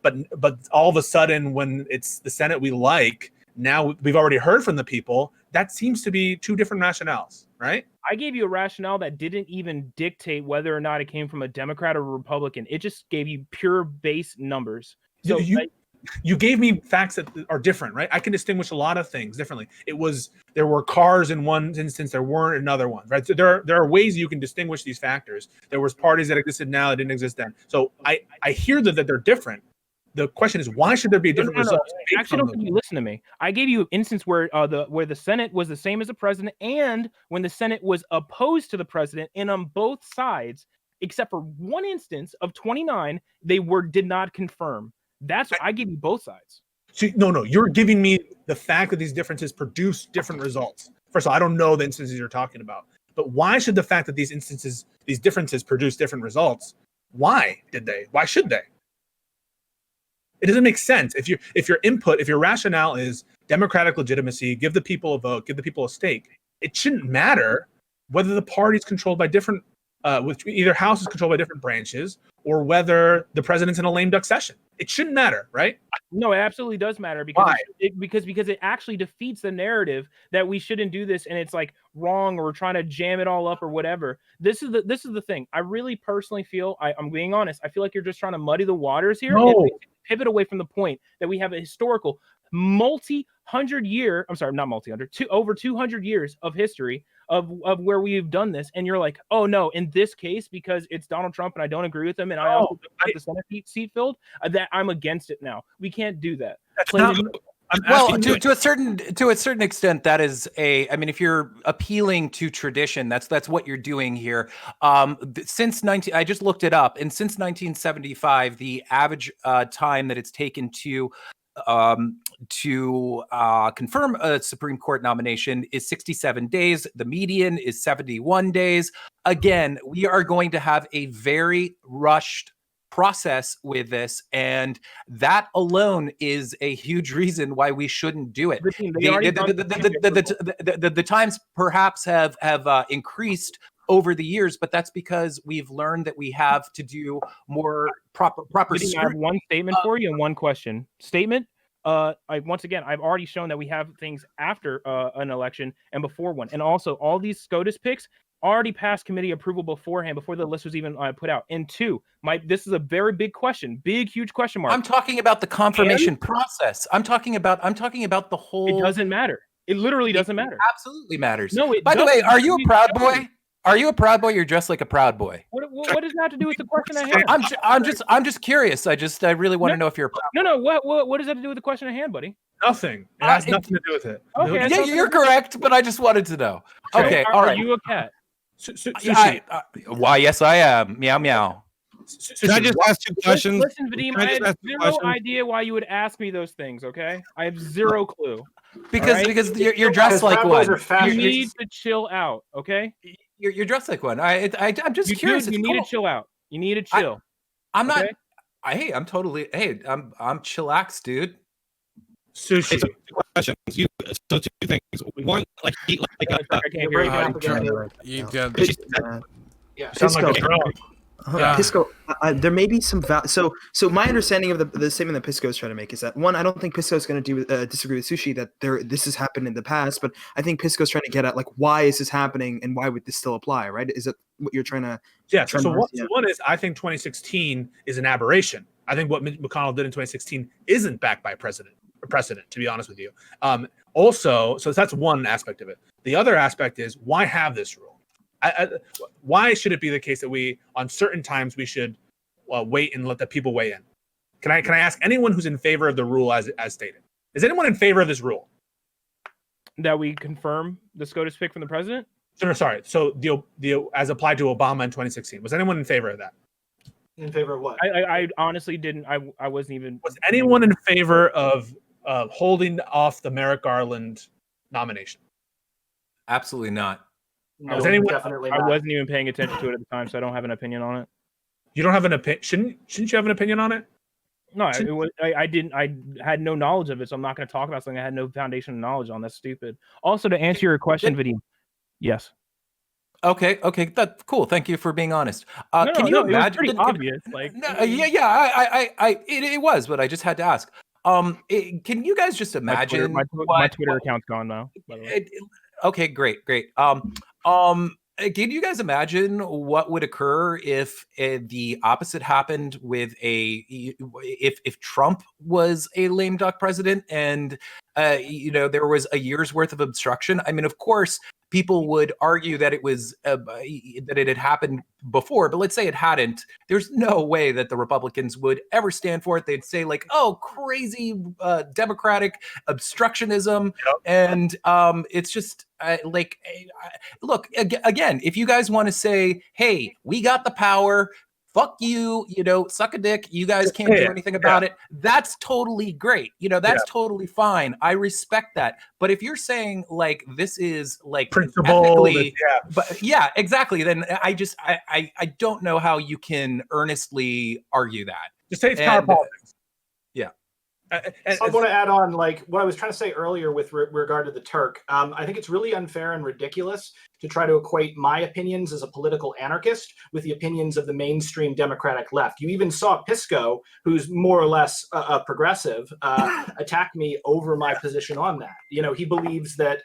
but all of a sudden when it's the Senate we like, now we've already heard from the people, that seems to be two different rationales, right? I gave you a rationale that didn't even dictate whether or not it came from a Democrat or a Republican. It just gave you pure base numbers. So you gave me facts that are different, right? I can distinguish a lot of things differently. There were cars in one instance, there weren't in another one, right? So there are ways you can distinguish these factors. There was parties that existed now that didn't exist then. So I hear that they're different. The question is, why should there be different results? Actually, don't think you listen to me. I gave you an instance where the Senate was the same as the president, and when the Senate was opposed to the president, and on both sides, except for one instance of 29, they did not confirm. That's I give you both sides. So, no, you're giving me the fact that these differences produce different results. First of all, I don't know the instances you're talking about, but why should the fact that these differences produce different results? Why should they? It doesn't make sense. If your rationale is democratic legitimacy, give the people a vote, give the people a stake, it shouldn't matter whether the party's controlled by different, which either house is controlled by different branches, or whether the president's in a lame duck session. It shouldn't matter, right? No, it absolutely does matter because because it actually defeats the narrative that we shouldn't do this and it's like wrong or we're trying to jam it all up or whatever. This is the thing. I really personally feel I'm being honest. I feel like you're just trying to muddy the waters here and pivot away from the point that we have a historical over 200 years of history of where we've done this, and you're like, oh no, in this case, because it's Donald Trump and I don't agree with him, and I also don't get the Senate seat filled, that I'm against it now. We can't do that. Well, to a certain extent, that is if you're appealing to tradition, that's what you're doing here. I just looked it up, and since 1975, the average time that it's taken to confirm a Supreme Court nomination is 67 days. The median is 71 days. Again, we are going to have a very rushed process with this, and that alone is a huge reason why we shouldn't do it. The times perhaps have increased over the years, but that's because we've learned that we have to do more proper I have one statement for you and one question. Statement. Once again, I've already shown that we have things after an election and before one, and also all these SCOTUS picks already passed committee approval beforehand, before the list was even put out. And two, this is a very big question, huge question mark. I'm talking about the confirmation process. I'm talking about the whole. It doesn't matter. It literally doesn't matter. Absolutely matters. No, by the way, are you a proud boy? Are you a proud boy? You're dressed like a proud boy. What does that have to do with the question at hand? I'm just curious. I really want to know if you're a proud boy. No. What does that have to do with the question at hand, buddy? Nothing. It has nothing to do with it. Okay, yeah, you're correct, but I just wanted to know. Okay, all right. Are you a cat? Why? Yes, I am. Meow meow. Can I just ask two questions? Listen, Vadim, I have zero idea why you would ask me those things. Okay, I have zero clue. Because you're dressed like one. You need to chill out. Okay. You're dressed like one. I'm just curious. You need to chill out. You need to chill. I'm not. I'm totally. I'm chillax, dude. Sushi. Questions. So two things. One, like eat like a. You got. Sounds like a drone. Pisco, there may be some so my understanding of the statement that Pisco is trying to make is that, one, I don't think Pisco is going to disagree with Sushi that this has happened in the past, but I think Pisco is trying to get at, like, why is this happening and why would this still apply, right? Is it what you're trying to? Yeah. So one is, I think 2016 is an aberration. I think what Mitch McConnell did in 2016 isn't backed by precedent, to be honest with you. Also, so that's one aspect of it. The other aspect is, why have this rule? Why should it be the case that we, on certain times, we should wait and let the people weigh in? Can I ask anyone who's in favor of the rule as stated? Is anyone in favor of this rule? That we confirm the SCOTUS pick from the president? Sorry. So the as applied to Obama in 2016. Was anyone in favor of that? In favor of what? I honestly didn't. I wasn't even. Was anyone in favor of holding off the Merrick Garland nomination? Absolutely not. No, Was anyone- definitely I not. wasn't even paying attention to it at the time, so I don't have an opinion on it. You don't have an opinion. Shouldn't you have an opinion on it? No, I didn't. I had no knowledge of it, so I'm not going to talk about something I had no foundation of knowledge on. That's stupid. Also, to answer your question, Vadim, yes. Okay, that's cool. Thank you for being honest. No, Can you no, it was imagine? pretty obvious. Like, It was, but I just had to ask. Can you guys just imagine? my Twitter account's gone now. By the way. Okay, great. Can you guys imagine what would occur if the opposite happened with if Trump was a lame duck president and there was a year's worth of obstruction? I mean, of course, people would argue that it was that it had happened before, but let's say it hadn't. There's no way that the Republicans would ever stand for it. They'd say like, "Oh, crazy Democratic obstructionism," and it's just look again. If you guys want to say, "Hey, we got the power," fuck you, suck a dick. You guys can't do anything about it. That's totally great. That's totally fine. I respect that. But if you're saying like this is like Principle, but yeah, exactly. Then I don't know how you can earnestly argue that. Just say it's power politics. Yeah. I want to add on, like what I was trying to say earlier with regard to the Turk. I think it's really unfair and ridiculous to try to equate my opinions as a political anarchist with the opinions of the mainstream Democratic left. You even saw Pisco, who's more or less a progressive, attack me over my position on that. He believes that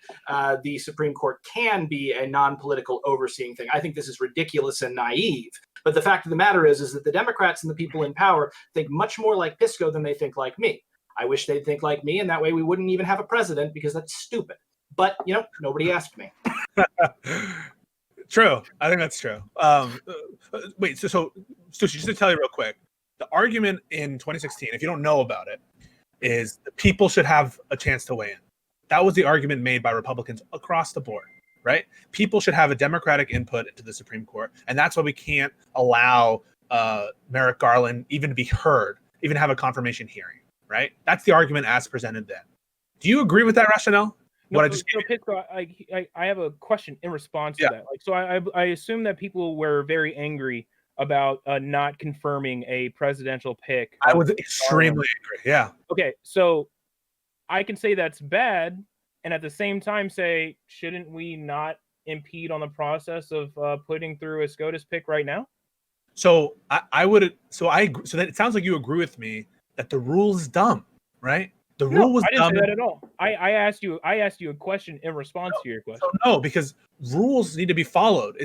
the Supreme Court can be a non-political overseeing thing. I think this is ridiculous and naive. But the fact of the matter is that the Democrats and the people in power think much more like Pisco than they think like me. I wish they'd think like me, and that way we wouldn't even have a president, because that's stupid. But, nobody asked me. True. I think that's true. Wait, so Sushi, just to tell you real quick, the argument in 2016, if you don't know about it, is that people should have a chance to weigh in. That was the argument made by Republicans across the board, right? People should have a democratic input into the Supreme Court, and that's why we can't allow Merrick Garland even to be heard, even have a confirmation hearing. Right? That's the argument as presented then. Do you agree with that rationale? No, Pisco, I have a question in response to that. So I assume that people were very angry about not confirming a presidential pick. I was extremely angry. Yeah. Okay, so I can say that's bad, and at the same time say, shouldn't we not impede on the process of putting through a SCOTUS pick right now? So so that it sounds like you agree with me that the rule is dumb, right? The rule was dumb. I didn't say that at all. I asked you a question in response to your question. So no, because rules need to be followed.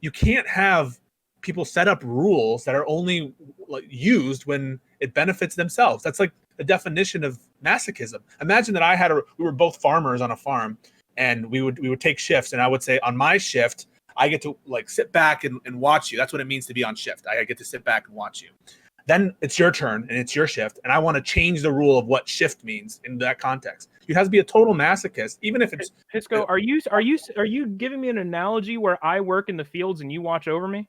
You can't have people set up rules that are only used when it benefits themselves. That's like the definition of masochism. Imagine that we were both farmers on a farm, and we would take shifts, and I would say on my shift I get to sit back and watch you. That's what it means to be on shift. I get to sit back and watch you. Then it's your turn and it's your shift, and I want to change the rule of what shift means in that context. You have to be a total masochist, even if it's Pisco. Are you giving me an analogy where I work in the fields and you watch over me?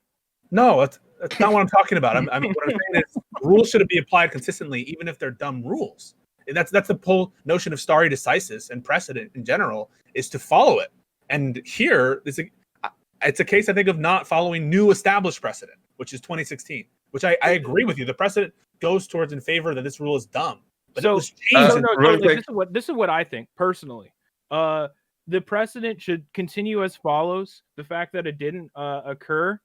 No, that's not what I'm talking about. What I'm saying is rules should be applied consistently, even if they're dumb rules. That's the whole notion of stare decisis and precedent in general, is to follow it. And here it's a case, I think, of not following new established precedent, which is 2016. Which I agree with you. The precedent goes towards in favor that this rule is dumb. But so, it was changed. This is what I think personally. The precedent should continue as follows. The fact that it didn't occur,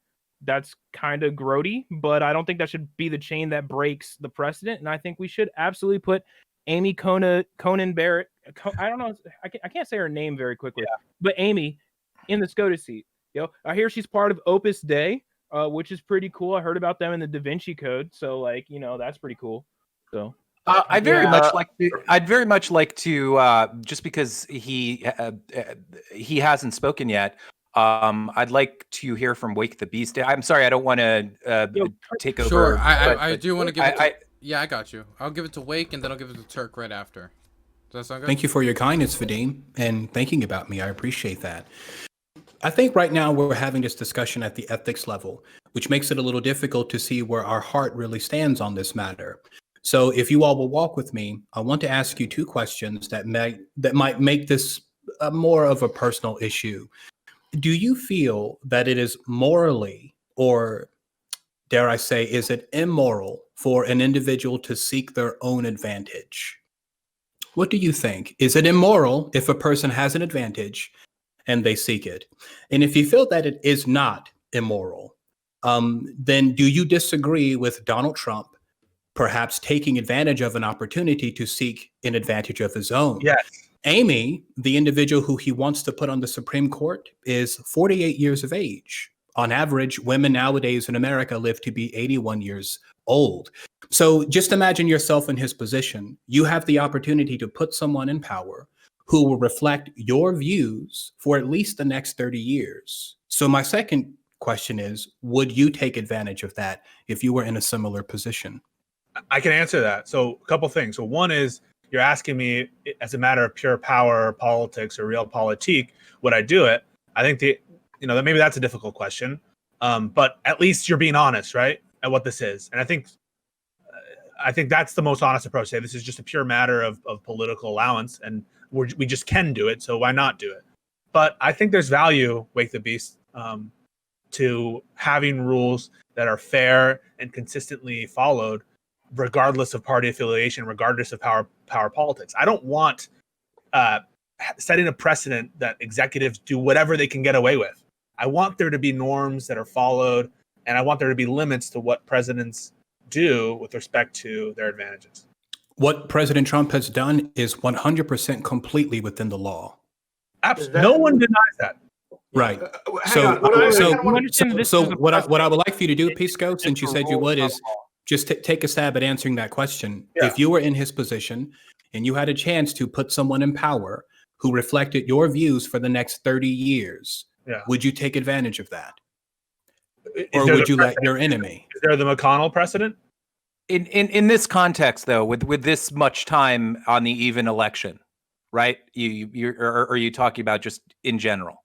that's kind of grody, but I don't think that should be the chain that breaks the precedent. And I think we should absolutely put Amy Conan Barrett. I don't know. I can't say her name very quickly, but Amy in the SCOTUS seat. I hear she's part of Opus Dei. Which is pretty cool. I heard about them in the Da Vinci Code, so that's pretty cool. So I'd very much like to just because he hasn't spoken yet. I'd like to hear from Wake the Beast. I'm sorry, I don't want to take over. Sure, I do want to give it. I got you. I'll give it to Wake, and then I'll give it to Turk right after. Does that sound good? Thank you for your kindness, Vadim, and thinking about me. I appreciate that. I think right now we're having this discussion at the ethics level, which makes it a little difficult to see where our heart really stands on this matter. So if you all will walk with me, I want to ask you two questions that might make this more of a personal issue. Do you feel that it is morally, or dare I say, is it immoral for an individual to seek their own advantage? What do you think? Is it immoral if a person has an advantage and they seek it? And if you feel that it is not immoral, then do you disagree with Donald Trump perhaps taking advantage of an opportunity to seek an advantage of his own? Yes. Amy, the individual who he wants to put on the Supreme Court, is 48 years of age. On average, women nowadays in America live to be 81 years old. So just imagine yourself in his position. You have the opportunity to put someone in power who will reflect your views for at least the next 30 years. So my second question is, would you take advantage of that if you were in a similar position? I can answer that. So a couple things. So one is, you're asking me as a matter of pure power or politics or realpolitik, would I do it? I think that maybe that's a difficult question. But at least you're being honest, right? At what this is. And I think that's the most honest approach. Say this is just a pure matter of political allowance, and we just can do it. So why not do it? But I think there's value, Wake the Beast, to having rules that are fair and consistently followed, regardless of party affiliation, regardless of power politics. I don't want setting a precedent that executives do whatever they can get away with. I want there to be norms that are followed, and I want there to be limits to what presidents do with respect to their advantages. What President Trump has done is 100% completely within the law. Absolutely. No one denies that. Right. What I would like for you to do, Pisco, since you said you would, is just take a stab at answering that question. Yeah. If you were in his position and you had a chance to put someone in power who reflected your views for the next 30 years, would you take advantage of that? Or would you let your enemy? Is there the McConnell precedent? In this context, though, with this much time on the even election, right? Are you talking about just in general?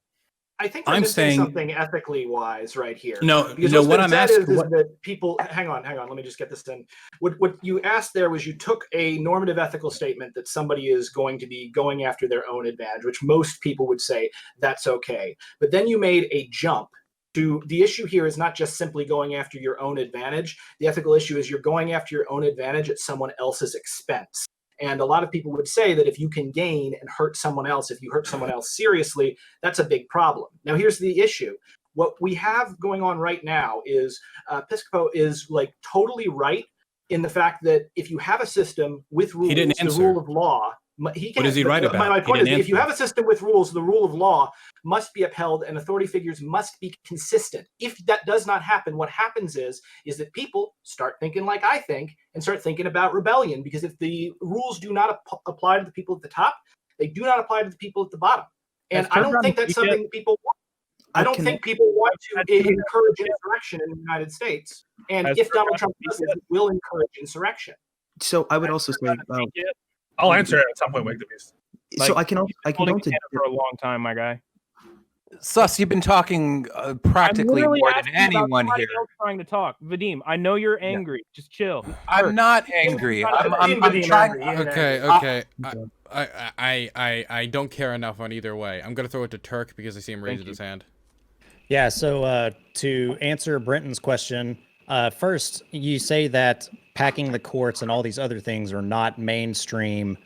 I think I'm saying something ethically wise right here. No, because what I'm asking is that people. Hang on. Let me just get this in. What you asked there was, you took a normative ethical statement that somebody is going to be going after their own advantage, which most people would say that's okay. But then you made a jump to the issue here is not just simply going after your own advantage. The ethical issue is you're going after your own advantage at someone else's expense. And a lot of people would say that if you can gain and hurt someone else, if you hurt someone else seriously, that's a big problem. Now, here's the issue. What we have going on right now is Piscopo is like totally right in the fact that if you have a system with rules, the rule of law, what is he right about? My point is, if you have a system with rules, the rule of law must be upheld and authority figures must be consistent. If that does not happen, what happens is that people start thinking like I think and start thinking about rebellion, because if the rules do not apply to the people at the top, they do not apply to the people at the bottom. And I don't think that's something that people want. I don't think people want to encourage insurrection in the United States. And if Donald Trump does it, it will encourage insurrection. So I would also say, I'll answer it at some point, Wake the Beast. So I can go to for a long time, my guy. Sus, you've been talking practically more than anyone here. Trying to talk, Vadim. I know you're angry. Yeah. Just chill. I'm not angry. I'm trying. Okay. I don't care enough on either way. I'm gonna throw it to Turk because I see him raising his hand. Yeah. So to answer Brenton's question, first you say that packing the courts and all these other things are not mainstream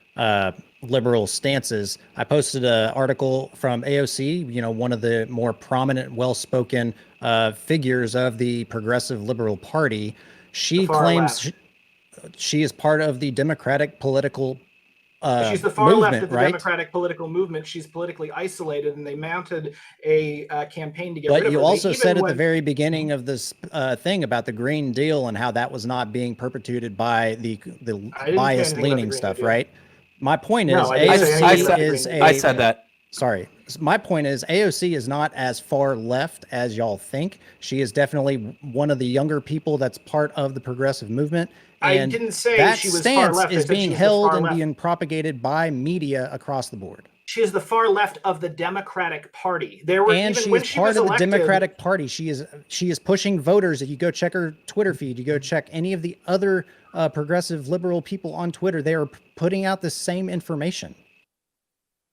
liberal stances. I posted an article from AOC, one of the more prominent, well-spoken figures of the Progressive Liberal Party. She claims she is part of the Democratic political she's the far left of the right? Democratic political movement. She's politically isolated, and they mounted a campaign to get rid of her. But you also said at the very beginning of this thing about the Green Deal and how that was not being perpetuated by the bias-leaning stuff, right? My point is, I said that. Sorry. My point is, AOC is not as far left as y'all think. She is definitely one of the younger people that's part of the progressive movement. And I didn't say that she was stance far left. is being held and being propagated by media across the board. She is the far left of the Democratic Party. There were And even she when is she part was of the elected, Democratic Party. She is pushing voters. If you go check her Twitter feed, you go check any of the other progressive liberal people on Twitter, they are putting out the same information.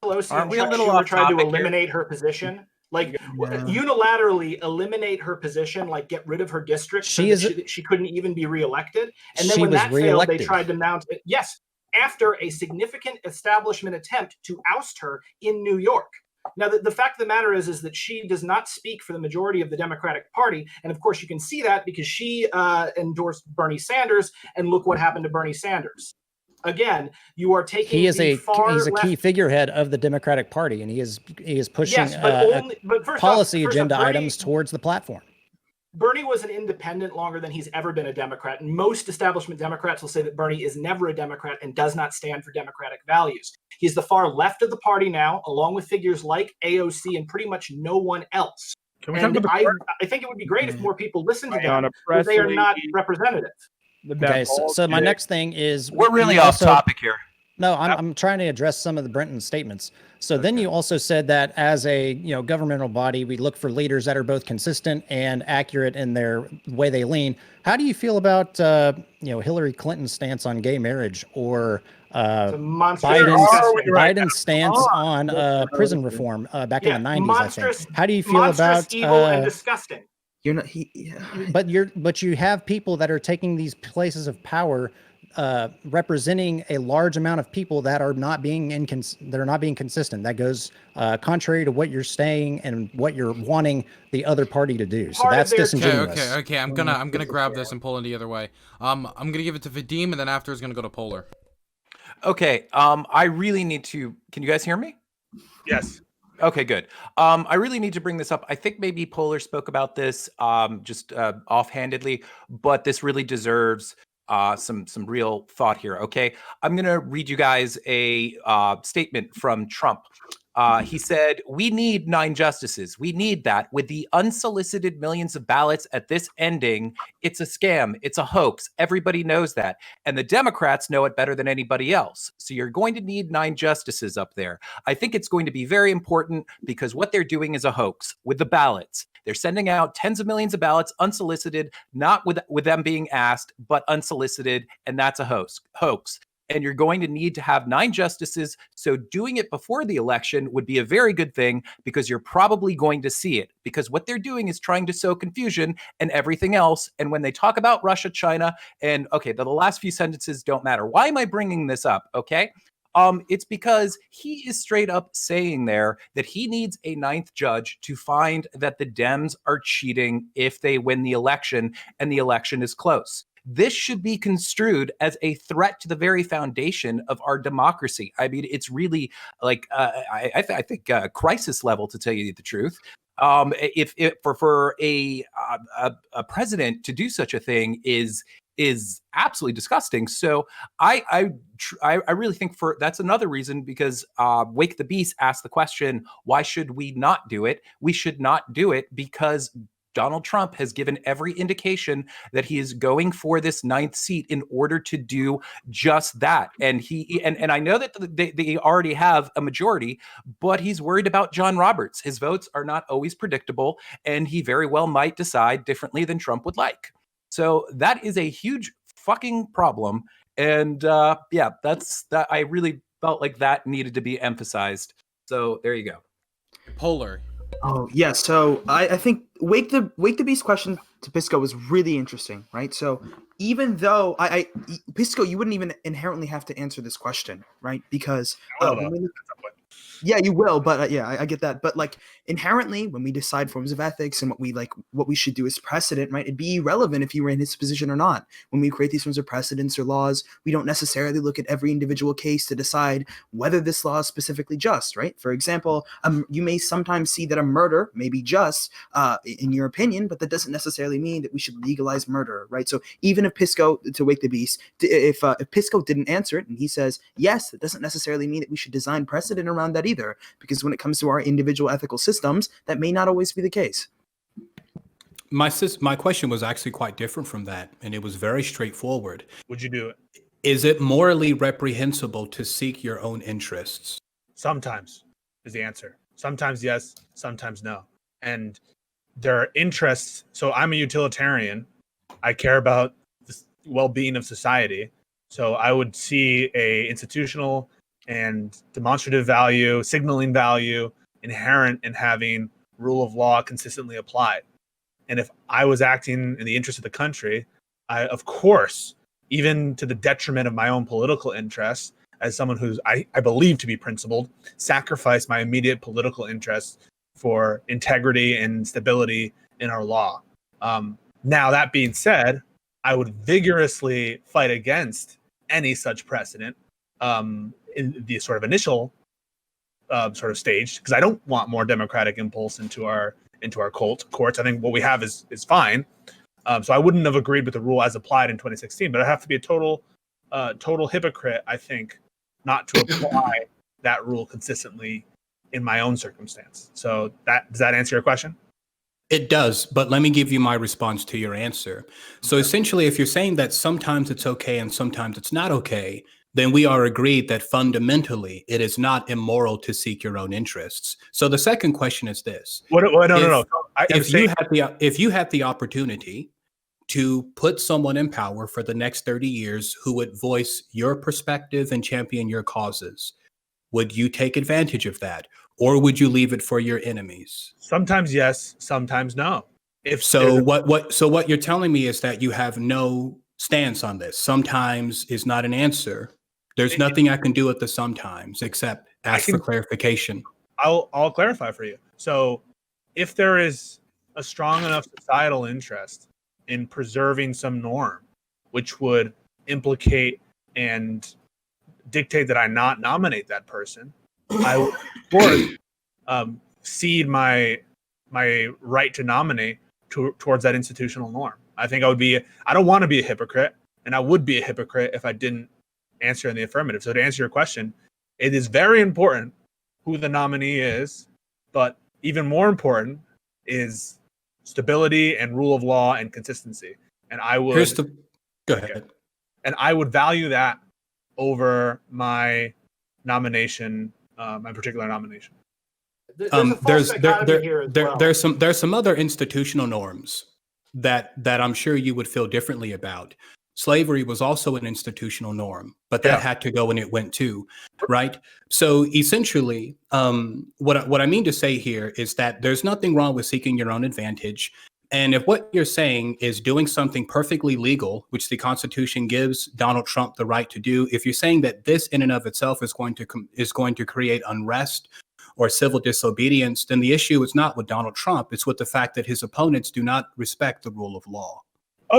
Pelosi Aren't and we a Chuck little Schumer off tried to topic here? eliminate her position. Like Yeah. unilaterally eliminate her position, like get rid of her district. She she couldn't even be reelected. And then She when was that failed, they reelected. tried to mount it. Yes, after a significant establishment attempt to oust her in New York. Now, the fact of the matter is that she does not speak for the majority of the Democratic Party. And of course, you can see that because she endorsed Bernie Sanders. And look what happened to Bernie Sanders. Again, you are taking He's the a far key left. figure of the Democratic Party, and he is pushing Yes, but first policy off, agenda Bernie, items towards the platform. Bernie was an independent longer than he's ever been a Democrat. And most establishment Democrats will say that Bernie is never a Democrat and does not stand for democratic values. He's the far left of the party now, along with figures like AOC and pretty much no one else. Can we And talk about I think it would be great if more people listened to On them, a but press they are not release. representative. Okay, so my next thing is We're really you off also- topic here. No, I'm trying to address some of the Brenton statements. So then you also said that as a governmental body, we look for leaders that are both consistent and accurate in their way they lean. How do you feel about Hillary Clinton's stance on gay marriage or Biden's stance on prison reform back in the 90s? I think. How do you feel about evil and disgusting? You're not But you have people that are taking these places of power, representing a large amount of people that are not being consistent. That goes contrary to what you're saying and what you're wanting the other party to do. So that's disingenuous. Okay. I'm gonna grab this and pull it the other way. I'm gonna give it to Vadim, and then after it's gonna go to Polar. Okay. I really need to. Can you guys hear me? Yes. Okay, good. I really need to bring this up. I think maybe Polar spoke about this just offhandedly, but this really deserves some real thought here. Okay, I'm gonna read you guys a statement from Trump. He said, "We need 9 justices. We need that. With the unsolicited millions of ballots at this ending, it's a scam. It's a hoax. Everybody knows that. And the Democrats know it better than anybody else. So you're going to need 9 justices up there. I think it's going to be very important because what they're doing is a hoax with the ballots. They're sending out tens of millions of ballots unsolicited, not with them being asked, but unsolicited. And that's a hoax. And you're going to need to have 9 justices. So doing it before the election would be a very good thing because you're probably going to see it, because what they're doing is trying to sow confusion and everything else. And when they talk about Russia, China, and okay, the last few sentences don't matter. Why am I bringing this up? Okay. It's because he is straight up saying there that he needs a 9th judge to find that the Dems are cheating if they win the election and the election is close. This should be construed as a threat to the very foundation of our democracy. I mean, it's really like I think crisis level, to tell you the truth. If for a president to do such a thing is absolutely disgusting. So I really think that's another reason, because Wake the Beast asked the question, why should we not do it? We should not do it because Donald Trump has given every indication that he is going for this 9th seat in order to do just that. And and I know that they already have a majority, but he's worried about John Roberts. His votes are not always predictable, and he very well might decide differently than Trump would like. So that is a huge fucking problem. And that's that. I really felt like that needed to be emphasized. So there you go. Polar. Oh yeah, so I think Wake the Beast question to Pisco was really interesting, right? So even though Pisco, you wouldn't even inherently have to answer this question, right? Because yeah, you will, but I get that. But like inherently, when we decide forms of ethics and what we should do as precedent, right? It'd be irrelevant if you were in his position or not. When we create these forms of precedents or laws, we don't necessarily look at every individual case to decide whether this law is specifically just, right? For example, you may sometimes see that a murder may be just in your opinion, but that doesn't necessarily mean that we should legalize murder, right? So even if Pisco, to Wake the Beast, if Pisco didn't answer it and he says yes, that doesn't necessarily mean that we should design precedent around that either, because when it comes to our individual ethical systems, that may not always be the case. My question was actually quite different from that, and it was very straightforward. Would you do it? Is it morally reprehensible to seek your own interests? Sometimes. is the answer. Sometimes yes, sometimes no. And there are interests. So I'm a utilitarian. I care about the well-being of society. So I would see a institutional and demonstrative value, signaling value inherent in having rule of law consistently applied. And if I was acting in the interest of the country, I, of course, even to the detriment of my own political interests, as someone who's I believe to be principled, sacrifice my immediate political interests for integrity and stability in our law. Now, that being said, I would vigorously fight against any such precedent in the sort of initial sort of stage, because I don't want more democratic impulse into our courts. I think what we have is fine. So I wouldn't have agreed with the rule as applied in 2016, but I have to be a total hypocrite, I think, not to apply that rule consistently in my own circumstance. So does that answer your question? It does, but let me give you my response to your answer. So essentially, if you're saying that sometimes it's okay and sometimes it's not okay, then we are agreed that fundamentally it is not immoral to seek your own interests. So the second question is this. No. If you had the opportunity to put someone in power for the next 30 years who would voice your perspective and champion your causes, would you take advantage of that? Or would you leave it for your enemies? Sometimes yes, sometimes no. What you're telling me is that you have no stance on this. Sometimes is not an answer. There's nothing I can do at the sometimes except ask for clarification. I'll clarify for you. So if there is a strong enough societal interest in preserving some norm, which would implicate and dictate that I not nominate that person, I would, of course, cede my right to nominate towards that institutional norm. I think I don't want to be a hypocrite, and I would be a hypocrite if I didn't answer in the affirmative. So to answer your question, it is very important who the nominee is, but even more important is stability and rule of law and consistency. And I would go ahead. And I would value that over my nomination, my particular nomination. There's some other institutional norms that I'm sure you would feel differently about. Slavery was also an institutional norm, but that had to go and it went too, right? So essentially, what I mean to say here is that there's nothing wrong with seeking your own advantage. And if what you're saying is doing something perfectly legal, which the Constitution gives Donald Trump the right to do, if you're saying that this in and of itself is going to create unrest or civil disobedience, then the issue is not with Donald Trump. It's with the fact that his opponents do not respect the rule of law.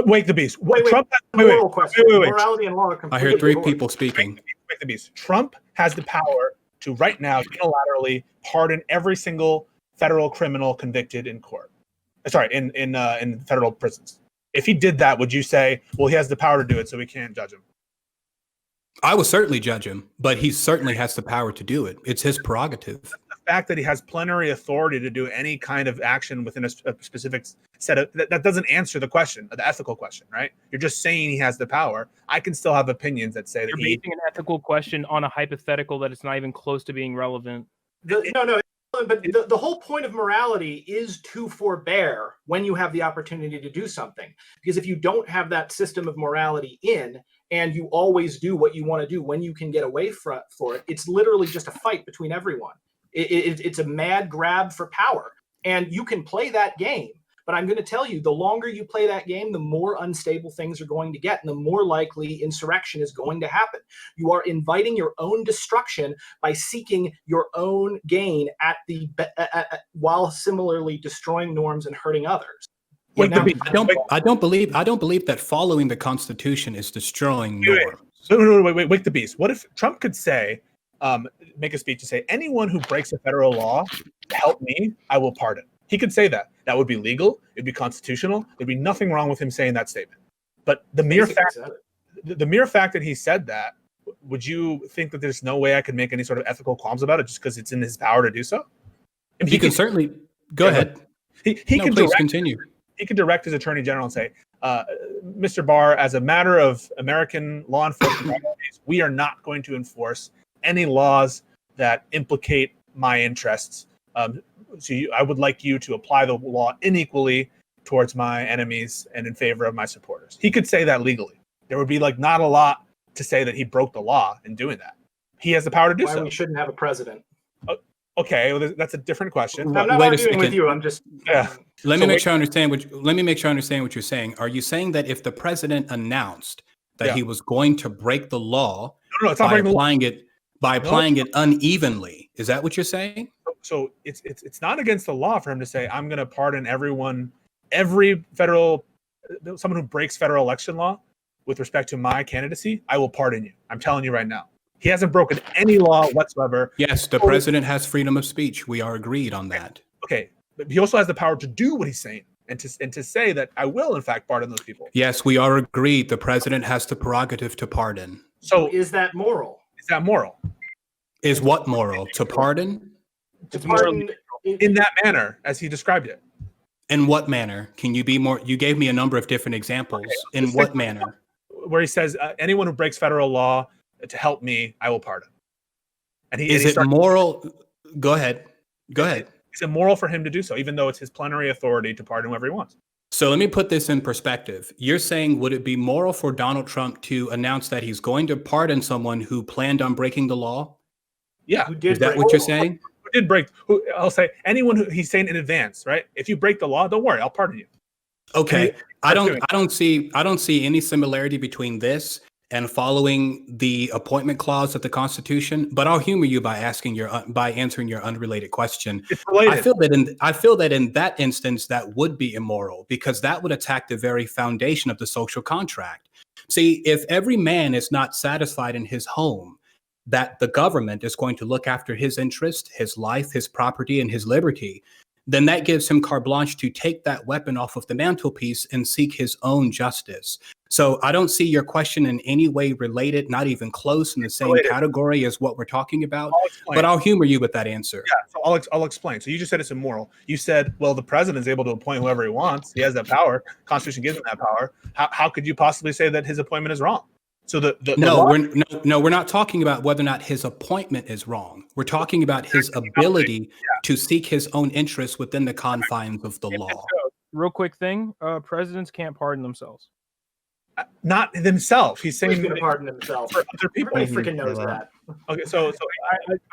Wake the beast. Trump morality and law. I hear three people speaking. Wake the beast. Trump has the power to right now unilaterally pardon every single federal criminal convicted in court. Sorry, in federal prisons. If he did that, would you say, well, he has the power to do it, so we can't judge him? I would certainly judge him, but he certainly has the power to do it. It's his prerogative. The fact that he has plenary authority to do any kind of action within a specific set of that doesn't answer the question, the ethical question, right? You're just saying he has the power. I can still have opinions that say that you're basing an ethical question on a hypothetical that it's not even close to being relevant. No. But the whole point of morality is to forbear when you have the opportunity to do something. Because if you don't have that system of morality in, and you always do what you want to do when you can get away for it, it's literally just a fight between everyone. It's a mad grab for power. And you can play that game. But I'm going to tell you, the longer you play that game, the more unstable things are going to get, and the more likely insurrection is going to happen. You are inviting your own destruction by seeking your own gain while similarly destroying norms and hurting others. I don't believe that following the Constitution is destroying norms. Wait, wake the beast. What if Trump could say, make a speech to say, anyone who breaks a federal law, help me, I will pardon. He could say that. That would be legal. It'd be constitutional. There'd be nothing wrong with him saying that statement. But the mere fact that he said that, would you think that there's no way I could make any sort of ethical qualms about it just because it's in his power to do so? He can certainly go ahead. He can continue. He could direct his attorney general and say, Mr. Barr, as a matter of American law enforcement, we are not going to enforce any laws that implicate my interests. I would like you to apply the law unequally towards my enemies and in favor of my supporters. He could say that legally. There would be like not a lot to say that he broke the law in doing that. He has the power to do so. We shouldn't have a president. Okay, well, that's a different question. I'm not arguing with you. I'm just Let me make sure I understand what you're saying. Are you saying that if the president announced that he was going to break the law it's not by applying it unevenly, is that what you're saying? So it's not against the law for him to say, I'm going to pardon someone who breaks federal election law with respect to my candidacy, I will pardon you. I'm telling you right now. He hasn't broken any law whatsoever. Yes, the president has freedom of speech. We are agreed on that. Okay, but he also has the power to do what he's saying and to say that I will, in fact, pardon those people. Yes, we are agreed. The president has the prerogative to pardon. So is that moral? Is that moral? Is what moral? To pardon? To pardon in that manner, as he described it. In what manner? Can you be more? You gave me a number of different examples. Okay, in what manner? Where he says, anyone who breaks federal law to help me, I will pardon. Is it moral? Go ahead. Is it moral for him to do so, even though it's his plenary authority to pardon whoever he wants? So let me put this in perspective. You're saying, would it be moral for Donald Trump to announce that he's going to pardon someone who planned on breaking the law? Yeah. Is that what you're saying? Who did break? I'll say anyone who he's saying in advance, right? If you break the law, don't worry, I'll pardon you. Okay. I don't see any similarity between this and following the appointment clause of the Constitution, but I'll humor you by answering your unrelated question. It's related. I feel that in that instance that would be immoral because that would attack the very foundation of the social contract. See, if every man is not satisfied in his home, that the government is going to look after his interest, his life, his property, and his liberty, then that gives him carte blanche to take that weapon off of the mantelpiece and seek his own justice. So I don't see your question in any way related, not even close in the same category as what we're talking about, but I'll humor you with that answer. Yeah, so I'll explain. So you just said it's immoral. You said, well, the president is able to appoint whoever he wants. He has that power. Constitution gives him that power. How could you possibly say that his appointment is wrong? So we're not talking about whether or not his appointment is wrong. We're talking about his ability to seek his own interests within the confines of the law. Real quick thing: presidents can't pardon themselves. Not himself. He's saying he's going to pardon himself. For other people. Everybody freaking knows that. Okay, so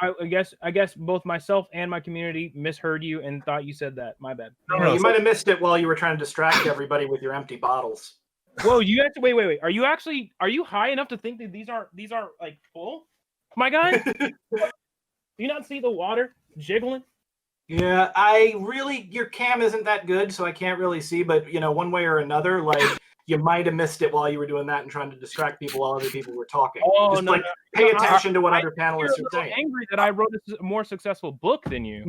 I guess both myself and my community misheard you and thought you said that. My bad. No, you might have missed it while you were trying to distract everybody with your empty bottles. Whoa, you have to wait. Are you high enough to think that these are like full? My guy? Do you not see the water jiggling? Yeah, your cam isn't that good, so I can't really see, but one way or another, like you might have missed it while you were doing that and trying to distract people while other people were talking. Oh, just pay attention to what other panelists are saying. Angry that I wrote a more successful book than you.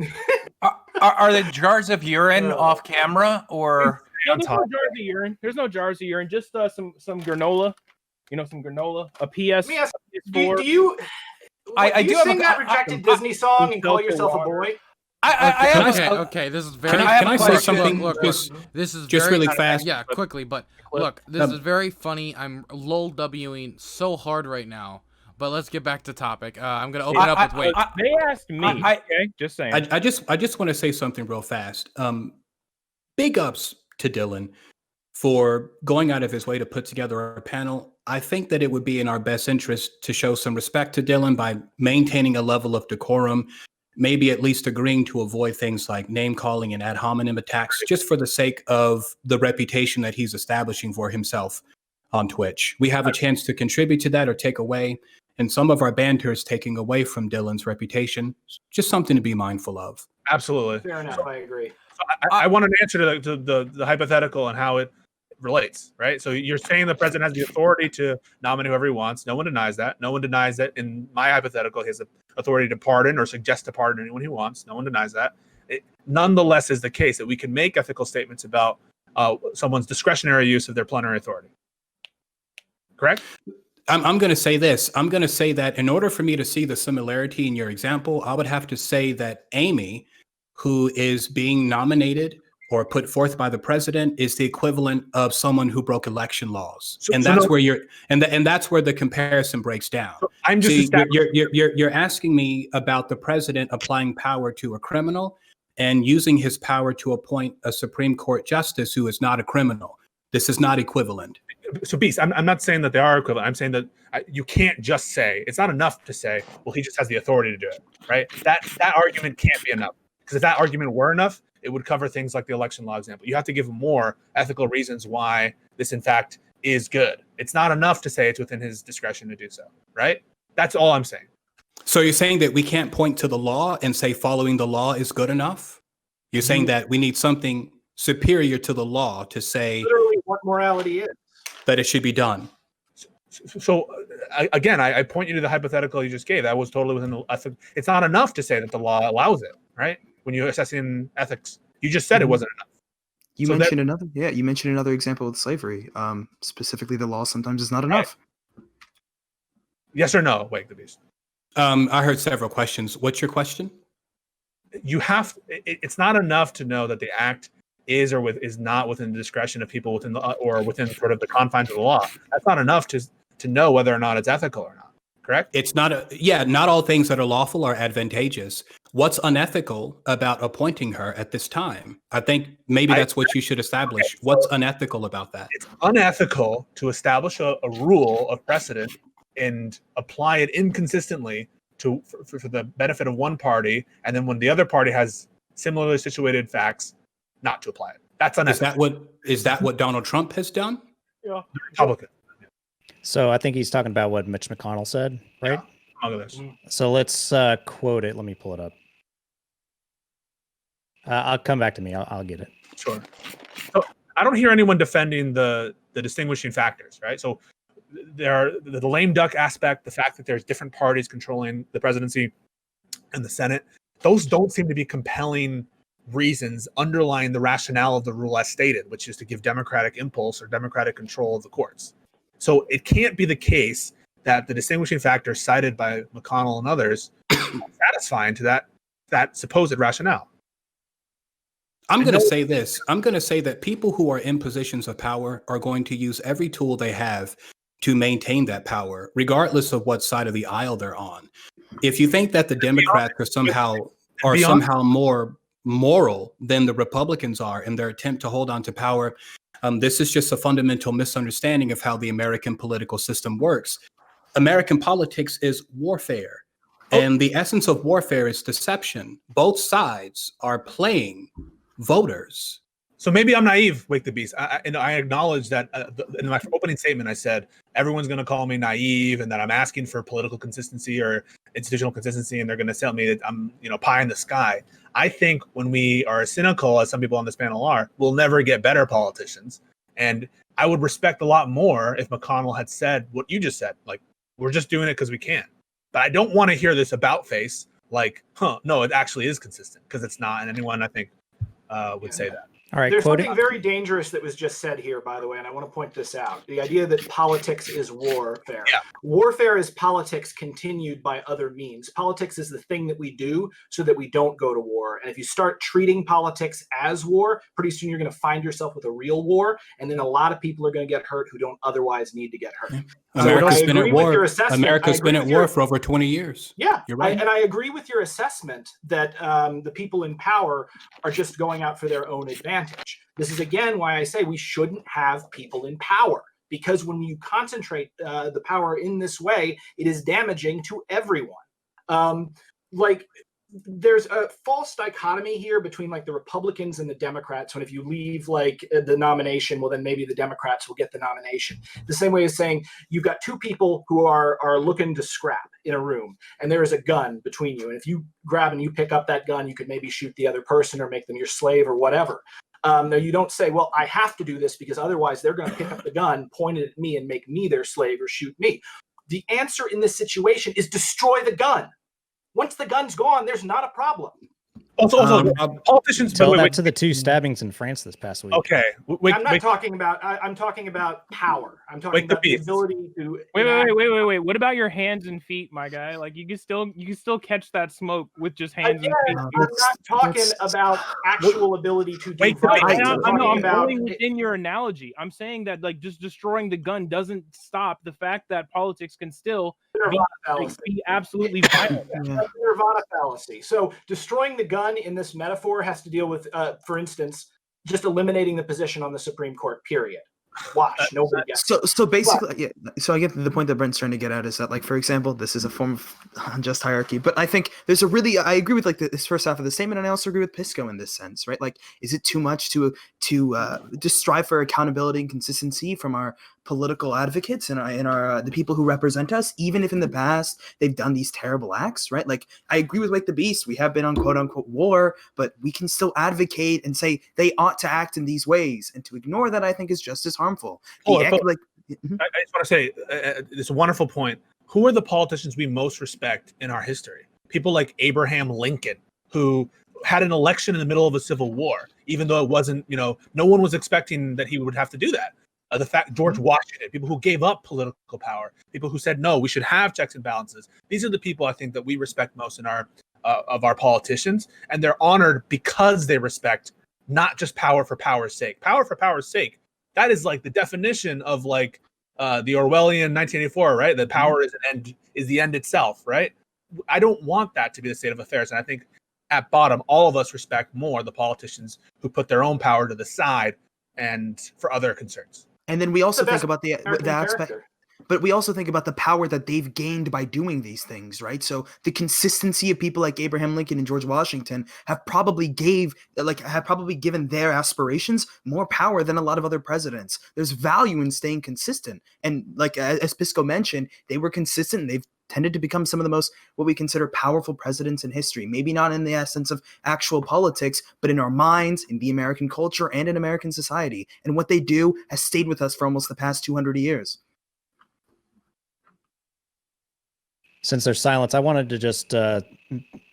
Are the jars of urine off camera or? No, there's no jars of urine. There's no jars of urine. Just some granola. Some granola. A PS. Yes. Do you sing that rejected Disney song and call yourself a boy? Okay. This is very. Can I say something? Look, this is just really fast. Yeah, quickly. But look, this is very funny. I'm lol Wing so hard right now. But let's get back to topic. I'm gonna open up with wait. They asked me. Okay, just saying. I just want to say something real fast. Big ups to Dylan for going out of his way to put together a panel. I think that it would be in our best interest to show some respect to Dylan by maintaining a level of decorum, maybe at least agreeing to avoid things like name calling and ad hominem attacks, just for the sake of the reputation that he's establishing for himself on Twitch. We have a chance to contribute to that or take away, and some of our banter is taking away from Dylan's reputation. Just something to be mindful of. Absolutely. Fair enough, I agree. So I want an answer to the hypothetical and how it relates, right? So you're saying the president has the authority to nominate whoever he wants. No one denies that. No one denies that in my hypothetical, he has the authority to pardon or suggest to pardon anyone he wants. No one denies that. It nonetheless is the case that we can make ethical statements about someone's discretionary use of their plenary authority. Correct? I'm going to say this. I'm going to say that in order for me to see the similarity in your example, I would have to say that Amy, who is being nominated or put forth by the president is the equivalent of someone who broke election laws. So- And so that's no- where that's where the comparison breaks down. So I'm just See, establishing- you're asking me about the president applying power to a criminal and using his power to appoint a Supreme Court justice who is not a criminal. This is not equivalent. So Beast, I'm not saying that they are equivalent. I'm saying that you can't just say, it's not enough to say, well, he just has the authority to do it, right? That argument can't be enough. Because if that argument were enough, it would cover things like the election law example. You have to give more ethical reasons why this, in fact, is good. It's not enough to say it's within his discretion to do so, right? That's all I'm saying. So you're saying that we can't point to the law and say following the law is good enough? You're saying that we need something superior to the law to say Literally what morality is. that it should be done. So again, I point you to the hypothetical you just gave. That was totally within the ethics. It's not enough to say that the law allows it, right? When you're assessing ethics, you just said it wasn't enough. You So mentioned another example with slavery. Specifically, the law sometimes is not enough. Yes or no? Wake the Beast. I heard several questions. What's your question? You have. It's not enough to know that the act is or is not within the discretion of people within the or within sort of the confines of the law. That's not enough to know whether or not it's ethical or not. Correct? It's not not all things that are lawful are advantageous. What's unethical about appointing her at this time? I think maybe that's what you should establish. Okay, What's unethical about that? It's unethical to establish a rule of precedent and apply it inconsistently for the benefit of one party, and then when the other party has similarly situated facts, not to apply it. That's unethical. Is that what Donald Trump has done? Yeah. Republican. So I think he's talking about what Mitch McConnell said, right? Yeah, among others. So let's quote it. Let me pull it up. I'll come back to me. I'll get it. Sure. So I don't hear anyone defending the distinguishing factors, right? So there are the lame duck aspect, the fact that there's different parties controlling the presidency and the Senate. Those don't seem to be compelling reasons underlying the rationale of the rule as stated, which is to give democratic impulse or democratic control of the courts. So it can't be the case that the distinguishing factors cited by McConnell and others are satisfying to that supposed rationale. I'm going to say this. I'm going to say that people who are in positions of power are going to use every tool they have to maintain that power, regardless of what side of the aisle they're on. If you think that the Democrats are somehow more moral than the Republicans are in their attempt to hold on to power, this is just a fundamental misunderstanding of how the American political system works. American politics is warfare, and the essence of warfare is deception. Both sides are playing voters. So maybe I'm naive, Wake the Beast. I acknowledge that in my opening statement, I said everyone's going to call me naive and that I'm asking for political consistency or institutional consistency, and they're going to tell me that I'm, pie in the sky. I think when we are as cynical as some people on this panel are, we'll never get better politicians. And I would respect a lot more if McConnell had said what you just said, like, we're just doing it because we can. But I don't want to hear this about face like, no, it actually is consistent, because it's not. And anyone, I think, would say that. All right, There's something very dangerous that was just said here, by the way, and I want to point this out. The idea that politics is warfare. Yeah. Warfare is politics continued by other means. Politics is the thing that we do so that we don't go to war. And if you start treating politics as war, pretty soon you're going to find yourself with a real war, and then a lot of people are going to get hurt who don't otherwise need to get hurt. America's been at war. America's been at war for over 20 years. Yeah, you're right. And I agree with your assessment that the people in power are just going out for their own advantage. This is, again, why I say we shouldn't have people in power, because when you concentrate the power in this way, it is damaging to everyone. There's a false dichotomy here between the Republicans and the Democrats. When if you leave the nomination, well, then maybe the Democrats will get the nomination. The same way as saying you've got two people who are looking to scrap in a room, and there is a gun between you. And if you grab and you pick up that gun, you could maybe shoot the other person or make them your slave or whatever. No, you don't say, well, I have to do this because otherwise they're going to pick up the gun, point it at me, and make me their slave or shoot me. The answer in this situation is destroy the gun. Once the gun's gone, there's not a problem. Also, politicians. Tell by the way, that to the 2 stabbings in France this past week. Okay, I'm not talking about. I'm talking about power. I'm talking about the ability to. Wait. What about your hands and feet, my guy? Like you can still catch that smoke with just hands and feet. I'm not talking about actual ability to do violence. I'm going within your analogy. I'm saying that like just destroying the gun doesn't stop the fact that politics can still be absolutely violent. That's a Nirvana fallacy. So destroying the gun in this metaphor has to deal with, for instance, just eliminating the position on the Supreme Court. Period. Watch, nobody gets. So basically, So I get the point that Brent's trying to get at is that, like, for example, this is a form of unjust hierarchy. But I think there's I agree with like this first half of the statement, and I also agree with Pisco in this sense, right? Like, is it too much to just strive for accountability and consistency from our political advocates and our the people who represent us, even if in the past they've done these terrible acts, right? Like, I agree with Wake the Beast. We have been on quote unquote war, but we can still advocate and say they ought to act in these ways, and to ignore that, I think, is just as harmful. I just want to say this wonderful point. Who are the politicians we most respect in our history? People like Abraham Lincoln, who had an election in the middle of a civil war, even though it wasn't, no one was expecting that he would have to do that. The fact George Washington, people who gave up political power, people who said, no, we should have checks and balances. These are the people I think that we respect most in our of our politicians, and they're honored because they respect not just power for power's sake. Power for power's sake, that is like the definition of like the Orwellian 1984, right? That power is the end itself, right? I don't want that to be the state of affairs, and I think at bottom, all of us respect more the politicians who put their own power to the side and for other concerns. And then we also think about the aspect, but we also think about the power that they've gained by doing these things, right? So the consistency of people like Abraham Lincoln and George Washington have probably given their aspirations more power than a lot of other presidents. There's value in staying consistent, and like as Pisco mentioned, they were consistent. And they've tended to become some of the most what we consider powerful presidents in history. Maybe not in the essence of actual politics, but in our minds, in the American culture, and in American society. And what they do has stayed with us for almost the past 200 years. Since there's silence, I wanted to just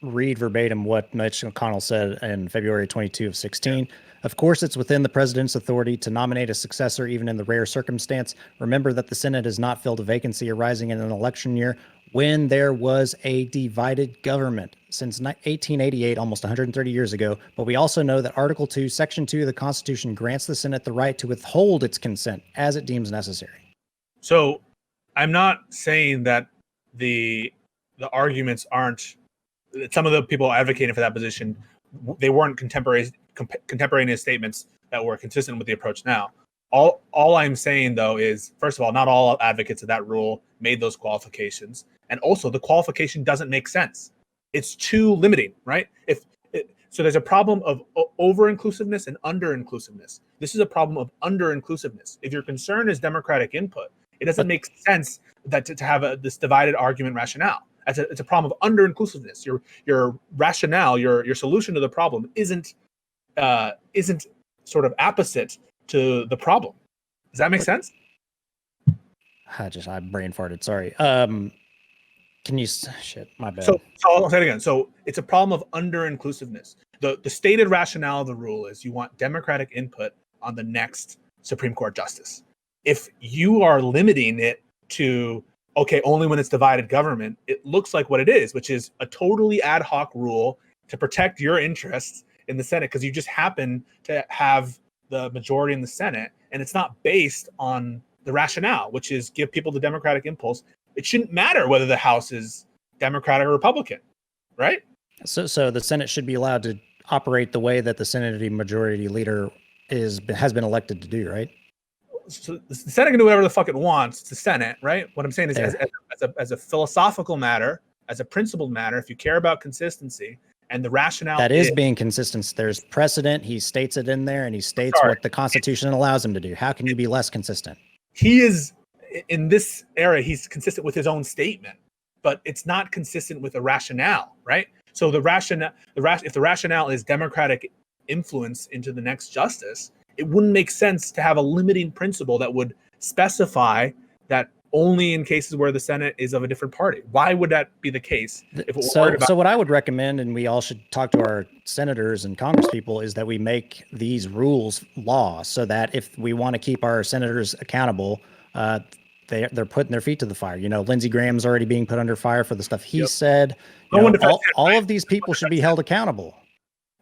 read verbatim what Mitch McConnell said in February 22 of 16. Of course, it's within the president's authority to nominate a successor, even in the rare circumstance. Remember that the Senate has not filled a vacancy arising in an election year when there was a divided government since 1888, almost 130 years ago. But we also know that Article 2, Section 2 of the Constitution grants the Senate the right to withhold its consent as it deems necessary. So I'm not saying that the arguments aren't, some of the people advocating for that position, they weren't contemporaneous statements that were consistent with the approach now. All I'm saying, though, is, first of all, not all advocates of that rule made those qualifications. And also, the qualification doesn't make sense. It's too limiting, right? So there's a problem of over-inclusiveness and under-inclusiveness. This is a problem of under-inclusiveness. If your concern is democratic input, it doesn't make sense that to have this divided argument rationale. It's a problem of under-inclusiveness. Your rationale, your solution to the problem isn't sort of opposite to the problem. Does that make sense? I brain farted. Sorry. Can you? Shit, my bad. So I'll say it again. So it's a problem of under-inclusiveness. The stated rationale of the rule is you want democratic input on the next Supreme Court justice. If you are limiting it to, okay, only when it's divided government, it looks like what it is, which is a totally ad hoc rule to protect your interests in the Senate because you just happen to have the majority in the Senate, and it's not based on the rationale, which is give people the democratic impulse. It shouldn't matter whether the House is Democratic or Republican, right? So the Senate should be allowed to operate the way that the Senate Majority Leader has been elected to do, right? So the Senate can do whatever the fuck it wants. It's the Senate, right? What I'm saying is, as a philosophical matter, as a principled matter, if you care about consistency and the rationale that is being consistent, there's precedent. He states it in there, and he states what the Constitution allows him to do. How can you be less consistent? He is, in this era, he's consistent with his own statement, but it's not consistent with the rationale, right? So if the rationale is democratic influence into the next justice, it wouldn't make sense to have a limiting principle that would specify that only in cases where the Senate is of a different party. Why would that be the case? If we're So, worried about so what I would recommend, and we all should talk to our senators and congresspeople, is that we make these rules law, so that if we want to keep our senators accountable, they're putting their feet to the fire. You know, Lindsey Graham's already being put under fire for the stuff he said. You know, all of these people should be held accountable.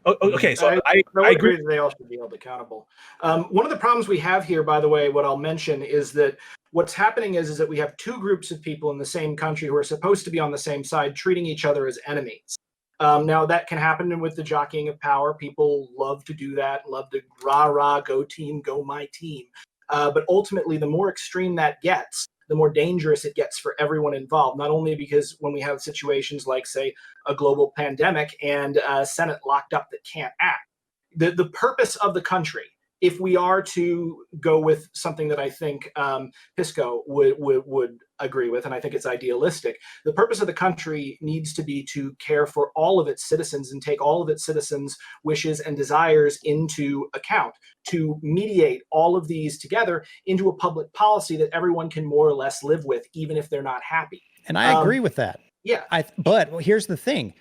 Okay, so I agree that they all should be held accountable. One of the problems we have here, by the way, what I'll mention is that what's happening is that we have two groups of people in the same country who are supposed to be on the same side, treating each other as enemies. Now, that can happen with the jockeying of power. People love to do that, love to rah-rah, go team, go my team. But ultimately, the more extreme that gets, the more dangerous it gets for everyone involved, not only because when we have situations like, say, a global pandemic and a Senate locked up that can't act. The purpose of the country, if we are to go with something that I think Pisco would agree with, and I think it's idealistic, the purpose of the country needs to be to care for all of its citizens and take all of its citizens' wishes and desires into account, to mediate all of these together into a public policy that everyone can more or less live with, even if they're not happy. And I agree with that. Yeah. But here's the thing.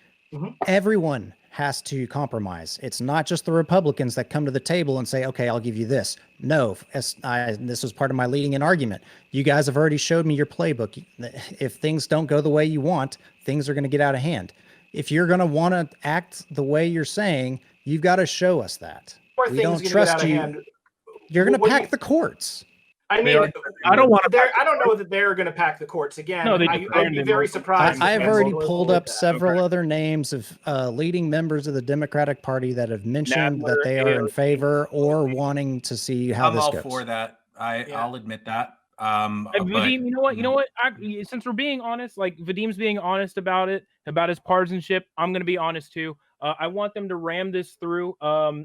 Everyone has to compromise. It's not just the Republicans that come to the table and say, okay, I'll give you this. No, this was part of my leading in argument. You guys have already showed me your playbook. If things don't go the way you want, things are going to get out of hand. If you're going to want to act the way you're saying, you've got to show us that. We don't trust you. You're going to pack the courts. I mean, I don't know that they're going to pack the courts again. No, I'd be very surprised. I've already pulled up several other names of leading members of the Democratic Party that have mentioned that they are in favor or wanting to see how this goes. I'm all for that. I'll admit that. Vadim, you know what? Since we're being honest, like Vadim's being honest about it, about his partisanship, I'm going to be honest too. I want them to ram this through. Rest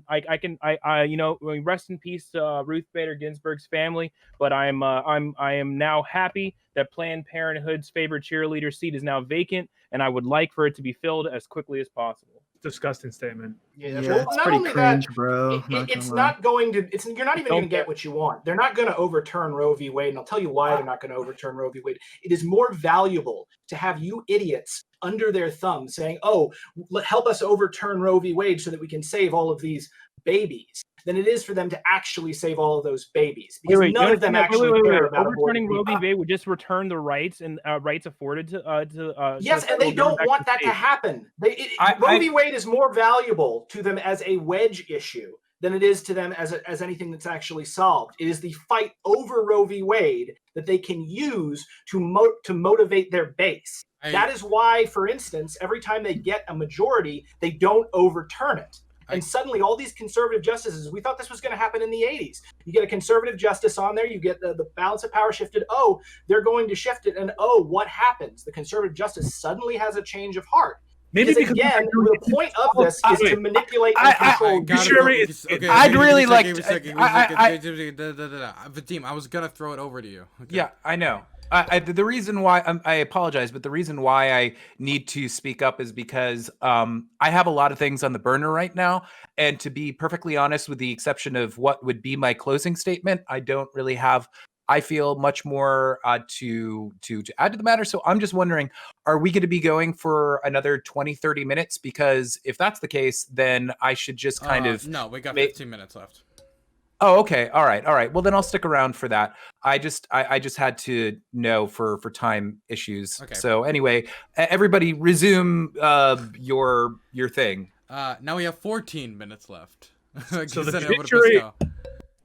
in peace to Ruth Bader Ginsburg's family. But I am now happy that Planned Parenthood's favorite cheerleader seat is now vacant, and I would like for it to be filled as quickly as possible. Disgusting statement. Yeah, it's pretty cringe, bro. It's not going to. You're not even going to get what you want. They're not going to overturn Roe v. Wade, and I'll tell you why they're not going to overturn Roe v. Wade. It is more valuable to have you idiots under their thumb saying, "Oh, help us overturn Roe v. Wade so that we can save all of these babies," than it is for them to actually save all of those babies, because none of them actually care about overturning Roe v. Wade would just return the rights and rights afforded to. Yes, and they don't want that to happen. Roe v. Wade is more valuable to them as a wedge issue than it is to them as anything that's actually solved. It is the fight over Roe v. Wade that they can use to motivate their base. That is why, for instance, every time they get a majority, they don't overturn it. And suddenly all these conservative justices, we thought this was going to happen in the 80s. You get a conservative justice on there, you get the balance of power shifted. Oh, they're going to shift it. And oh, what happens? The conservative justice suddenly has a change of heart. Maybe because again, the point of this is to manipulate and control. I'd really like Vadim, I was gonna throw it over to you. Okay. Yeah, I know. The reason why I apologize, but the reason why I need to speak up is because I have a lot of things on the burner right now, and to be perfectly honest, with the exception of what would be my closing statement, I don't really have. I feel much more to add to the matter. So I'm just wondering, are we going to be going for another 20, 30 minutes? Because if that's the case, then I should just kind of... No, we got 15 minutes left. Oh, okay. All right. Well, then I'll stick around for that. I just had to know for time issues. Okay. So anyway, everybody resume your thing. Now we have 14 minutes left. So the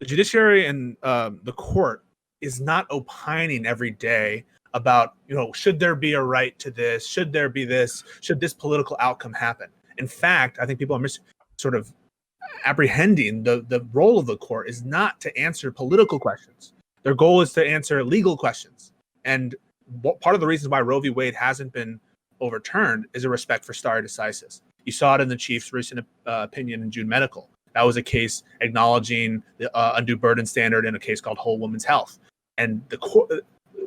judiciary and the court is not opining every day about, should there be a right to this? Should there be this? Should this political outcome happen? In fact, I think people are sort of apprehending the role of the court is not to answer political questions. Their goal is to answer legal questions. And part of the reasons why Roe v. Wade hasn't been overturned is a respect for stare decisis. You saw it in the Chief's recent opinion in June Medical. That was a case acknowledging the undue burden standard in a case called Whole Woman's Health. And the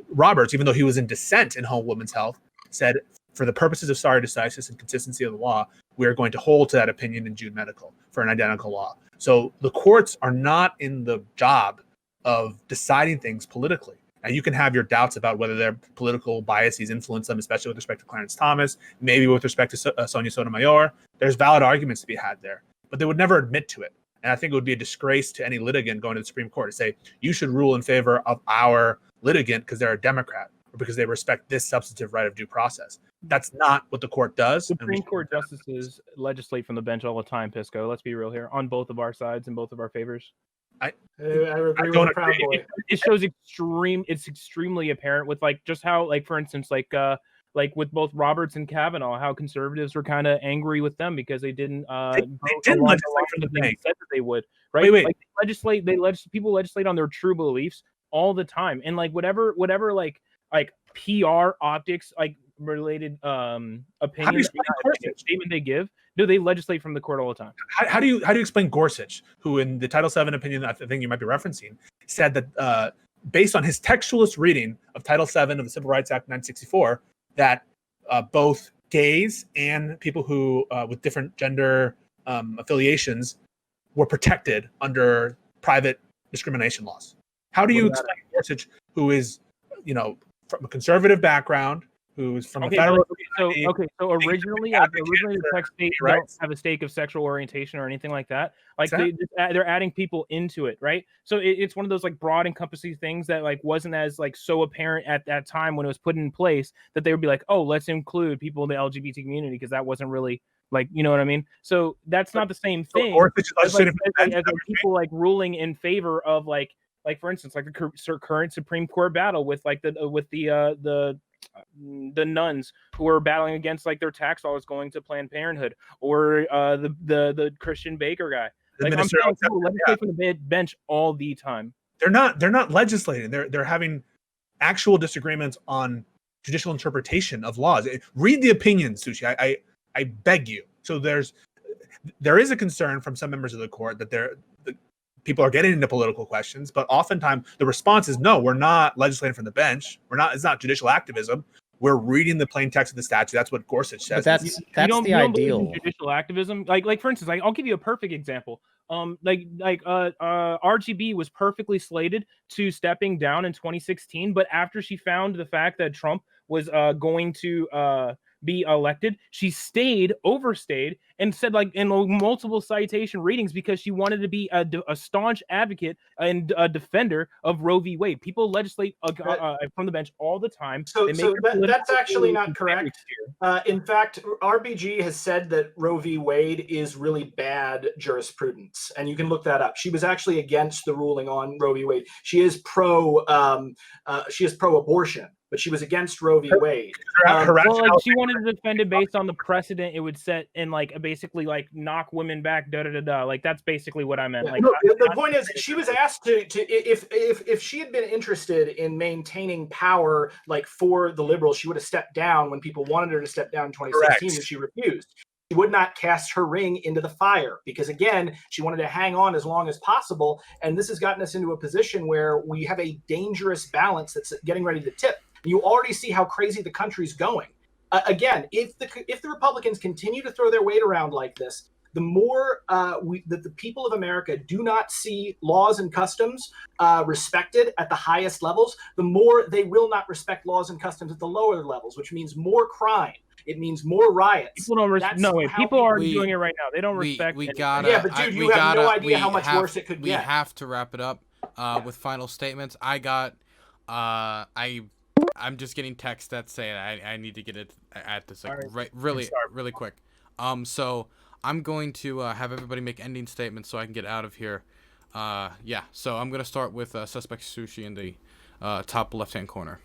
Roberts, even though he was in dissent in Whole Woman's Health, said, for the purposes of stare decisis and consistency of the law, we are going to hold to that opinion in June Medical for an identical law. So the courts are not in the job of deciding things politically. And you can have your doubts about whether their political biases influence them, especially with respect to Clarence Thomas, maybe with respect to Sonia Sotomayor. There's valid arguments to be had there, but they would never admit to it. And I think it would be a disgrace to any litigant going to the Supreme Court to say, you should rule in favor of our litigant because they're a Democrat or because they respect this substantive right of due process. That's not what the court does. Supreme Court justices legislate from the bench all the time, Pisco. Let's be real here, on both of our sides and both of our favors. I agree don't with Proud Boy. It shows it's extremely apparent with like just how, like, for instance, like with both Roberts and Kavanaugh, how conservatives were kind of angry with them because they didn't they didn't legislate from the they said that they would, right? Wait. Like people legislate on their true beliefs all the time, and like whatever like PR optics like related opinions statement they give, do they legislate from the court all the time? How do you explain Gorsuch, who in the Title VII opinion I think you might be referencing said that based on his textualist reading of Title VII of the Civil Rights Act 1964, that both gays and people who with different gender affiliations were protected under private discrimination laws? How do you explain Gorsuch, who is, from a conservative background, who's from the federal? So originally the text states don't have a stake of sexual orientation or anything like that. Like they're adding people into it, right? So it's one of those like broad encompassing things that like wasn't as like so apparent at that time when it was put in place that they would be like, oh, let's include people in the LGBT community because that wasn't really like, you know what I mean? So that's not the same thing as people like ruling in favor of like for instance, like the current Supreme Court battle with like the nuns who are battling against like their tax dollars going to Planned Parenthood, or the Christian Baker guy. Like, I'm saying people legislate from the bench all the time. They're not legislating. They're having actual disagreements on judicial interpretation of laws. Read the opinions, Sushi. I beg you. So there is a concern from some members of the court that people are getting into political questions, but oftentimes the response is no, we're not legislating from the bench. It's not judicial activism. We're reading the plain text of the statute. That's what Gorsuch says. But that's the ideal. Judicial activism, like for instance, I'll give you a perfect example. RGB was perfectly slated to stepping down in 2016, but after she found the fact that Trump was going to be elected, she overstayed, and said like in multiple citation readings because she wanted to be a staunch advocate and a defender of Roe v. Wade. People legislate from the bench all the time. So that's actually not correct. In fact, RBG has said that Roe v. Wade is really bad jurisprudence, and you can look that up. She was actually against the ruling on Roe v. Wade. She is pro-abortion, but she was against Roe v. Wade. She wanted to defend it based on the precedent it would set and like basically like knock women back. Like that's basically what I meant. Like the point is, she was asked to if she had been interested in maintaining power like for the liberals, she would have stepped down when people wanted her to step down in 2016, and she refused. She would not cast her ring into the fire because, again, she wanted to hang on as long as possible. And this has gotten us into a position where we have a dangerous balance that's getting ready to tip. You already see how crazy the country's going. Again, if the Republicans continue to throw their weight around like this, the more that the people of America do not see laws and customs respected at the highest levels, the more they will not respect laws and customs at the lower levels, which means more crime. It means more riots. People don't people are doing it right now. They don't respect it. But dude, you have no idea how much worse it could get. We have to wrap it up with final statements. I'm just getting texts that say I need to get it at this really quick. So I'm going to have everybody make ending statements so I can get out of here. So I'm gonna start with SuspectSushi in the top left-hand corner.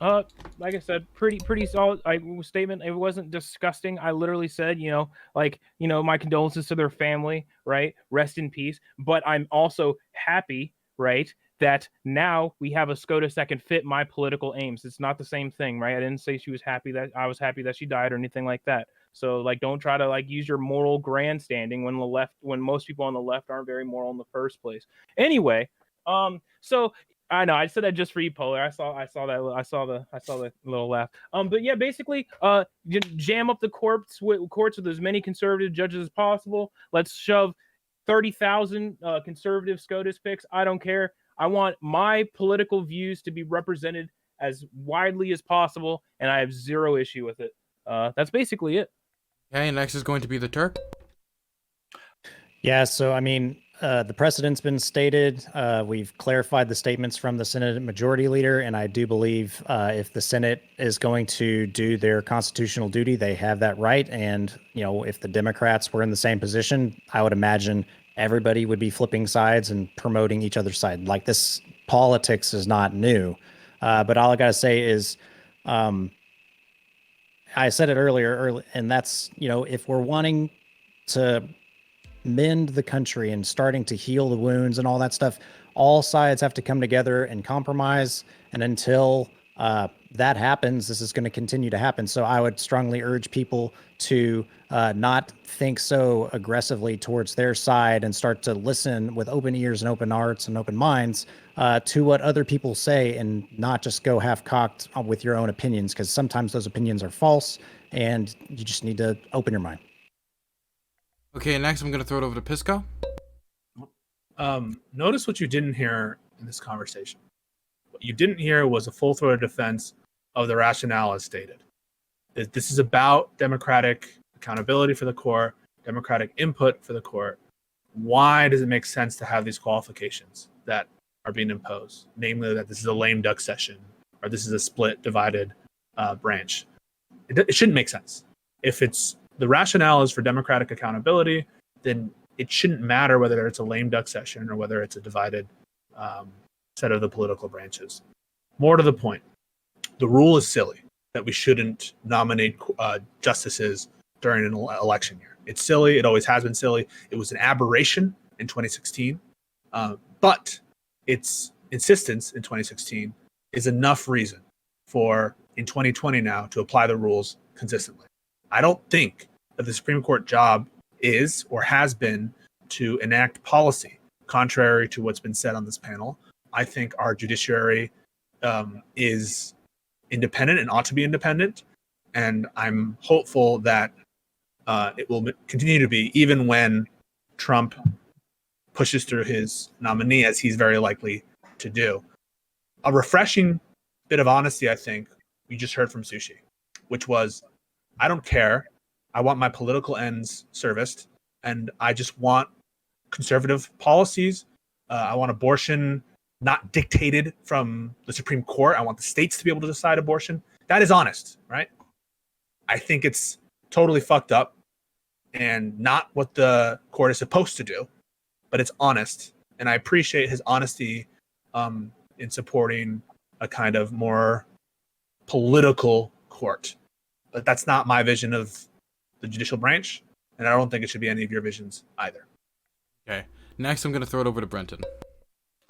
Like I said, pretty solid statement. It wasn't disgusting. I literally said, my condolences to their family, right? Rest in peace. But I'm also happy, right, that now we have a SCOTUS that can fit my political aims. It's not the same thing, right? I didn't say I was happy that she died or anything like that. So don't try to use your moral grandstanding when most people on the left aren't very moral in the first place. Anyway, so I know I said that just for you, Polar. I saw the little laugh. But yeah, basically, jam up the courts with as many conservative judges as possible. Let's shove 30,000 conservative SCOTUS picks. I don't care. I want my political views to be represented as widely as possible, and I have zero issue with it. That's basically it. Okay, next is going to be the Turk. Yeah, so I mean, the precedent's been stated. We've clarified the statements from the Senate Majority Leader, and I do believe if the Senate is going to do their constitutional duty, they have that right. And, you know, if the Democrats were in the same position, I would imagine everybody would be flipping sides and promoting each other's side. Like, this politics is not new. But all I got to say is, I said it earlier, and that's, you know, if we're wanting to mend the country and starting to heal the wounds and all that stuff, all sides have to come together and compromise. And until that happens, this is going to continue to happen. So I would strongly urge people to not think so aggressively towards their side and start to listen with open ears and open hearts and open minds to what other people say, and not just go half-cocked with your own opinions, because sometimes those opinions are false and you just need to open your mind. Okay, next I'm going to throw it over to Pisco. Notice what you didn't hear in this conversation. What you didn't hear was a full-throated defense of the rationale as stated. This is about democratic accountability for the court, democratic input for the court. Why does it make sense to have these qualifications that are being imposed? Namely, that this is a lame duck session, or this is a split, divided branch. It shouldn't make sense. If it's the rationale is for democratic accountability, then it shouldn't matter whether it's a lame duck session or whether it's a divided set of the political branches. More to the point, the rule is silly that we shouldn't nominate justices during an election year. It's silly. It always has been silly. It was an aberration in 2016, but its insistence in 2016 is enough reason for, in 2020 now, to apply the rules consistently. I don't think that the Supreme Court job is or has been to enact policy, contrary to what's been said on this panel. I think our judiciary is independent and ought to be independent, and I'm hopeful that it will continue to be, even when Trump pushes through his nominee, as he's very likely to do. A refreshing bit of honesty, I think, we just heard from Sushi, which was, I don't care. I want my political ends serviced, and I just want conservative policies. I want abortion not dictated from the Supreme Court. I want the states to be able to decide abortion. That is honest, right? I think it's totally fucked up and not what the court is supposed to do, but it's honest. And I appreciate his honesty in supporting a kind of more political court. But that's not my vision of the judicial branch, and I don't think it should be any of your visions either. Okay, next I'm going to throw it over to Brenton.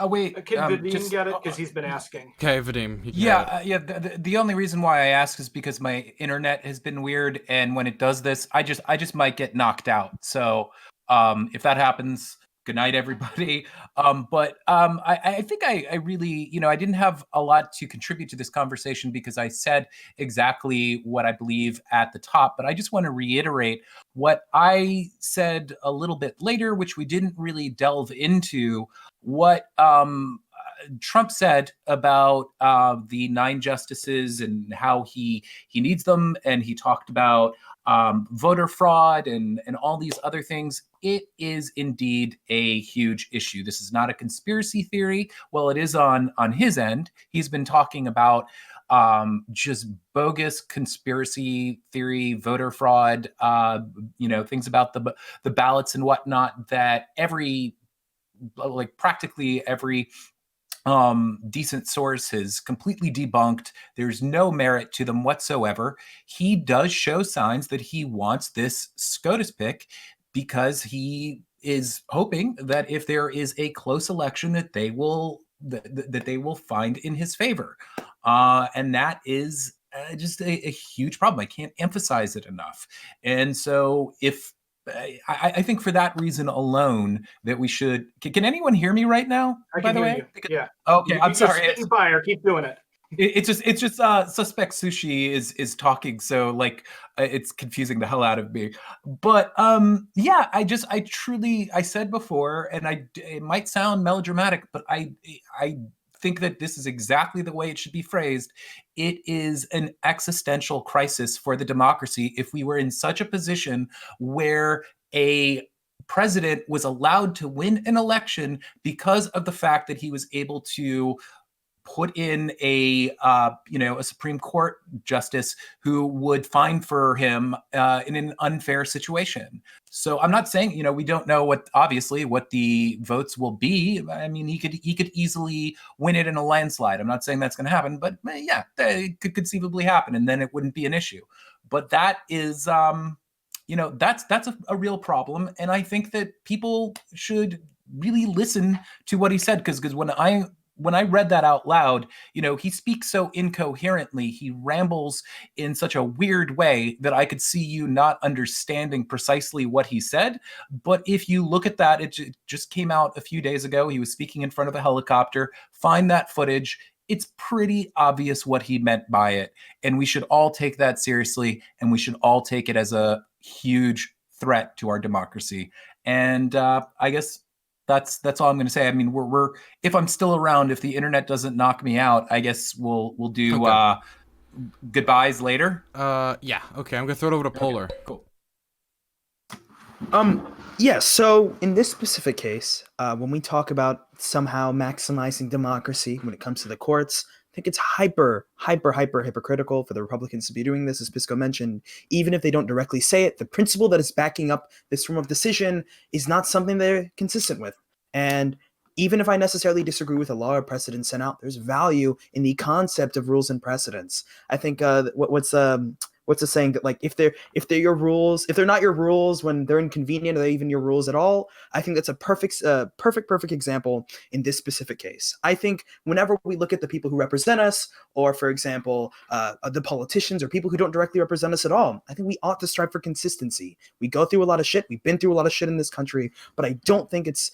Oh, wait. Can Vadim get it? Because he's been asking. Okay, Vadim. You can get it. The only reason why I ask is because my internet has been weird, and when it does this, I just might get knocked out. So if that happens, good night, everybody. I think I really, I didn't have a lot to contribute to this conversation because I said exactly what I believe at the top. But I just want to reiterate what I said a little bit later, which we didn't really delve into, what Trump said about the 9 justices and how he needs them. And he talked about voter fraud and all these other things. It is indeed a huge issue. This is not a conspiracy theory. Well, it is on his end. He's been talking about just bogus conspiracy theory, voter fraud, things about the ballots and whatnot that practically every decent source has completely debunked. There's no merit to them whatsoever. He does show signs that he wants this SCOTUS pick because he is hoping that if there is a close election that they will find in his favor. And that is just a huge problem. I can't emphasize it enough. And so I think for that reason alone that we should. Can anyone hear me right now? I can by the hear way, you. Yeah. Okay. I'm sorry. Spitting fire. Keep doing it. It's just SuspectSushi is talking, so like it's confusing the hell out of me. But yeah, I said before, and it might sound melodramatic, but I think that this is exactly the way it should be phrased. It is an existential crisis for the democracy if we were in such a position where a president was allowed to win an election because of the fact that he was able to put in a Supreme Court justice who would fine for him in an unfair situation. So I'm not saying, we don't know what the votes will be. I mean, he could easily win it in a landslide. I'm not saying that's going to happen, but yeah, it could conceivably happen, and then it wouldn't be an issue. But that is, that's a real problem, and I think that people should really listen to what he said, because when I read that out loud, he speaks so incoherently. He rambles in such a weird way that I could see you not understanding precisely what he said. But if you look at that, it just came out a few days ago. He was speaking in front of a helicopter. Find that footage. It's pretty obvious what he meant by it. And we should all take that seriously. And we should all take it as a huge threat to our democracy. And I guess that's all I'm going to say. I mean, we're if I'm still around, if the internet doesn't knock me out, I guess we'll do goodbyes later. Yeah. Okay. I'm gonna throw it over to Polar. Okay, cool. Yeah, so in this specific case, when we talk about somehow maximizing democracy when it comes to the courts, I think it's hyper hypocritical for the Republicans to be doing this. As Pisco mentioned, even if they don't directly say it, the principle that is backing up this form of decision is not something they're consistent with. And even if I necessarily disagree with a law or precedent sent out, there's value in the concept of rules and precedents. I think what's the saying that, like, if they're your rules, if they're not your rules when they're inconvenient, or they're even your rules at all, I think that's a perfect example in this specific case. I think whenever we look at the people who represent us, or for example, the politicians or people who don't directly represent us at all, I think we ought to strive for consistency. We go through a lot of shit. We've been through a lot of shit in this country, but I don't think it's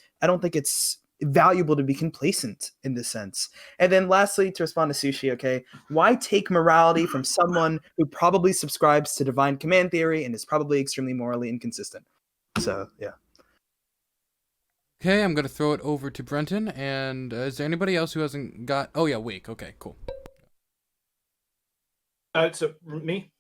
valuable to be complacent in this sense. And then lastly, to respond to Sushi, okay, why take morality from someone who probably subscribes to divine command theory and is probably extremely morally inconsistent? So, yeah. Okay, I'm going to throw it over to Brenton. And is there anybody else who hasn't got... Oh, yeah, Wake. Okay, cool. So, me?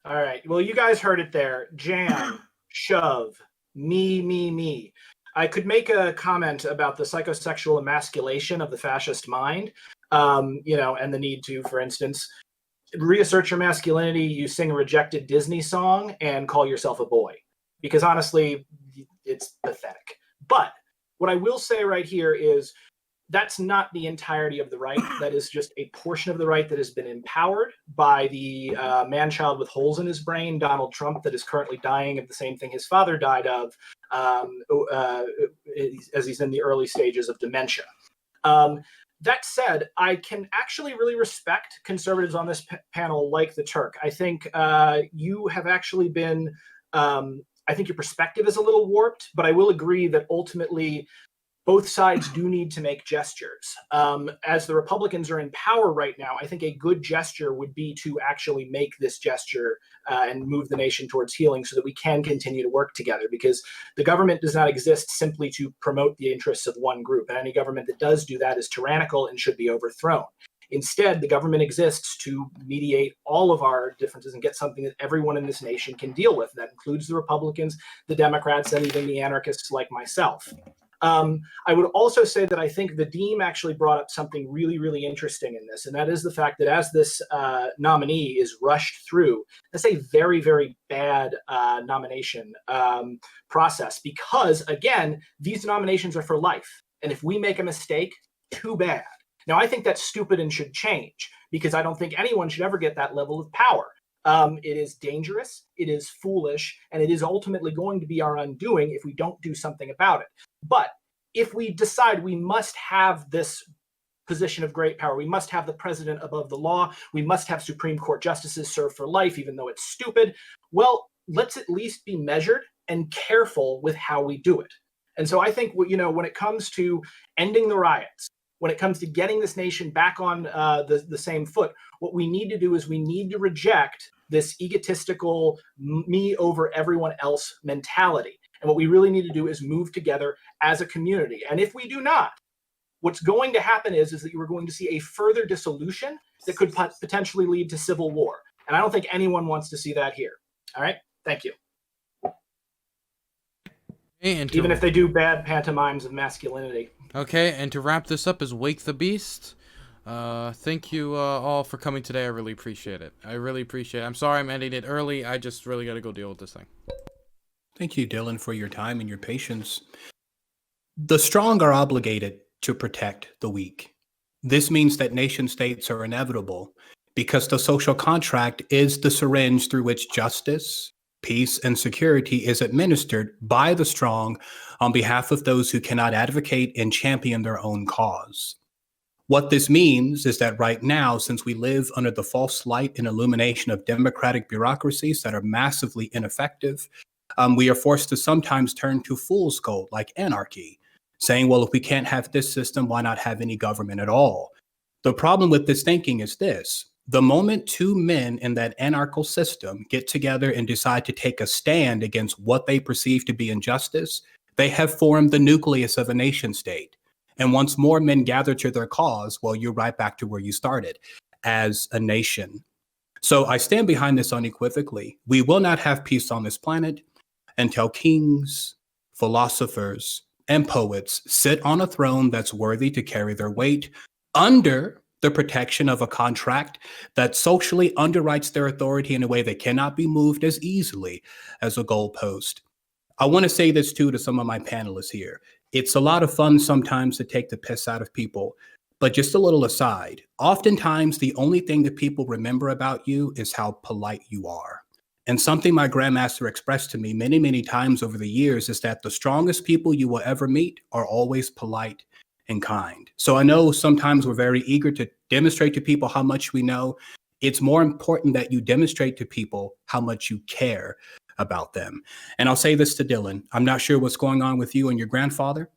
All right. Well, you guys heard it there. Jam, shove, me. I could make a comment about the psychosexual emasculation of the fascist mind, and the need to, for instance, reassert your masculinity. You sing a rejected Disney song and call yourself a boy, because honestly, it's pathetic. But what I will say right here is that's not the entirety of the right. That is just a portion of the right that has been empowered by the man-child with holes in his brain, Donald Trump, that is currently dying of the same thing his father died of, as he's in the early stages of dementia. That said, I can actually really respect conservatives on this panel like TheTerk. I think you have actually been, I think your perspective is a little warped, but I will agree that ultimately both sides do need to make gestures. As the Republicans are in power right now, I think a good gesture would be to actually make this gesture and move the nation towards healing so that we can continue to work together, because the government does not exist simply to promote the interests of one group. And any government that does do that is tyrannical and should be overthrown. Instead, the government exists to mediate all of our differences and get something that everyone in this nation can deal with. That includes the Republicans, the Democrats, and even the anarchists like myself. I would also say that I think Vadim actually brought up something really, really interesting in this, and that is the fact that as this nominee is rushed through, that's a very, very bad nomination process, because, again, these nominations are for life. And if we make a mistake, too bad. Now, I think that's stupid and should change, because I don't think anyone should ever get that level of power. It is dangerous, it is foolish, and it is ultimately going to be our undoing if we don't do something about it. But if we decide we must have this position of great power, we must have the president above the law, we must have Supreme Court justices serve for life, even though it's stupid, well, let's at least be measured and careful with how we do it. And so I think, when it comes to ending the riots, when it comes to getting this nation back on the same foot, what we need to do is we need to reject this egotistical me over everyone else mentality. And what we really need to do is move together as a community. And if we do not, what's going to happen is that you're going to see a further dissolution that could potentially lead to civil war. And I don't think anyone wants to see that here. All right. Thank you. And even if they do bad pantomimes of masculinity. Okay, and to wrap this up is Wake the Beast. Thank you all for coming today. I really appreciate it. I really appreciate it. I'm sorry I'm ending it early. I just really got to go deal with this thing. Thank you, Dylan, for your time and your patience. The strong are obligated to protect the weak. This means that nation states are inevitable because the social contract is the syringe through which justice, peace, and security is administered by the strong on behalf of those who cannot advocate and champion their own cause. What this means is that right now, since we live under the false light and illumination of democratic bureaucracies that are massively ineffective, we are forced to sometimes turn to fool's gold like anarchy, saying, well, if we can't have this system, why not have any government at all? The problem with this thinking is this. The moment two men in that anarchical system get together and decide to take a stand against what they perceive to be injustice, they have formed the nucleus of a nation state. And once more men gather to their cause, well, you're right back to where you started, as a nation. So I stand behind this unequivocally. We will not have peace on this planet until kings, philosophers, and poets sit on a throne that's worthy to carry their weight under the protection of a contract that socially underwrites their authority in a way that cannot be moved as easily as a goalpost. I want to say this too to some of my panelists here. It's a lot of fun sometimes to take the piss out of people, but just a little aside, oftentimes the only thing that people remember about you is how polite you are. And something my grandmaster expressed to me many, many times over the years is that the strongest people you will ever meet are always polite and kind. So I know sometimes we're very eager to demonstrate to people how much we know. It's more important that you demonstrate to people how much you care about them. And I'll say this to Dylan. I'm not sure what's going on with you and your grandfather,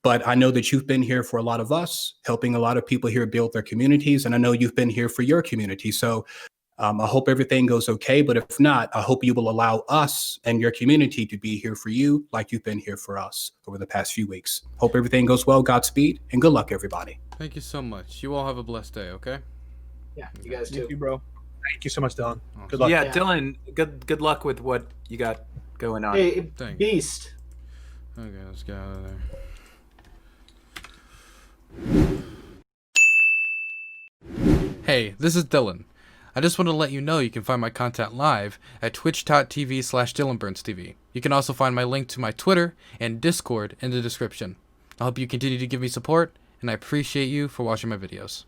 but I know that you've been here for a lot of us, helping a lot of people here build their communities. And I know you've been here for your community. So I hope everything goes okay. But if not, I hope you will allow us and your community to be here for you like you've been here for us over the past few weeks. Hope everything goes well. Godspeed and good luck, everybody. Thank you so much. You all have a blessed day, okay? Yeah, you guys too. Thank you, bro. Thank you so much, Dylan. Awesome. Good luck. Yeah, Dylan, good luck with what you got going on. Hey, Thank Beast. Okay, let's get out of there. Hey, this is Dylan. I just want to let you know you can find my content live at twitch.tv/DylanBurnsTV. You can also find my link to my Twitter and Discord in the description. I hope you continue to give me support, and I appreciate you for watching my videos.